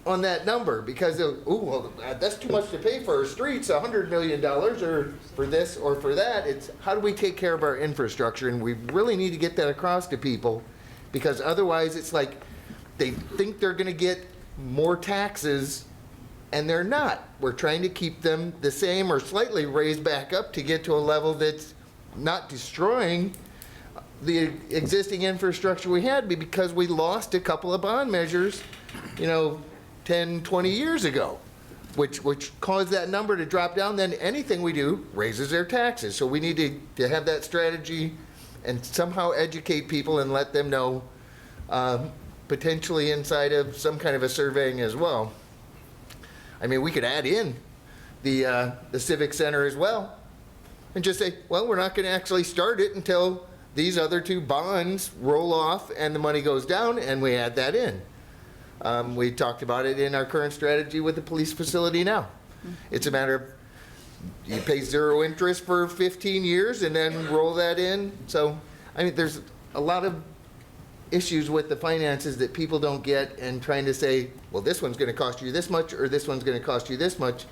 on that number, because well, that's too much to pay for our streets, $100 million or for this or for that. It's how do we take care of our infrastructure, and we really need to get that across to people, because otherwise it's like they think they're going to get more taxes, and they're not. We're trying to keep them the same or slightly raised back up to get to a level that's not destroying the existing infrastructure we had, because we lost a couple of bond measures, 10, 20 years ago, which caused that number to drop down. Then anything we do raises their taxes. So we need to have that strategy and somehow educate people and let them know, potentially inside of some kind of a surveying as well. I mean, we could add in the Civic Center as well and just say, well, we're not going to actually start it until these other two bonds roll off and the money goes down, and we add that in. We talked about it in our current strategy with the police facility now. It's a matter of you pay 0 interest for 15 years and then roll that in. So, I mean, there's a lot of issues with the finances that people don't get, and trying to say, well, this one's going to cost you this much or this one's going to cost you this much.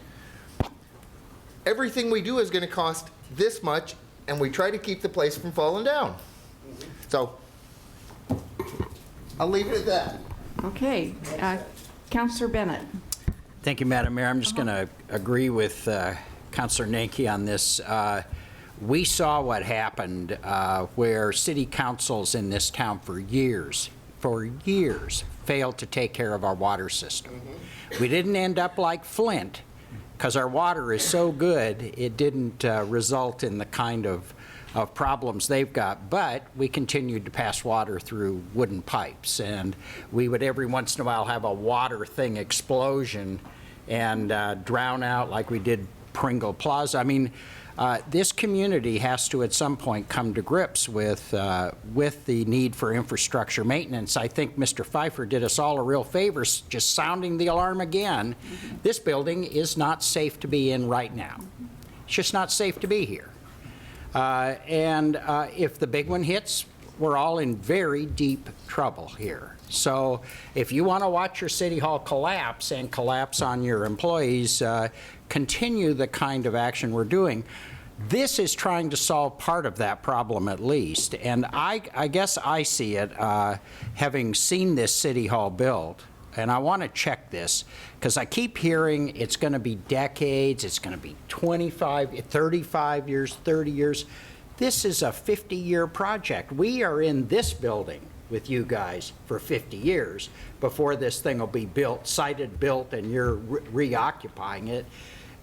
Everything we do is going to cost this much, and we try to keep the place from falling down. So, I'll leave it at that. Okay, Councillor Bennett. Thank you, Madam Mayor. I'm just going to agree with Councillor Nanke on this. We saw what happened where city councils in this town for years failed to take care of our water system. We didn't end up like Flint, because our water is so good, it didn't result in the kind of problems they've got, but we continued to pass water through wooden pipes, and we would every once in a while have a water thing explosion and drown out like we did Pringle Plaza. I mean, this community has to at some point come to grips with the need for infrastructure maintenance. I think Mr. Pfeiffer did us all a real favor just sounding the alarm again. This building is not safe to be in right now. It's just not safe to be here. And if the big one hits, we're all in very deep trouble here. So if you want to watch your city hall collapse and collapse on your employees, continue the kind of action we're doing. This is trying to solve part of that problem at least. And I guess I see it, having seen this city hall built, and I want to check this, because I keep hearing it's going to be decades, it's going to be 25, 35 years, 30 years. This is a 50-year project. We are in this building with you guys for 50 years before this thing will be built, sited, built, and you're reoccupying it.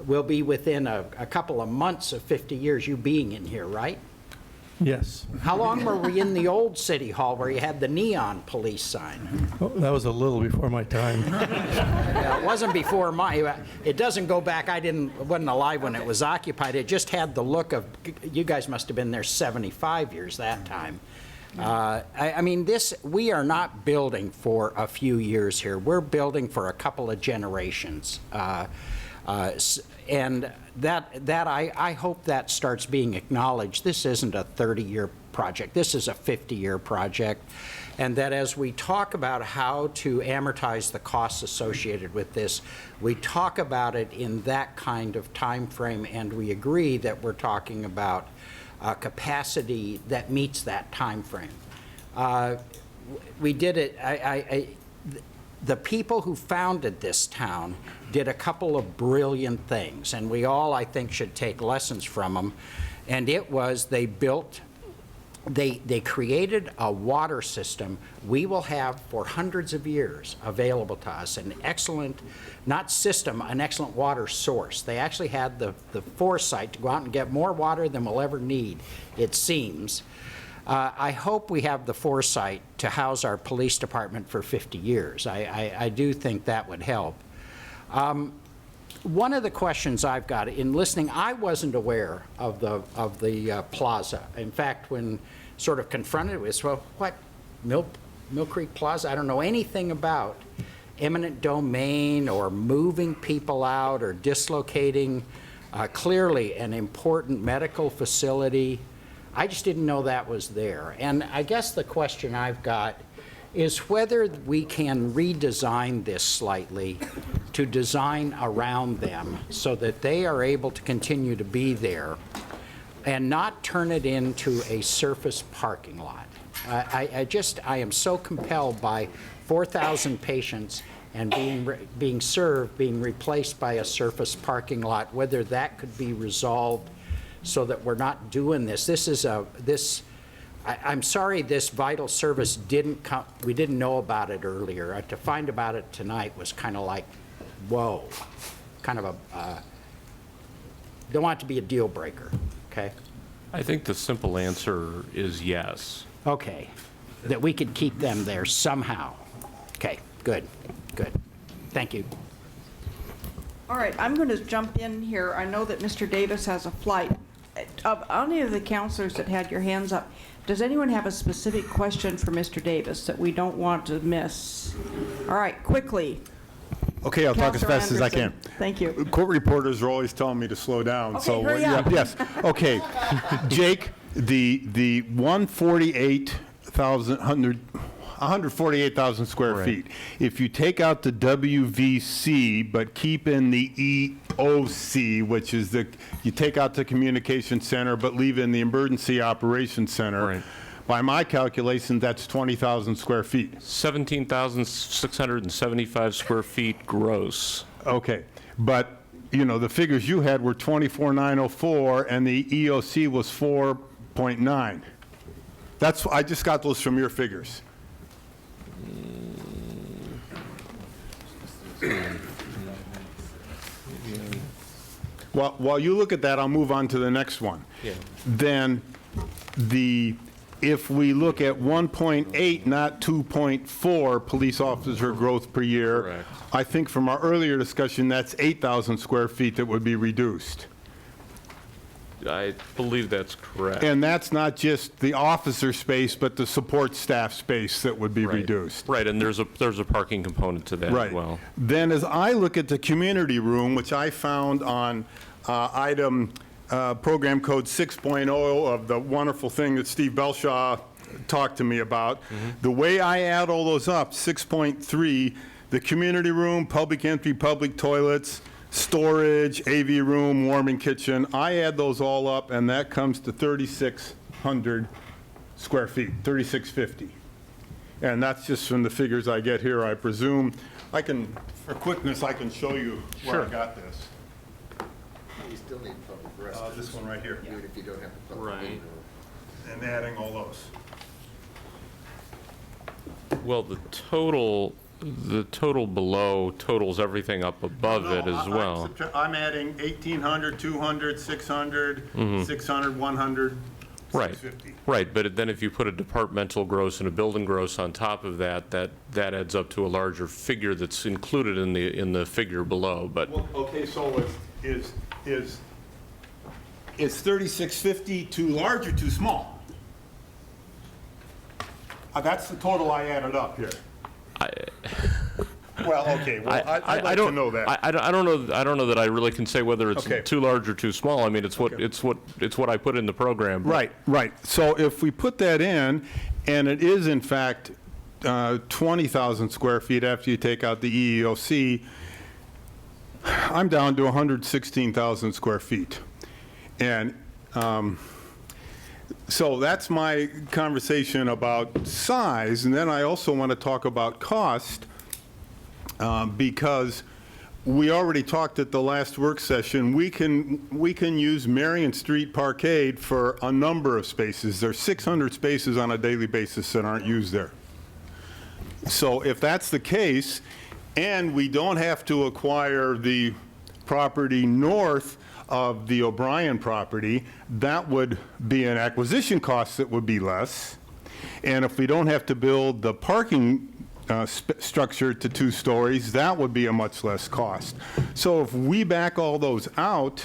We'll be within a couple of months of 50 years you being in here, right? Yes. How long were we in the old city hall where you had the neon police sign? Oh, that was a little before my time. Yeah, it wasn't before it doesn't go back, wasn't alive when it was occupied. It just had the look of, you guys must have been there 75 years that time. I mean, we are not building for a few years here. We're building for a couple of generations. And I hope that starts being acknowledged. This isn't a 30-year project. This is a 50-year project. And that as we talk about how to amortize the costs associated with this, we talk about it in that kind of time frame, and we agree that we're talking about capacity that meets that time frame. We did it, the people who founded this town did a couple of brilliant things, and we all, I think, should take lessons from them. And it was they created a water system we will have for hundreds of years available to us, an excellent, not system, an excellent water source. They actually had the foresight to go out and get more water than we'll ever need, it seems. I hope we have the foresight to house our police department for 50 years. I do think that would help. One of the questions I've got in listening, I wasn't aware of the plaza. In fact, when sort of confronted with, well, what, Mill Creek Plaza? I don't know anything about eminent domain or moving people out or dislocating clearly an important medical facility. I just didn't know that was there. And I guess the question I've got is whether we can redesign this slightly to design around them so that they are able to continue to be there and not turn it into a surface parking lot. I am so compelled by 4,000 patients and being served, being replaced by a surface parking lot, whether that could be resolved so that we're not doing this. I'm sorry this vital service didn't come, we didn't know about it earlier. To find about it tonight was kind of like, whoa, kind of don't want it to be a deal breaker, okay? I think the simple answer is yes. Okay, that we could keep them there somehow. Okay, good. Thank you. All right, I'm going to jump in here. I know that Mr. Davis has a flight. Of any of the counselors that had your hands up, does anyone have a specific question for Mr. Davis that we don't want to miss? All right, quickly. Okay, I'll talk as Counselor fast as I can. Anderson. Thank you. Court reporters are always telling me to slow down. Okay, So hurry up. yes. Okay, Jake, the 148,000 square feet. If you take out the WVC but keep in the EOC, which is you take out the communication center but leave in the emergency operations center. Right. By my calculation, that's 20,000 square feet. 17,675 square feet gross. Okay, but the figures you had were 24,904 and the EOC was 4.9. I just got those from your figures. Well, while you look at that, I'll move on to the next one. Yeah. Then if we look at 1.8, not 2.4 police officer growth per year, correct. I think from our earlier discussion, that's 8,000 square feet that would be reduced. I believe that's correct. And that's not just the officer space, but the support staff space that would be reduced. Right, and there's a parking component to that as well. Then as I look at the community room, which I found on item program code 6.0 of the wonderful thing that Steve Belshaw talked to me about, the way I add all those up, 6.3, the community room, public entry, public toilets, storage, AV room, warming kitchen. I add those all up, and that comes to 3,600 square feet, 3,650. And that's just from the figures I get here, I presume. I can, for quickness, I can show you where I got this. You still need public restrooms. This one right here. Even if you don't have a public Right. And adding all those. Well, the total below totals everything up above it as well. I'm adding 1,800, 200, 600, 600, 100, Right, 650. right, but then if you put a departmental gross and a building gross on top of that, that adds up to a larger figure that's included in the figure below, but. Well, okay, so is 3,650 too large or too small? That's the total I added up here. Well, okay, well, I'd like to know that. I don't know that I really can say whether it's Okay. too large or too small. I mean, it's what I put in the program. Right, right. So if we put that in, and it is in fact 20,000 square feet after you take out the EEOC, I'm down to 116,000 square feet. And so that's my conversation about size. And then I also want to talk about cost, because we already talked at the last work session. We can use Marion Street Parkade for a number of spaces. There's 600 spaces on a daily basis that aren't used there. So if that's the case, and we don't have to acquire the property north of the O'Brien property, that would be an acquisition cost that would be less. And if we don't have to build the parking structure to 2 stories, that would be a much less cost. So if we back all those out,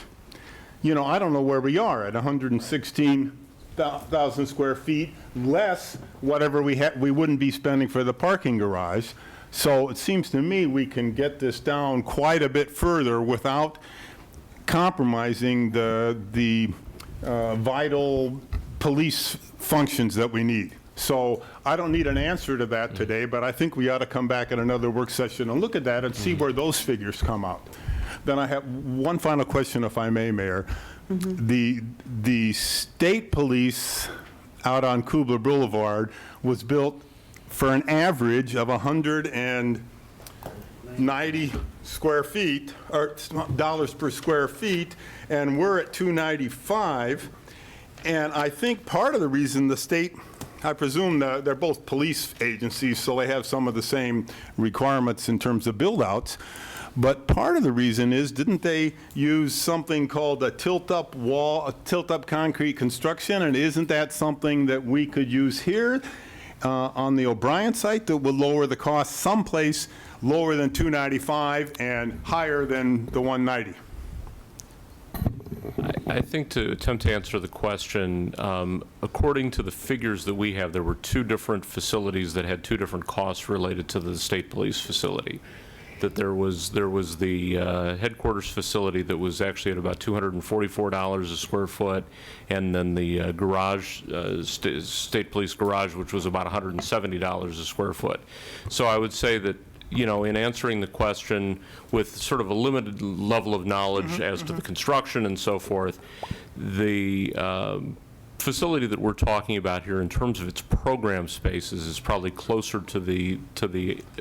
I don't know where we are at 116,000 square feet, less whatever we wouldn't be spending for the parking garage. So it seems to me we can get this down quite a bit further without compromising the vital police functions that we need. So I don't need an answer to that today, but I think we ought to come back at another work session and look at that and see where those figures come out. Then I have one final question, if I may, Mayor. The state police out on Kubler Boulevard was built for an average of 190 square feet, or dollars per square feet, and we're at 295. And I think part of the reason the state, I presume they're both police agencies, so they have some of the same requirements in terms of build-outs. But part of the reason is, didn't they use something called a tilt-up wall, a tilt-up concrete construction? And isn't that something that we could use here on the O'Brien site that would lower the cost someplace lower than 295 and higher than the 190? I think to attempt to answer the question, according to the figures that we have, there were 2 different facilities that had 2 different costs related to the state police facility. That there was the headquarters facility that was actually at about $244 a square foot, and then the garage, state police garage, which was about $170 a square foot. So I would say that, in answering the question with sort of a limited level of knowledge as to the construction and so forth, the facility that we're talking about here in terms of its program spaces is probably closer to the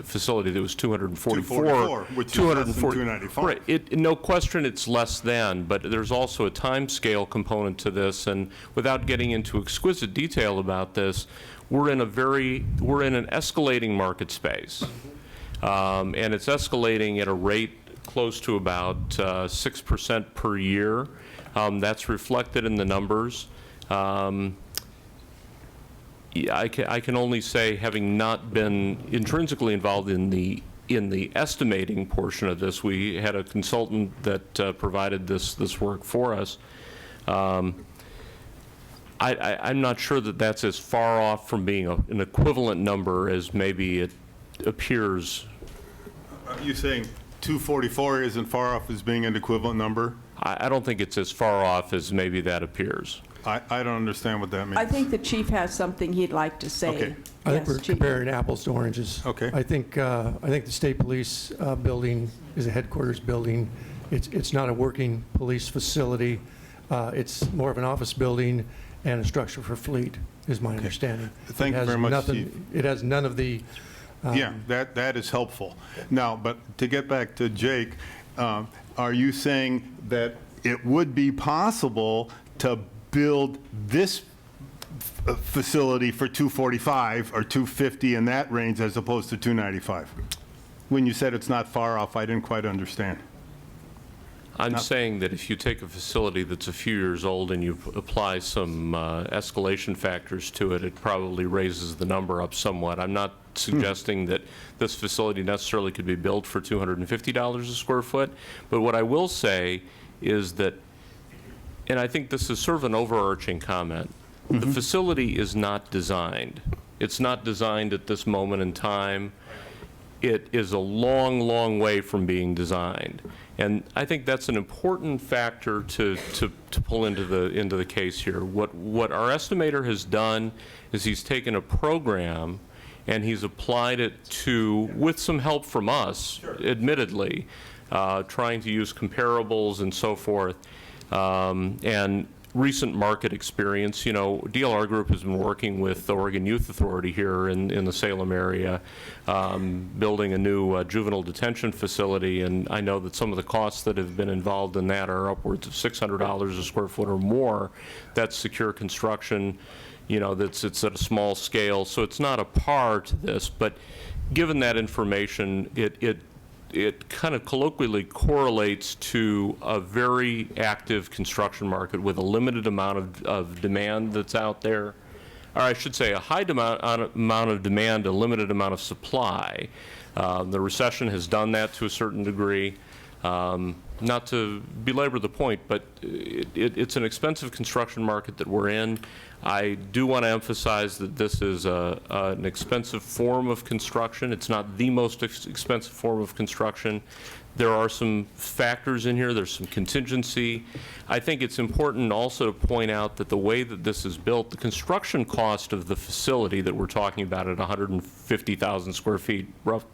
facility that was 244, which is less than 295. Right. No question it's less than, but there's also a time scale component to this, and without getting into exquisite detail about this, we're in an escalating market space. And it's escalating at a rate close to about 6% per year. That's reflected in the numbers. I can only say, having not been intrinsically involved in the estimating portion of this, we had a consultant that provided this work for us. I'm not sure that that's as far off from being an equivalent number as maybe it appears. Are you saying 244 isn't far off as being an equivalent number? I don't think it's as far off as maybe that appears. I don't understand what that means. I think the chief has something he'd like to say. Okay. I think Yes, we're Chief. comparing apples to oranges. Okay. I think the state police building is a headquarters building, It's not a working police facility. It's more of an office building and a structure for fleet, is my understanding. Thank you very much, Chief. It has none of the... Yeah, that is helpful. Now, but to get back to Jake, are you saying that it would be possible to build this facility for $245 or $250 in that range as opposed to $295? When you said it's not far off, I didn't quite understand. I'm saying that if you take a facility that's a few years old and you apply some escalation factors to it, it probably raises the number up somewhat. I'm not suggesting that this facility necessarily could be built for $250 a square foot, but what I will say is that, and I think this is sort of an overarching comment, the facility is not designed. It's not designed at this moment in time. It is a long, long way from being designed. And I think that's an important factor to pull into the case here. What our estimator has done is he's taken a program and he's applied it to, with some help from us, admittedly, trying to use comparables and so forth, and recent market experience. You know, DLR Group has been working with the Oregon Youth Authority here in the Salem area, building a new juvenile detention facility, and I know that some of the costs that have been involved in that are upwards of $600 a square foot or more. That's secure construction, you know, it's at a small scale, so it's not a par to this, but given that information, it kind of colloquially correlates to a very active construction market with a limited amount of demand that's out there. Or I should say a high amount of demand, a limited amount of supply. The recession has done that to a certain degree. Not to belabor the point, but it's an expensive construction market that we're in. I do want to emphasize that this is an expensive form of construction. It's not the most expensive form of construction. There are some factors in here. There's some contingency. I think it's important also to point out that the way that this is built, the construction cost of the facility that we're talking about at 150,000 square feet, rough,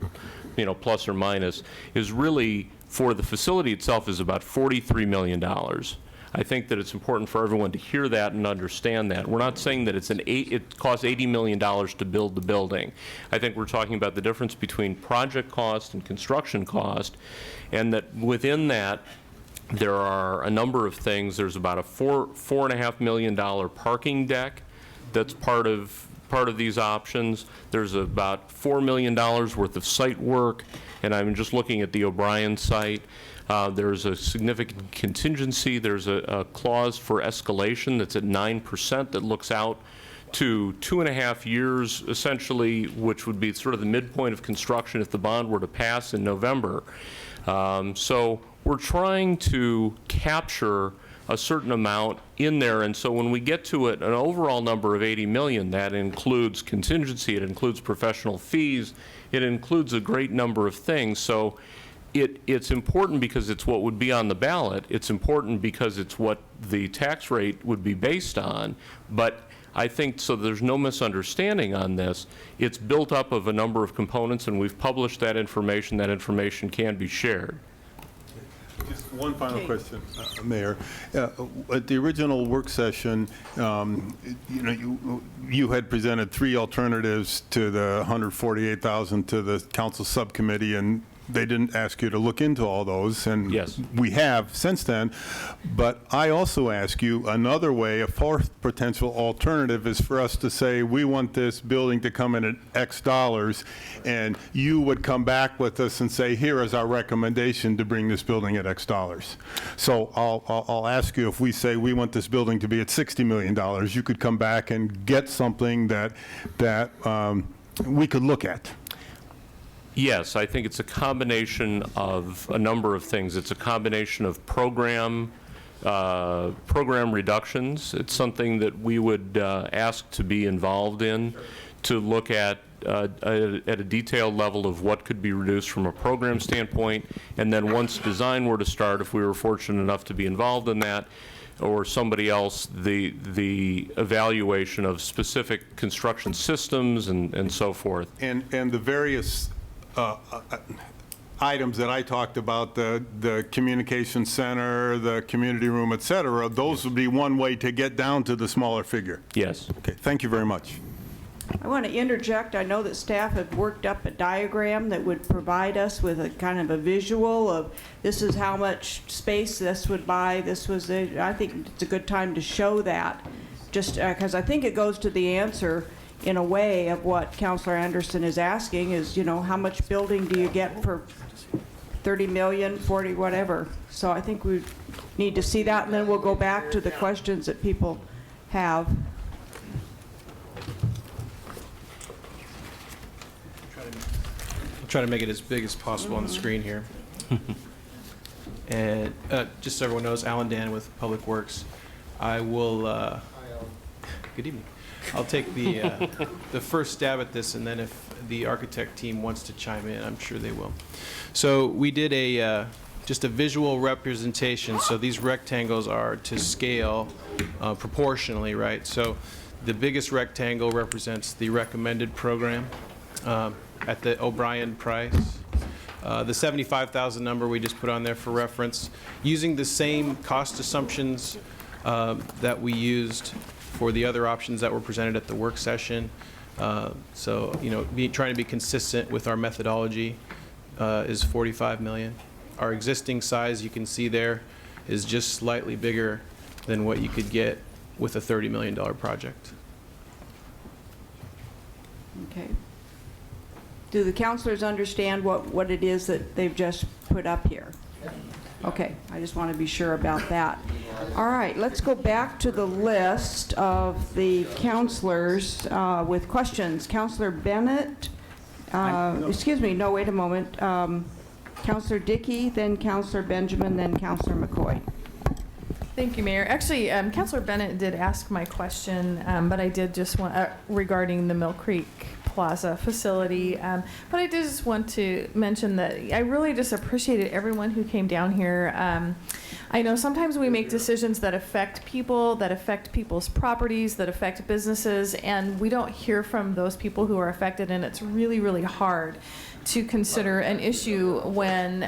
you know, plus or minus, is really, for the facility itself, is about $43 million. I think that it's important for everyone to hear that and understand that. We're not saying that it costs $80 million to build the building. I think we're talking about the difference between project cost and construction cost, and that within that, there are a number of things. There's about a $4.5 million parking deck that's part of these options. There's about $4 million worth of site work, and I'm just looking at the O'Brien site. There's a significant contingency. There's a clause for escalation that's at 9% that looks out to 2.5 years, essentially, which would be sort of the midpoint of construction if the bond were to pass in November. So we're trying to capture a certain amount in there, and so when we get to it, an overall number of 80 million, that includes contingency, it includes professional fees, it includes a great number of things. So it's important because it's what would be on the ballot. It's important because it's what the tax rate would be based on. But I think, so there's no misunderstanding on this, it's built up of a number of components, and we've published that information. That information can be shared. Just one final question, Mayor. At the original work session, you had presented 3 alternatives to the 148,000 to the council subcommittee, and they didn't ask you to look into all those, and yes, we have since then. But I also ask you another way, a fourth potential alternative is for us to say, we want this building to come in at X dollars, and you would come back with us and say, here is our recommendation to bring this building at X dollars. So I'll ask you, if we say we want this building to be at $60 million, you could come back and get something that we could look at. Yes, I think it's a combination of a number of things. It's a combination of program reductions. It's something that we would ask to be involved in, to look at a detailed level of what could be reduced from a program standpoint, and then once design were to start, if we were fortunate enough to be involved in that, or somebody else, the evaluation of specific construction systems and so forth. And the various items that I talked about, the communication center, the community room, et cetera, those would be one way to get down to the smaller figure. Yes. Okay, thank you very much. I want to interject. I know that staff have worked up a diagram that would provide us with a kind of a visual of this is how much space this would buy. This was the, I think it's a good time to show that, just because I think it goes to the answer in a way of what Councilor Anderson is asking is, you know, how much building do you get for 30 million, 40, whatever. So I think we need to see that, and then we'll go back to the questions that people have. Try to make it as big as possible on the screen here. And just so everyone knows, Alan Dan with Public Works. I will, good evening. I'll take the first stab at this, and then if the architect team wants to chime in, I'm sure they will. So we did just a visual representation. So these rectangles are to scale proportionally, right? So the biggest rectangle represents the recommended program at the O'Brien price. The 75,000 number we just put on there for reference, using the same cost assumptions that we used for the other options that were presented at the work session. So, you know, trying to be consistent with our methodology is 45 million. Our existing size, you can see there, is just slightly bigger than what you could get with a $30 million project. Okay. Do the counselors understand what it is that they've just put up here? Okay, I just want to be sure about that. All right, let's go back to the list of the counselors with questions. Counselor Bennett, excuse me, no, wait a moment. Counselor Dickey, then Counselor Benjamin, then Counselor McCoy. Thank you, Mayor. Actually, Counselor Bennett did ask my question, but I did just want, regarding the Mill Creek Plaza facility. But I did just want to mention that I really just appreciated everyone who came down here. I know sometimes we make decisions that affect people, that affect people's properties, that affect businesses, and we don't hear from those people who are affected, and it's really, really hard to consider an issue when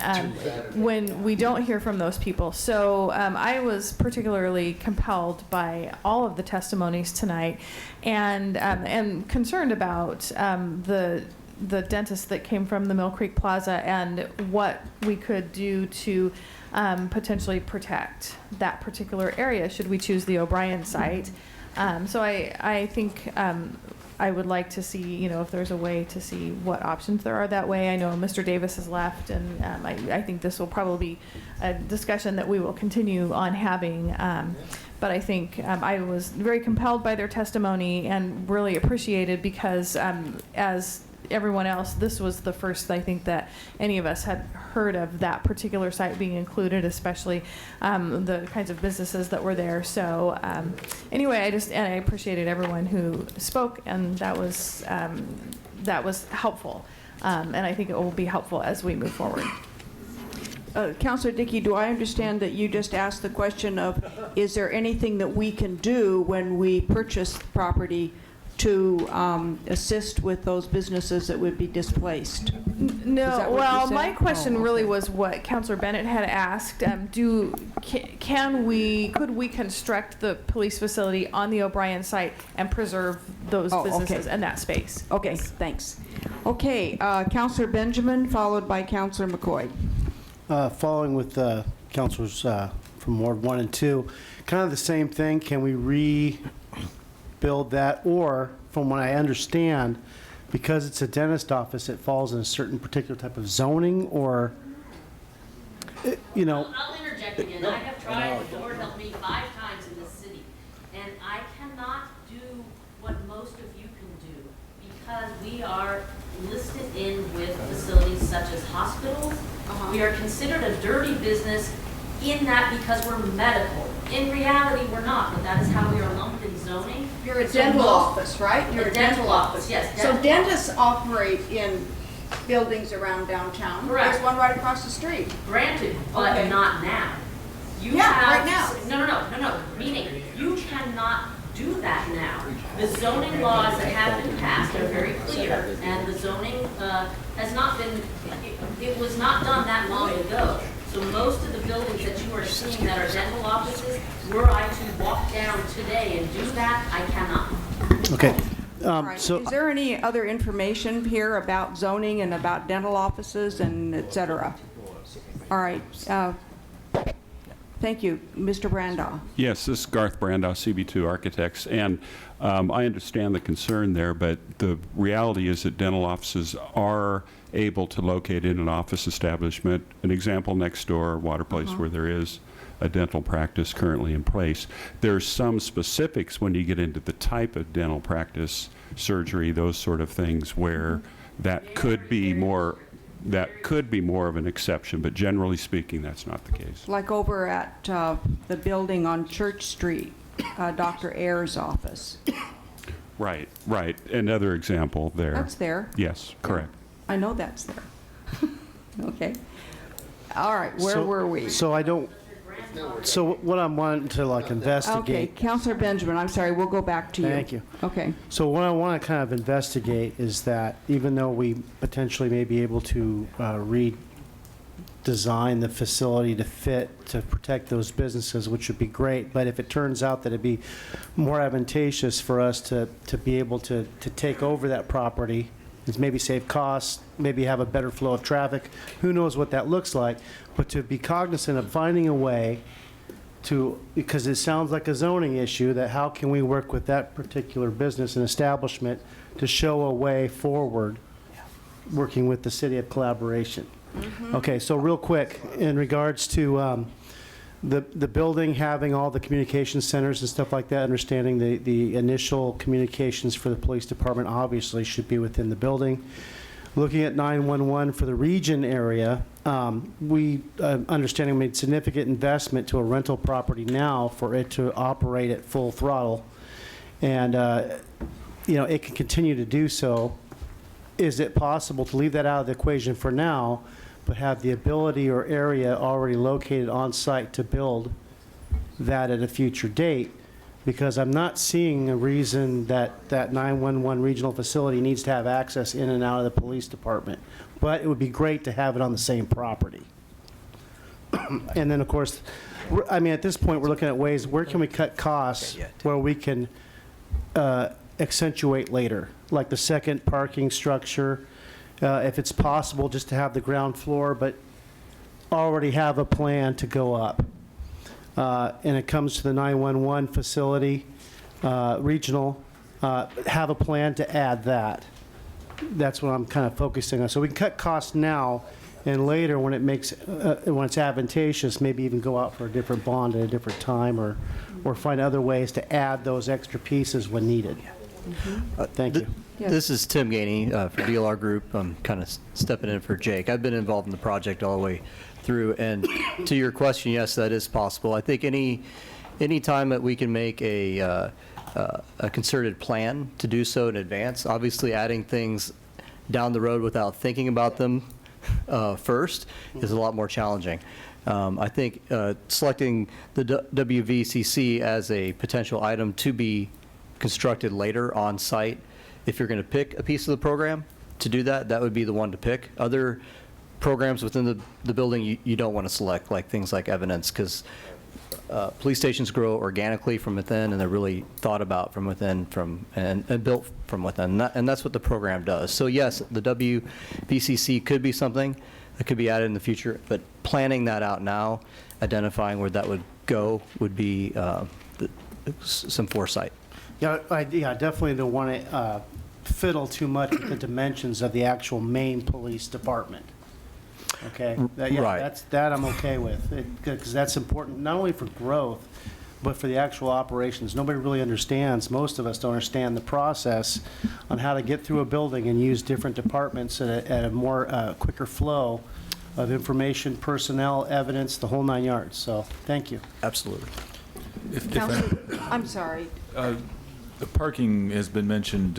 we don't hear from those people. So I was particularly compelled by all of the testimonies tonight, and concerned about the dentist that came from the Mill Creek Plaza and what we could do to potentially protect that particular area should we choose the O'Brien site. So I think I would like to see, you know, if there's a way to see what options there are that way. I know Mr. Davis has left, and I think this will probably be a discussion that we will continue on having. But I think I was very compelled by their testimony and really appreciated because as everyone else, this was the first, I think, that any of us had heard of that particular site being included, especially the kinds of businesses that were there. So anyway, I appreciated everyone who spoke, and that was helpful. And I think it will be helpful as we move forward. Councilor Dickey, do I understand that you just asked the question of, is there anything that we can do when we purchase the property to assist with those businesses that would be displaced? No, well, my question really was what Councilor Bennett had asked. Could we construct the police facility on the O'Brien site and preserve those businesses and that space? Okay, thanks. Okay, Councilor Benjamin, followed by Councilor McCoy. Following with councilors from Ward 1 and 2, kind of the same thing. Can we rebuild that? Or, from what I understand, because it's a dentist office, it falls in a certain particular type of zoning, or, you know. I'll interject again. I have tried, the Lord help me, 5 times in this city, and I cannot do what most of you can do because we are listed in with facilities such as hospitals. We are considered a dirty business in that because we're medical. In reality, we're not, but that is how we are lumped in zoning. You're a dental office, right? You're a dental office, yes. So dentists operate in buildings around downtown. Correct. There's one right across the street. Granted, but Okay. not now. You Yeah, have, right now. No. Meaning, you cannot do do that now. The zoning laws that have been passed are very clear, and the zoning has not been, it was not done that long ago. So most of the buildings that you are seeing that are dental offices, were I to walk down today and do that, I cannot. Okay. All right. So Is there any other information here about zoning and about dental offices and et cetera? All right. Thank you. Mr. Brandow. Yes, this is Garth Brandow, CB2 Architects, and I understand the concern there, but the reality is that dental offices are able to locate in an office establishment. An example next door, Water Place, where there is a dental practice currently in place. There's some specifics when you get into the type of dental practice, surgery, those sort of things, where that could be more of an exception, but generally speaking, that's not the case. Like over at the building on Church Street, Dr. Ayers' office. Right, right. Another example there. That's there. Yes, correct. I know that's there. Okay. All right, where were we? So what I'm wanting to Okay, investigate. Counselor Benjamin, I'm sorry, we'll go back to you. Thank you. Okay. So what I want to kind of investigate is that even though we potentially may be able to redesign the facility to fit, to protect those businesses, which would be great, but if it turns out that it'd be more advantageous for us to be able to take over that property, is maybe save costs, maybe have a better flow of traffic, who knows what that looks like, but to be cognizant of finding a way to, because it sounds like a zoning issue, that how can we work with that particular business and establishment to show a way forward, working with the city of collaboration. Okay, so real quick, in regards to the building having all the communication centers and stuff like that, understanding the initial communications for the police department obviously should be within the building. Looking at 911 for the region area, we, understanding, made significant investment to a rental property now for it to operate at full throttle. And, it can continue to do so. Is it possible to leave that out of the equation for now, but have the ability or area already located on site to build that at a future date? Because I'm not seeing a reason that 911 regional facility needs to have access in and out of the police department. But it would be great to have it on the same property. And then, of course, at this point, we're looking at ways, where can we cut costs where we can accentuate later, like the second parking structure, if it's possible just to have the ground floor, but already have a plan to go up. And it comes to the 911 facility, regional, have a plan to add that. That's what I'm kind of focusing on. So we can cut costs now, and later when when it's advantageous, maybe even go out for a different bond at a different time, or find other ways to add those extra pieces when needed. Thank you. This is Tim Gainey for DLR Group. I'm kind of stepping in for Jake. I've been involved in the project all the way through, and to your question, yes, that is possible. I think any time that we can make a concerted plan to do so in advance, obviously adding things down the road without thinking about them first is a lot more challenging. I think selecting the WVCC as a potential item to be constructed later on site, if you're going to pick a piece of the program to do that, that would be the one to pick. Other programs within the building you don't want to select, like things like evidence, because police stations grow organically from within, and they're really thought about from within, and built from within, and that's what the program does. So yes, the WVCC could be something that could be added in the future, but planning that out now, identifying where that would go, would be some foresight. Yeah, I definitely don't want to fiddle too much with the dimensions of the actual main police department. Okay? Right. That I'm okay with, because that's important, not only for growth, but for the actual operations. Nobody really understands, most of us don't understand the process on how to get through a building and use different departments at a more quicker flow of information, personnel, evidence, the whole 9 yards. So, thank you. Absolutely. I'm sorry. The parking has been mentioned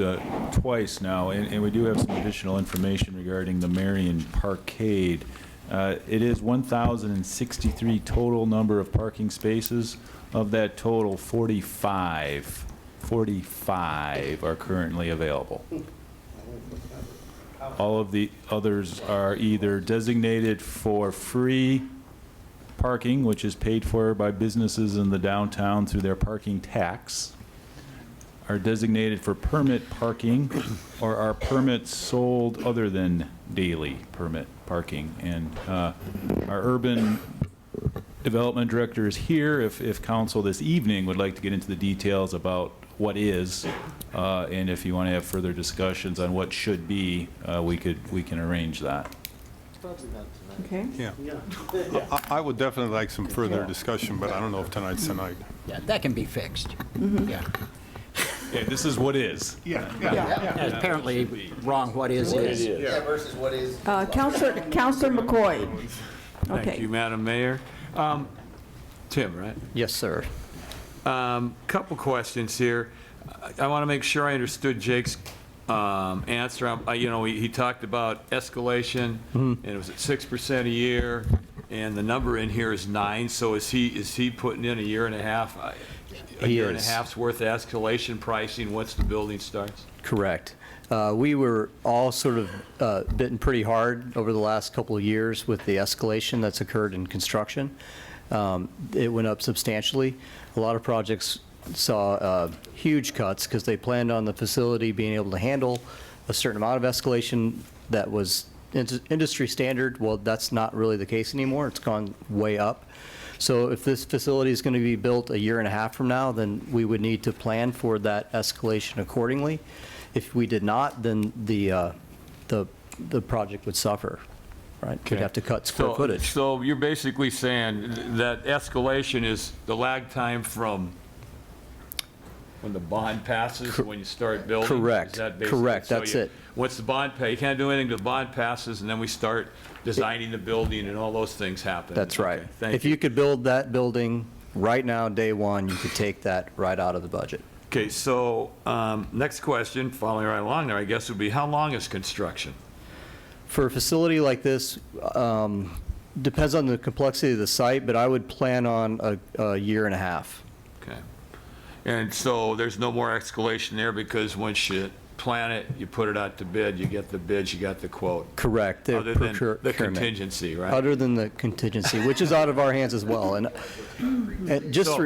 twice now, and we do have some additional information regarding the Marion Parkade. It is 1,063 total number of parking spaces. Of that total, 45 45 are currently available. All of the others are either designated for free parking, which is paid for by businesses in the downtown through their parking tax, are designated for permit parking, or are permits sold other than daily permit parking. And our urban development director is here if council this evening would like to get into the details about what is, and if you want to have further discussions on what should be, we can arrange that. Okay. Yeah. I would definitely like some further discussion, but I don't know if tonight's tonight. Yeah, that can be fixed. Yeah. Yeah, this is what is. Yeah. And apparently wrong what is. Yeah, versus what is. Counselor McCoy. Thank Okay. you, Madam Mayor. Tim, right? Yes, sir. Couple questions here. I want to make sure I understood Jake's answer. You know, he talked about escalation, and it was at 6% a year, and the number in here is 9. So is he putting in a year and a half? A year and a half's worth of escalation pricing once the building starts? Correct. We were all sort of bitten pretty hard over the last couple of years with the escalation that's occurred in construction. It went up substantially. A lot of projects saw huge cuts because they planned on the facility being able to handle a certain amount of escalation that was industry standard. Well, that's not really the case anymore. It's gone way up. So if this facility is going to be built a year and a half from now, then we would need to plan for that escalation accordingly. If we did not, then the project would suffer, right? We'd have to cut square footage. So you're basically saying that escalation is the lag time from when the bond passes, when you start building? Correct. Is that basically- Correct. so That's you- it. Once the bond you can't do anything till the bond passes, and then we start designing the building and all those things happen. That's right. Okay, thank If you could build that building right now, day one, you could take that right out of the budget. Okay, so next question, following right along there, I guess would be, how long is construction? For a facility like this, depends on the complexity of the site, but I would plan on a year and a half. Okay. And so there's no more escalation there because once you plan it, you put it out to bid, you get the bids, you got the quote. Correct. Other than the Procurement. contingency, right? Other than the contingency, which is out of our hands as well. And just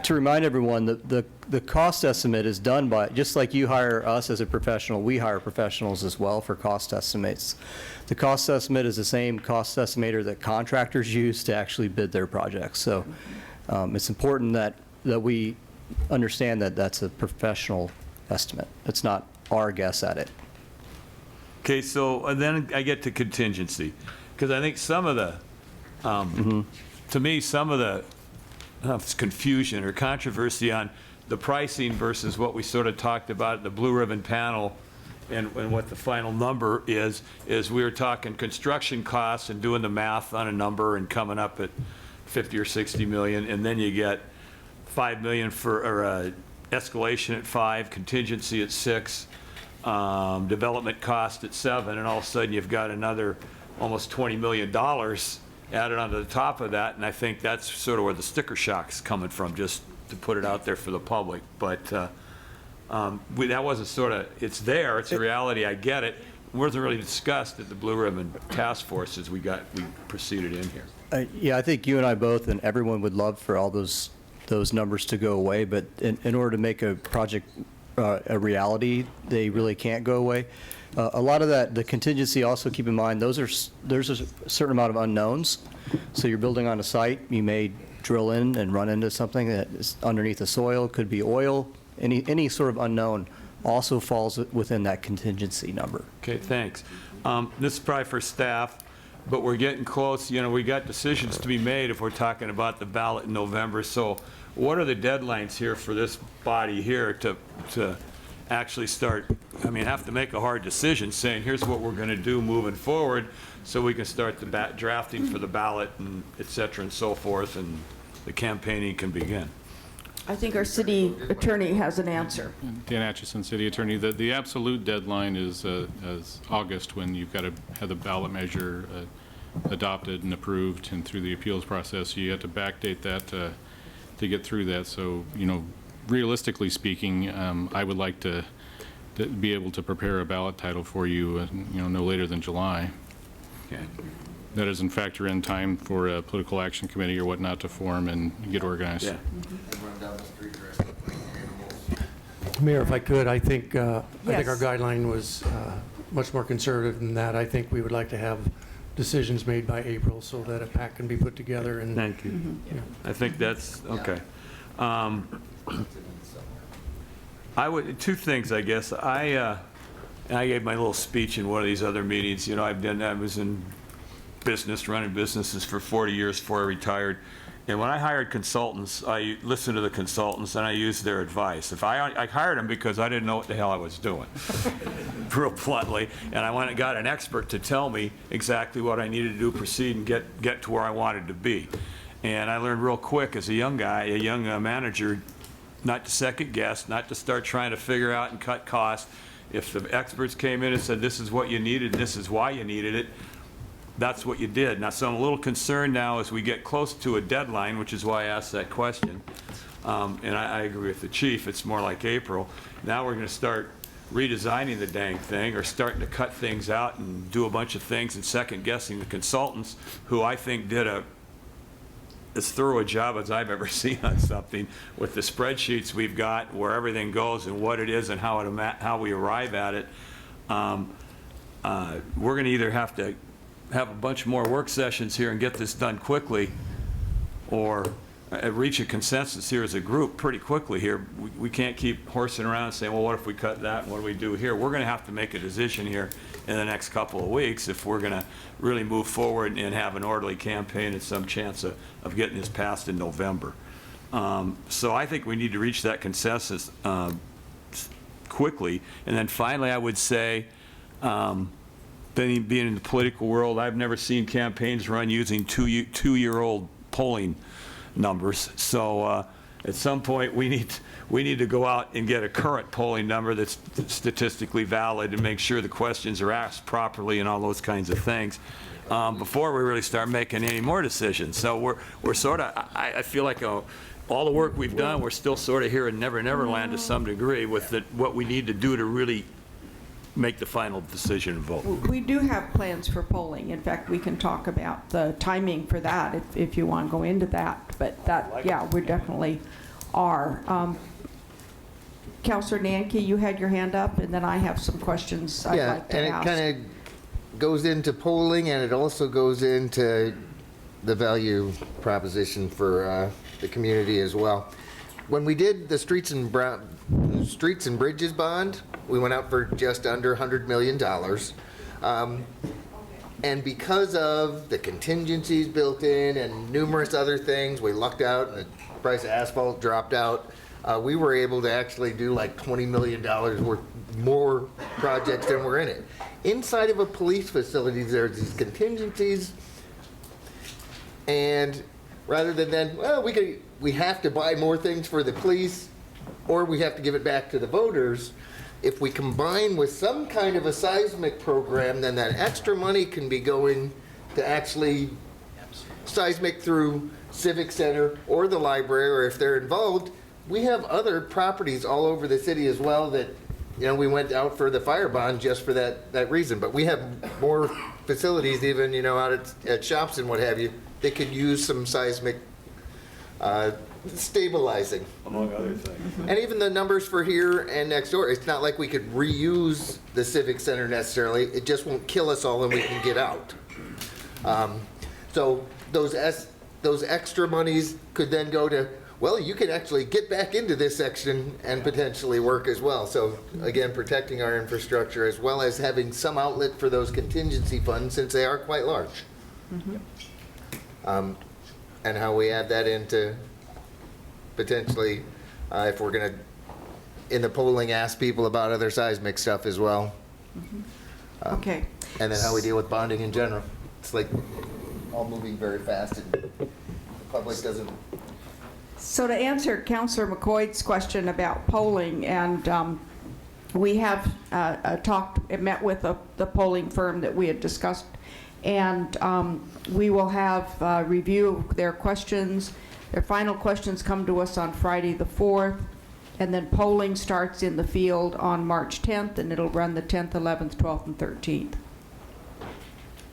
to remind everyone, the cost estimate is done by, just like you hire us as a professional, we hire professionals as well for cost estimates. The cost estimate is the same cost estimator that contractors use to actually bid their projects. So it's important that we understand that that's a professional estimate. It's not our guess at it. Okay, so and then I get to contingency, because I think some of the, to me, some of the confusion or controversy on the pricing versus what we sort of talked about at the Blue Ribbon panel and what the final number is we were talking construction costs and doing the math on a number and coming up at 50 or 60 million, and then you get 5 million for escalation at 5, contingency at 6, development cost at 7, and all of a sudden you've got another almost $20 million added onto the top of that, and I think that's sort of where the sticker shock's coming from, just to put it out there for the public. But that wasn't sort of, it's there, it's a reality, I get it. It wasn't really discussed at the Blue Ribbon Task Force as we proceeded in here. Yeah, I think you and I both and everyone would love for all those numbers to go away, but in order to make a project a reality, they really can't go away. A lot of that, the contingency, also keep in mind, there's a certain amount of unknowns. So you're building on a site, you may drill in and run into something that is underneath the soil, could be oil, any sort of unknown also falls within that contingency number. Okay, thanks. This is probably for staff, but we're getting close. You know, we got decisions to be made if we're talking about the ballot in November. So what are the deadlines here for this body here to actually start, have to make a hard decision saying, here's what we're going to do moving forward so we can start the drafting for the ballot and et cetera and so forth, and the campaigning can begin. I think our city attorney has an answer. Dan Atchison, city attorney. The absolute deadline is August, when you've got to have the ballot measure adopted and approved and through the appeals process. So you have to backdate that to get through that. So, realistically speaking, I would like to be able to prepare a ballot title for you, no later than July. Okay. That doesn't factor in time for a political action committee or whatnot to form and get organized. Yeah. Mayor, if I could, I think our Yes. guideline was much more conservative than that. I think we would like to have decisions made by April so that a pack can be put together and. Thank you. I think that's, okay. I would, two things, I guess. I gave my little speech in one of these other meetings. I was in business, running businesses for 40 years before I retired. And when I hired consultants, I listened to the consultants and I used their advice. I hired them because I didn't know what the hell I was doing, real bluntly. And I went and got an expert to tell me exactly what I needed to do, proceed, and get to where I wanted to be. And I learned real quick as a young guy, a young manager, not to second guess, not to start trying to figure out and cut costs. If the experts came in and said, this is what you needed, and this is why you needed it, that's what you did. Now, so I'm a little concerned now as we get close to a deadline, which is why I asked that question. And I agree with the chief, it's more like April. Now we're going to start redesigning the dang thing or starting to cut things out and do a bunch of things and second guessing the consultants, who I think did as thorough a job as I've ever seen on something with the spreadsheets we've got, where everything goes and what it is and how we arrive at it. We're going to either have to have a bunch more work sessions here and get this done quickly, or reach a consensus here as a group pretty quickly here. We can't keep horsing around and saying, well, what if we cut that and what do we do here? We're going to have to make a decision here in the next couple of weeks if we're going to really move forward and have an orderly campaign and some chance of getting this passed in November. So I think we need to reach that consensus quickly. And then finally, I would say, being in the political world, I've never seen campaigns run using two-year-old polling numbers. So at some point, we need to go out and get a current polling number that's statistically valid and make sure the questions are asked properly and all those kinds of things before we really start making any more decisions. So we're sort of, I feel like all the work we've done, we're still sort of here in Never Never Land to some degree with what we need to do to really make the final decision and vote. We do have plans for polling. In fact, we can talk about the timing for that if you want to go into that. But that, yeah, we definitely are. Councilor Nanke, you had your hand up, and then I have some questions I'd like to ask. And it kind of goes into polling, and it also goes into the value proposition for the community as well. When we did the Streets and Bridges bond, we went out for just under $100 million. And because of the contingencies built in and numerous other things, we lucked out and the price of asphalt dropped out. We were able to actually do like $20 million worth more projects than were in it. Inside of a police facility, there's these contingencies, and rather than then, well, we have to buy more things for the police, or we have to give it back to the voters. If we combine with some kind of a seismic program, then that extra money can be going to actually seismic through Civic Center or the library, or if they're involved, we have other properties all over the city as well that, we went out for the fire bond just for that reason. But we have more facilities, even, out at shops and what have you, that could use some seismic stabilizing. Among other things. And even the numbers for here and next door, it's not like we could reuse the Civic Center necessarily. It just won't kill us all and we can get out. So those extra monies could then go to, well, you can actually get back into this section and potentially work as well. So again, protecting our infrastructure as well as having some outlet for those contingency funds since they are quite large. And how we add that into potentially, if we're going to, in the polling, ask people about other seismic stuff as well. Okay. And then how we deal with bonding in general. It's like all moving very fast and the public doesn't. So to answer Councilor McCoy's question about polling, and we have met with the polling firm that we had discussed, and we will have review their questions. Their final questions come to us on Friday the 4th. And then polling starts in the field on March 10th, and it'll run the 10th, 11th, 12th, and 13th.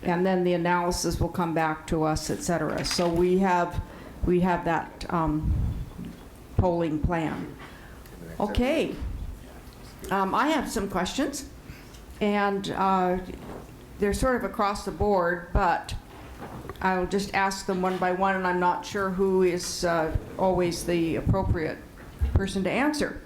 And then the analysis will come back to us, et cetera. So we have that polling plan. Okay. I have some questions, and they're sort of across the board, but I'll just ask them one by one, and I'm not sure who is always the appropriate person to answer.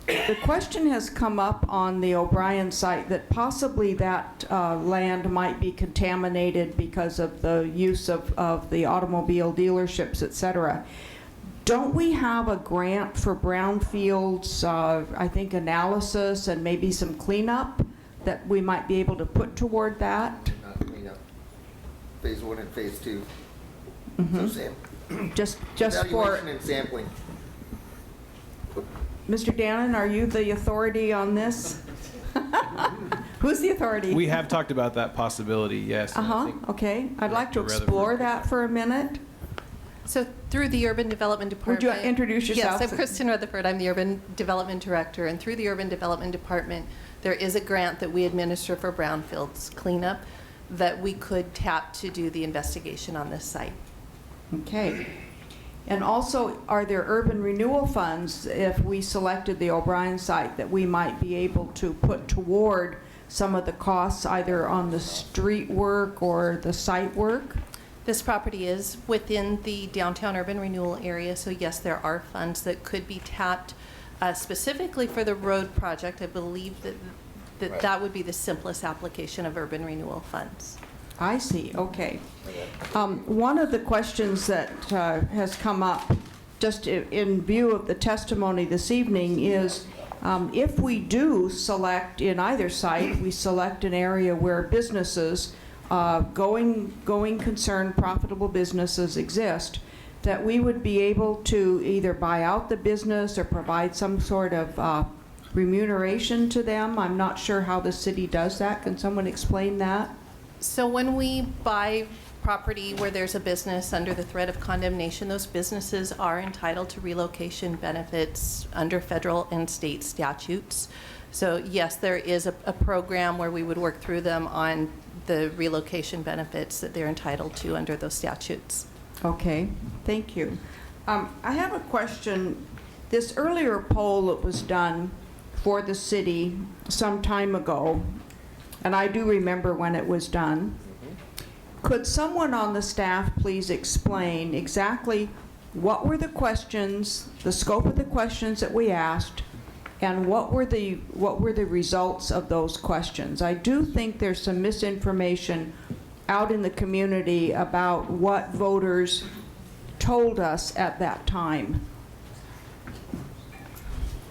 The question has come up on the O'Brien site that possibly that land might be contaminated because of the use of the automobile dealerships, et cetera. Don't we have a grant for brownfields, I think, analysis and maybe some cleanup that we might be able to put toward that? Not cleanup. Phase 1 and phase 2. Mm-hmm. So just for evaluation and sampling. Mr. Dannon, are you the authority on this? Who's the authority? We have talked about that possibility, yes. and I think Okay. I'd like to Director explore Rutherford- that for a minute. So through the Urban Development Would Department. you introduce yourself? Yes, I'm Kristen Rutherford. I'm the Urban Development Director. And through the Urban Development Department, there is a grant that we administer for brownfields cleanup that we could tap to do the investigation on this site. Okay. And also, are there urban renewal funds, if we selected the O'Brien site, that we might be able to put toward some of the costs, either on the street work or the site work? This property is within the downtown urban renewal area, so yes, there are funds that could be tapped specifically for the road project. I believe that that would be the simplest application of urban renewal funds. I see, okay. One of the questions that has come up, just in view of the testimony this evening, is if we do select in either site, we select an area where businesses, going concern, profitable businesses exist, that we would be able to either buy out the business or provide some sort of remuneration to them. I'm not sure how the city does that. Can someone explain that? So when we buy property where there's a business under the threat of condemnation, those businesses are entitled to relocation benefits under federal and state statutes. So yes, there is a program where we would work through them on the relocation benefits that they're entitled to under those statutes. Okay, thank you. I have a question. This earlier poll that was done for the city some time ago, and I do remember when it was done, could someone on the staff please explain exactly what were the questions, the scope of the questions that we asked, and what were the results of those questions? I do think there's some misinformation out in the community about what voters told us at that time.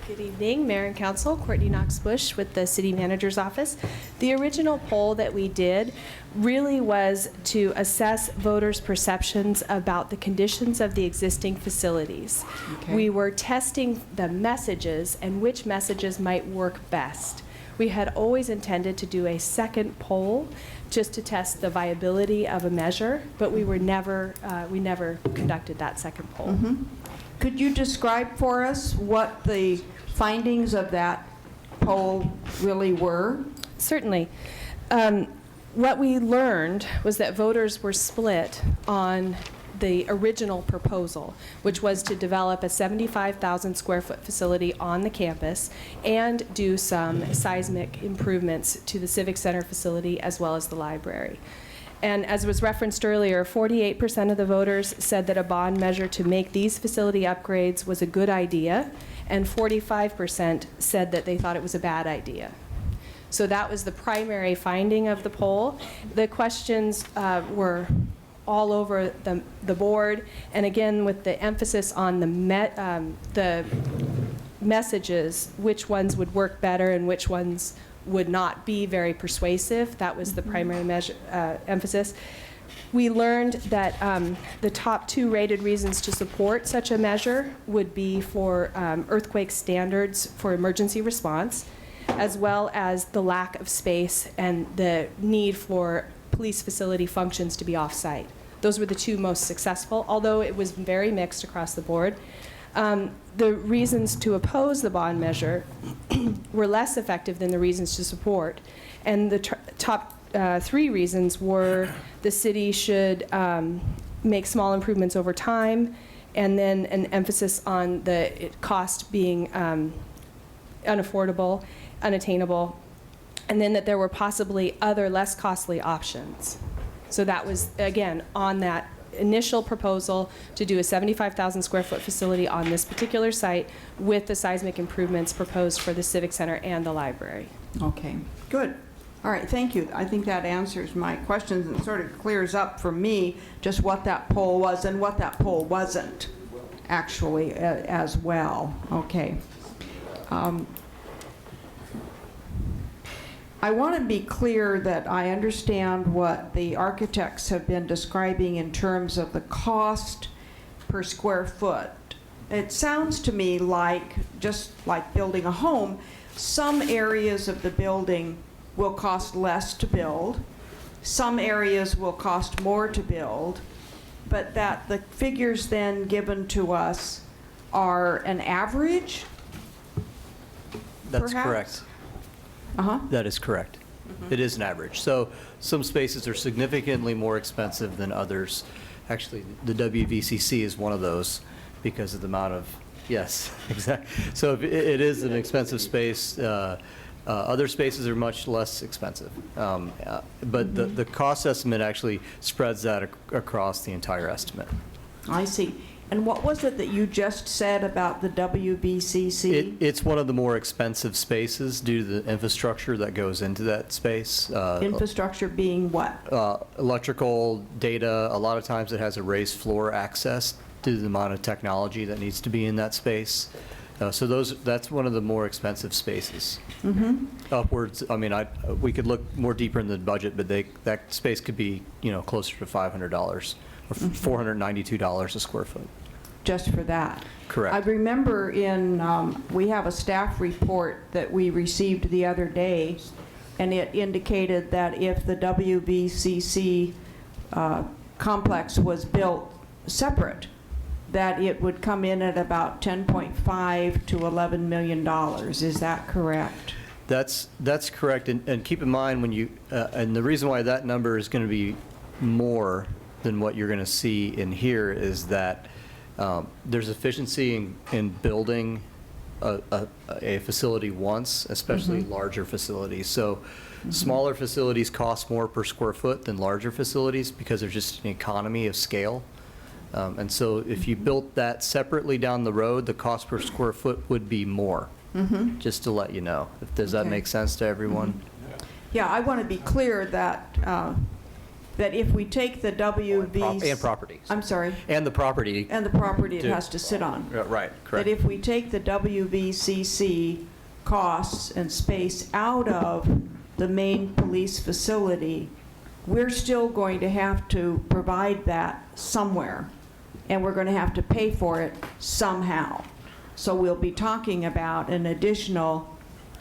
Good evening, Mayor and Council. Courtney Knox-Bush with the City Manager's Office. The original poll that we did really was to assess voters' perceptions about the conditions of the existing facilities. Okay. We were testing the messages and which messages might work best. We had always intended to do a second poll just to test the viability of a measure, but we never conducted that second poll. Mm-hmm. Could you describe for us what the findings of that poll really were? Certainly. What we learned was that voters were split on the original proposal, which was to develop a 75,000 square foot facility on the campus and do some seismic improvements to the Civic Center facility as well as the library. And as was referenced earlier, 48% of the voters said that a bond measure to make these facility upgrades was a good idea, and 45% said that they thought it was a bad idea. So that was the primary finding of the poll. The questions were all over the board, and again with the emphasis on the messages, which ones would work better and which ones would not be very persuasive. That was the primary emphasis. We learned that the top two rated reasons to support such a measure would be for earthquake standards for emergency response, as well as the lack of space and the need for police facility functions to be off-site. Those were the two most successful, although it was very mixed across the board. The reasons to oppose the bond measure were less effective than the reasons to support. And the top 3 reasons were the city should make small improvements over time, and then an emphasis on the cost being unaffordable, unattainable, and then that there were possibly other less costly options. So that was, again, on that initial proposal to do a 75,000 square foot facility on this particular site with the seismic improvements proposed for the Civic Center and the library. Okay, good. All right, thank you. I think that answers my questions and sort of clears up for me just what that poll was and what that poll wasn't actually as well. Okay. I want to be clear that I understand what the architects have been describing in terms of the cost per square foot. It sounds to me like, just like building a home, some areas of the building will cost less to build, some areas will cost more to build, but that the figures then given to us are an average? That's perhaps? correct. Uh-huh. That is correct. It is an average. So some spaces are significantly more expensive than others. Actually, the WVCC is one of those because of the amount of, yes, exactly. So it is an expensive space. Other spaces are much less expensive. But the cost estimate actually spreads that across the entire estimate. I see. And what was it that you just said about the WBCC? It's one of the more expensive spaces due to the infrastructure that goes into that space. Infrastructure being what? Electrical, data. A lot of times it has a raised floor access due to the amount of technology that needs to be in that space. So that's one of the more expensive spaces. Upwards, I mean, we could look more deeper in the budget, but that space could be, closer to $500 or $492 a square foot. Just for that? Correct. I remember we have a staff report that we received the other day, and it indicated that if the WBCC complex was built separate, that it would come in at about $10.5 to $11 million. Is that correct? That's correct. And keep in mind when you, and the reason why that number is going to be more than what you're going to see in here is that there's efficiency in building a facility once, especially larger facilities. So smaller facilities cost more per square foot than larger facilities because there's just an economy of scale. And so if you built that separately down the road, the cost per square foot would be more, just to let you know. Does that make sense to everyone? Yeah, I want to be clear that that if we take the WBCC... And property. I'm sorry. And the property. And the property it has to sit on. Right, correct. That if we take the WBCC costs and space out of the main police facility, we're still going to have to provide that somewhere, and we're going to have to pay for it somehow. So we'll be talking about an additional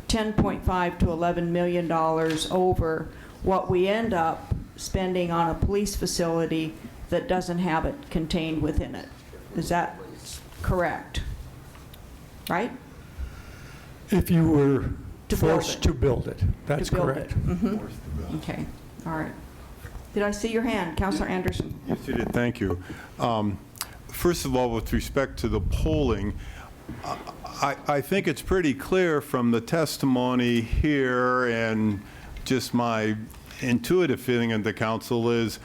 $10.5 to $11 million over what we end up spending on a police facility that doesn't have it contained within it. Is that correct? Right? If you were forced to build it, that's correct. Okay, all right. Did I see your hand, Councilor Anderson? Yes, you did. Thank you. First of all, with respect to the polling, I think it's pretty clear from the testimony here and just my intuitive feeling of the council is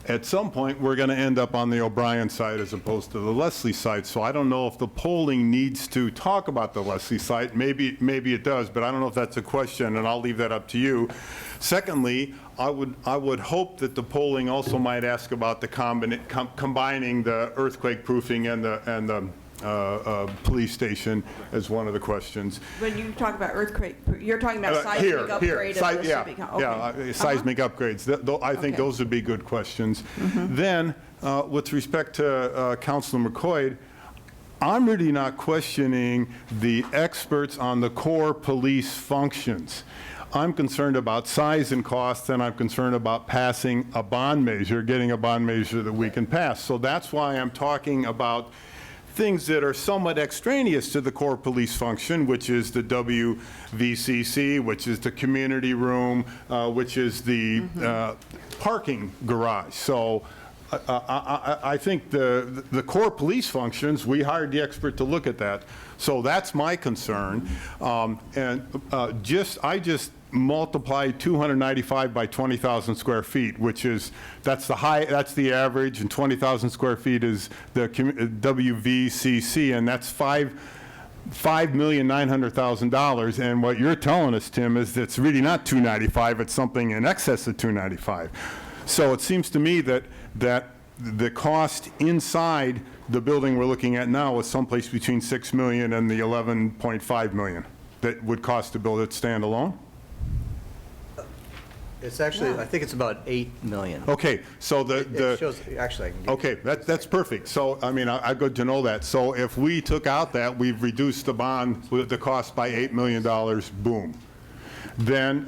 at some point we're going to end up on the O'Brien side as opposed to the Leslie side. So I don't know if the polling needs to talk about the Leslie side. Maybe it does, but I don't know if that's a question, and I'll leave that up to you. Secondly, I would hope that the polling also might ask about the combining the earthquake proofing and the police station as one of the questions. When you talk about earthquake, you're talking about seismic upgrade of the civic. Okay. Seismic upgrades. I think those would be good questions. Then, with respect to Councilor McCoy, I'm really not questioning the experts on the core police functions. I'm concerned about size and cost, and I'm concerned about passing a bond measure, getting a bond measure that we can pass. So that's why I'm talking about things that are somewhat extraneous to the core police function, which is the WVCC, which is the community room, which is the parking garage. So I think the core police functions, we hired the expert to look at that. So that's my concern. I just multiplied 295 by 20,000 square feet, which is, that's the average, and 20,000 square feet is the WVCC, and that's $5,900,000. And what you're telling us, Tim, is it's really not 295, it's something in excess of 295. So it seems to me that the cost inside the building we're looking at now is someplace between $6 million and the $11.5 million that would cost to build it standalone. It's actually, I think it's about 8 million. Okay, so It shows, actually, I can give you. okay, that's perfect. So, I mean, I'm good to know that. So if we took out that, we've reduced the bond, the cost by $8 million, boom. Then,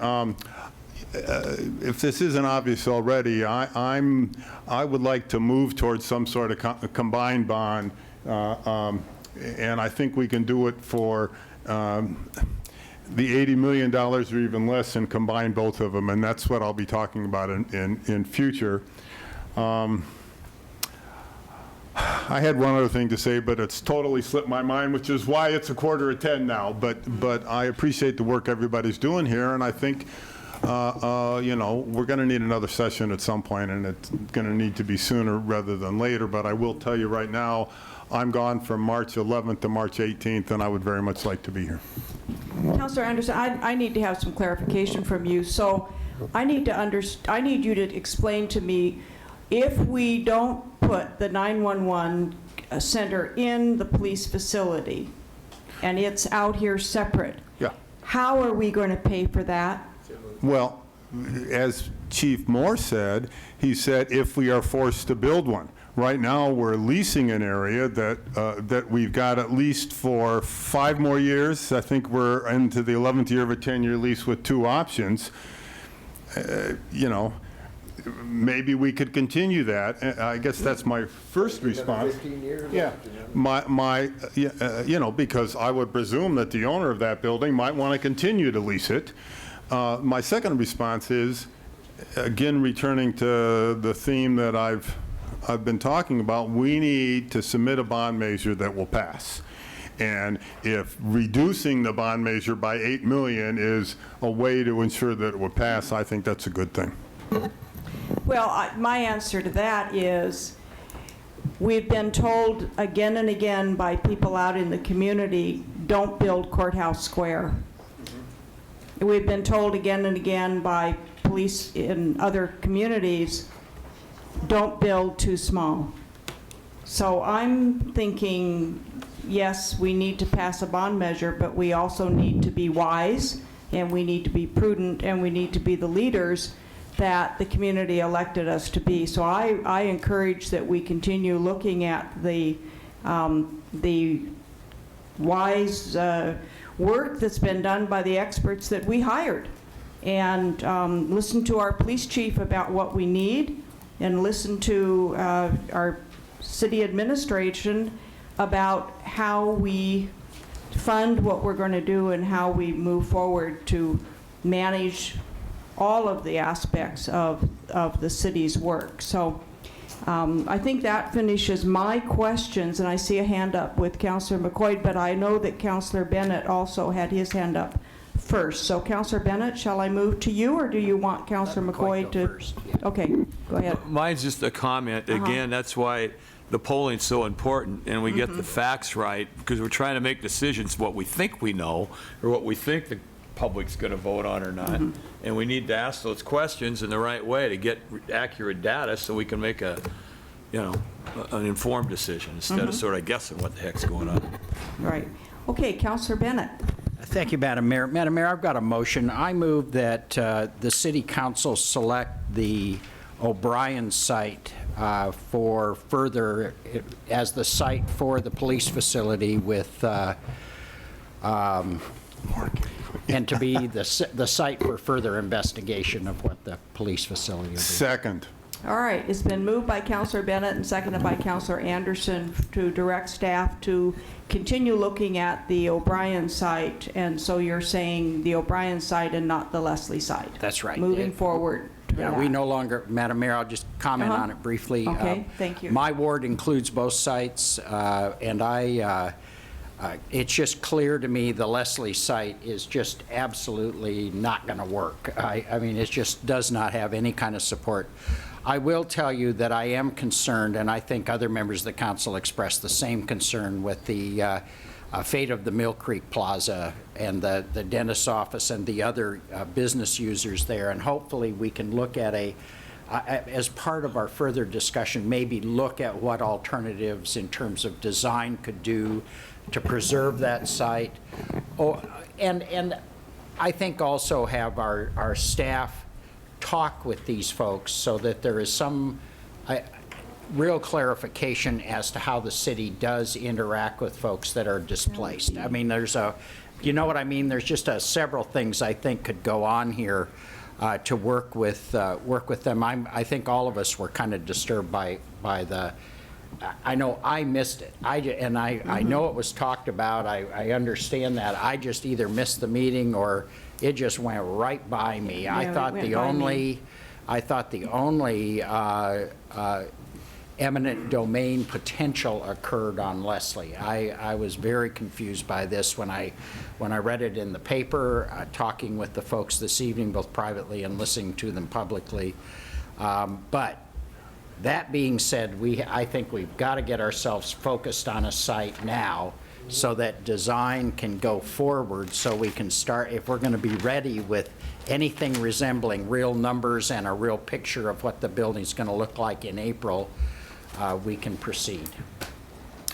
if this isn't obvious already, I would like to move towards some sort of combined bond, and I think we can do it for the $80 million or even less, and combine both of them, and that's what I'll be talking about in future. I had one other thing to say, but it's totally slipped my mind, which is why it's 9:45 now. But I appreciate the work everybody's doing here, and I think you know, we're going to need another session at some point, and it's going to need to be sooner rather than later. But I will tell you right now, I'm gone from March 11th to March 18th, and I would very much like to be here. Councilor Anderson, I need to have some clarification from you. So I need you to explain to me, if we don't put the 911 center in the police facility and it's out here separate, yeah, how are we going to pay for that? Well, as Chief Moore said, he said if we are forced to build one. Right now, we're leasing an area that we've got at least for 5 more years. I think we're into the 11th year of a 10-year lease with 2 options. You know, maybe we could continue that. I guess that's my first response. 15 years? Yeah. You know, because I would presume that the owner of that building might want to continue to lease it. My second response is, again, returning to the theme that I've been talking about, we need to submit a bond measure that will pass. And if reducing the bond measure by $8 million is a way to ensure that it will pass, I think that's a good thing. Well, my answer to that is, we've been told again and again by people out in the community, don't build Courthouse Square. We've been told again and again by police in other communities, don't build too small. So I'm thinking, yes, we need to pass a bond measure, but we also need to be wise, and we need to be prudent, and we need to be the leaders that the community elected us to be. So I encourage that we continue looking at the wise work that's been done by the experts that we hired, and listen to our police chief about what we need, and listen to our city administration about how we fund what we're going to do and how we move forward to manage all of the aspects of the city's work. So I think that finishes my questions, and I see a hand up with Councillor McCoy, but I know that Councillor Bennett also had his hand up first. So Councillor Bennett, shall I move to you, or do you want Councillor McCoy to? First. Okay, go ahead. Mine's just a comment. Again, that's why the polling's so important, and we get the facts right, because we're trying to make decisions what we think we know, or what we think the public's going to vote on or not. And we need to ask those questions in the right way to get accurate data so we can make a, you know, an informed decision instead of sort of guessing what the heck's going on. Right. Okay, Councillor Bennett. Thank you, Madam Mayor. Madam Mayor, I've got a motion. I move that the City Council select the O'Brien site for further, as the site for the police facility with, and to be the site for further investigation of what the police facility will be. Second. All right, it's been moved by Counselor Bennett and seconded by Counselor Anderson to direct staff to continue looking at the O'Brien site, and so you're saying the O'Brien site and not the Leslie site? That's right. Moving forward to Yeah, that. we no longer, Madam Mayor, I'll just comment on it briefly. Okay, thank you. My ward includes both sites, and it's just clear to me the Leslie site is just absolutely not going to work. I mean, it just does not have any kind of support. I will tell you that I am concerned, and I think other members of the council expressed the same concern with the fate of the Mill Creek Plaza and the dentist's office and the other business users there. And hopefully we can look at as part of our further discussion, maybe look at what alternatives in terms of design could do to preserve that site. Oh, and I think also have our staff talk with these folks so that there is some real clarification as to how the city does interact with folks that are displaced. I mean, you know what I mean? There's just several things I think could go on here to work with them. I think all of us were kind of disturbed by the. I know I missed it. I know it was talked about. I understand that. I just either missed the meeting or it just went right by me. Yeah, I thought the only eminent domain potential occurred on Leslie. I was very confused by this when I read it in the paper, talking with the folks this evening, both privately and listening to them publicly. But that being said, I think we've got to get ourselves focused on a site now so that design can go forward, so we can start, if we're going to be ready with anything resembling real numbers and a real picture of what the building's going to look like in April, we can proceed.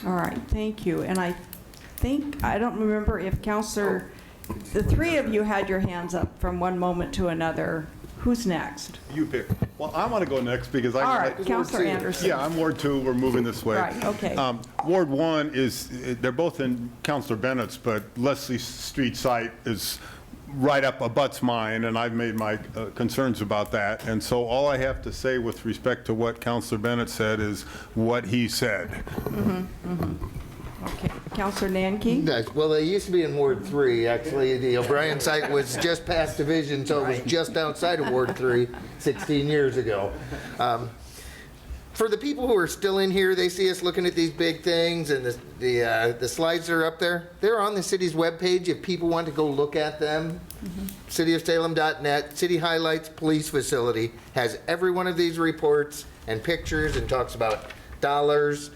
All right, thank you. And I don't remember if Counselor, the three of you had your hands up from one moment to another. Who's next? You pick. Well, I want to go next because All right, Counselor Anderson. Yeah, I'm Ward 2. We're moving this way. Right, okay. Ward 1 they're both in Counselor Bennett's, but Leslie Street site is right up abuts mine, and I've made my concerns about that. And so all I have to say with respect to what Counselor Bennett said is what he said. Okay, Counselor Nanke? Yes, well, they used to be in Ward 3, actually. The O'Brien site was just past division, so it was just outside of Ward 3 16 years ago. For the people who are still in here, they see us looking at these big things, and the slides are up there. They're on the city's webpage if people want to go look at them. cityofsalem.net, City Highlights Police Facility has every one of these reports and pictures and talks about dollars.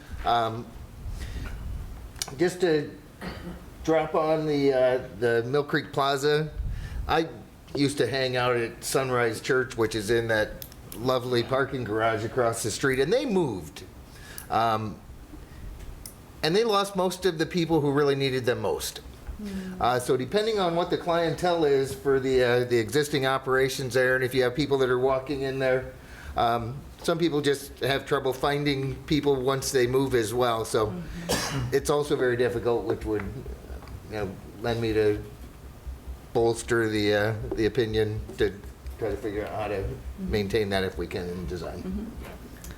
Just to drop on the Mill Creek Plaza, I used to hang out at Sunrise Church, which is in that lovely parking garage across the street, and they moved. And they lost most of the people who really needed them most. So depending on what the clientele is for the existing operations there, and if you have people that are walking in there, some people just have trouble finding people once they move as well. So it's also very difficult, which would lend me to bolster the opinion to try to figure out how to maintain that if we can in design.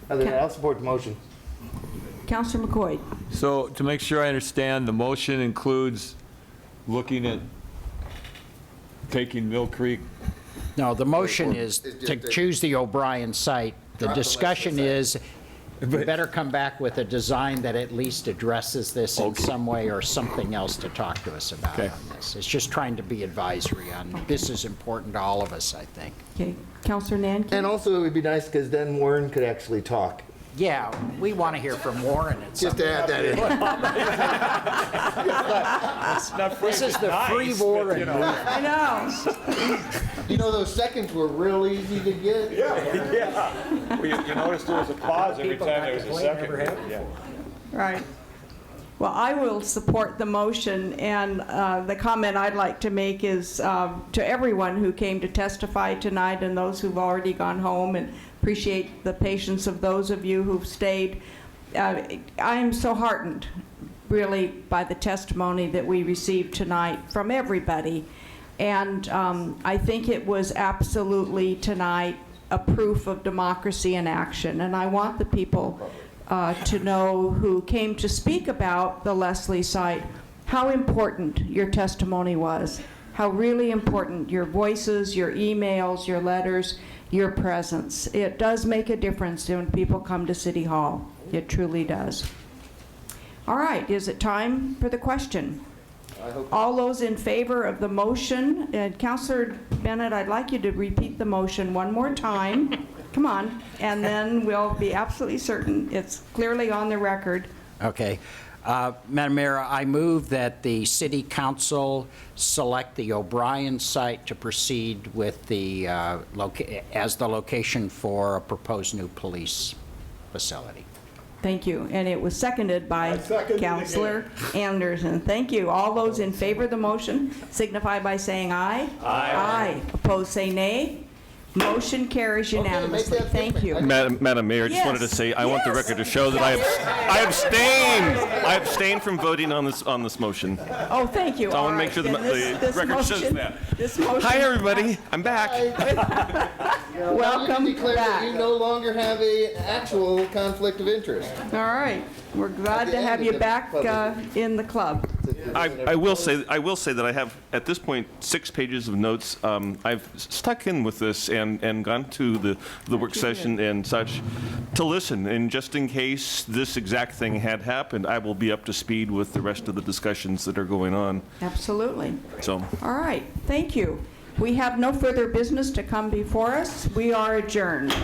Other than that, I'll support the motion. Councilor McCoy. So to make sure I understand, the motion includes looking at taking Mill Creek. No, the motion is to choose the O'Brien site. The discussion is, you better come back with a design that at least addresses this in some way or something else to talk to us about on this. It's just trying to be advisory on, this is important to all of us, I think. Okay, Counselor Nanke? And also it would be nice because then Warren could actually talk. Yeah, we want to hear from Warren at some Just to add that in. This is the free Warren. I know. You know, those seconds were real easy to get. Yeah. Well, you noticed there was a pause every time there was a second. Yeah. Right. Well, I will support the motion, and the comment I'd like to make is to everyone who came to testify tonight and those who've already gone home, and appreciate the patience of those of you who've stayed. I am so heartened, really, by the testimony that we received tonight from everybody. And I think it was absolutely tonight a proof of democracy in action. And I want the people to know who came to speak about the Leslie site how important your testimony was, how really important your voices, your emails, your letters, your presence. It does make a difference when people come to City Hall. It truly does. All right, is it time for the question? All those in favor of the motion, and Councillor Bennett, I'd like you to repeat the motion one more time. Come on, and then we'll be absolutely certain it's clearly on the record. Okay. Madam Mayor, I move that the City Council select the O'Brien site to proceed with the, as the location for a proposed new police facility. Thank you. And it was seconded by Councillor Anderson. Thank you. All those in favor of the motion signify by saying aye. Aye. Aye. Opposed, say nay. Motion carries unanimously. Thank you. Madam Mayor, I just wanted to say, I want the record to show that I abstained from voting on this motion. Oh, thank you. So I want to make sure the record says that. Hi, everybody. I'm back. Welcome declare back. that you no longer have an actual conflict of interest. All right. We're glad to have you back in the club. I will say that I have, at this point, 6 pages of notes. I've stuck in with this and gone to the work session and such to listen. And just in case this exact thing had happened, I will be up to speed with the rest of the discussions that are going on. Absolutely. So. All right. Thank you. We have no further business to come before us. We are adjourned.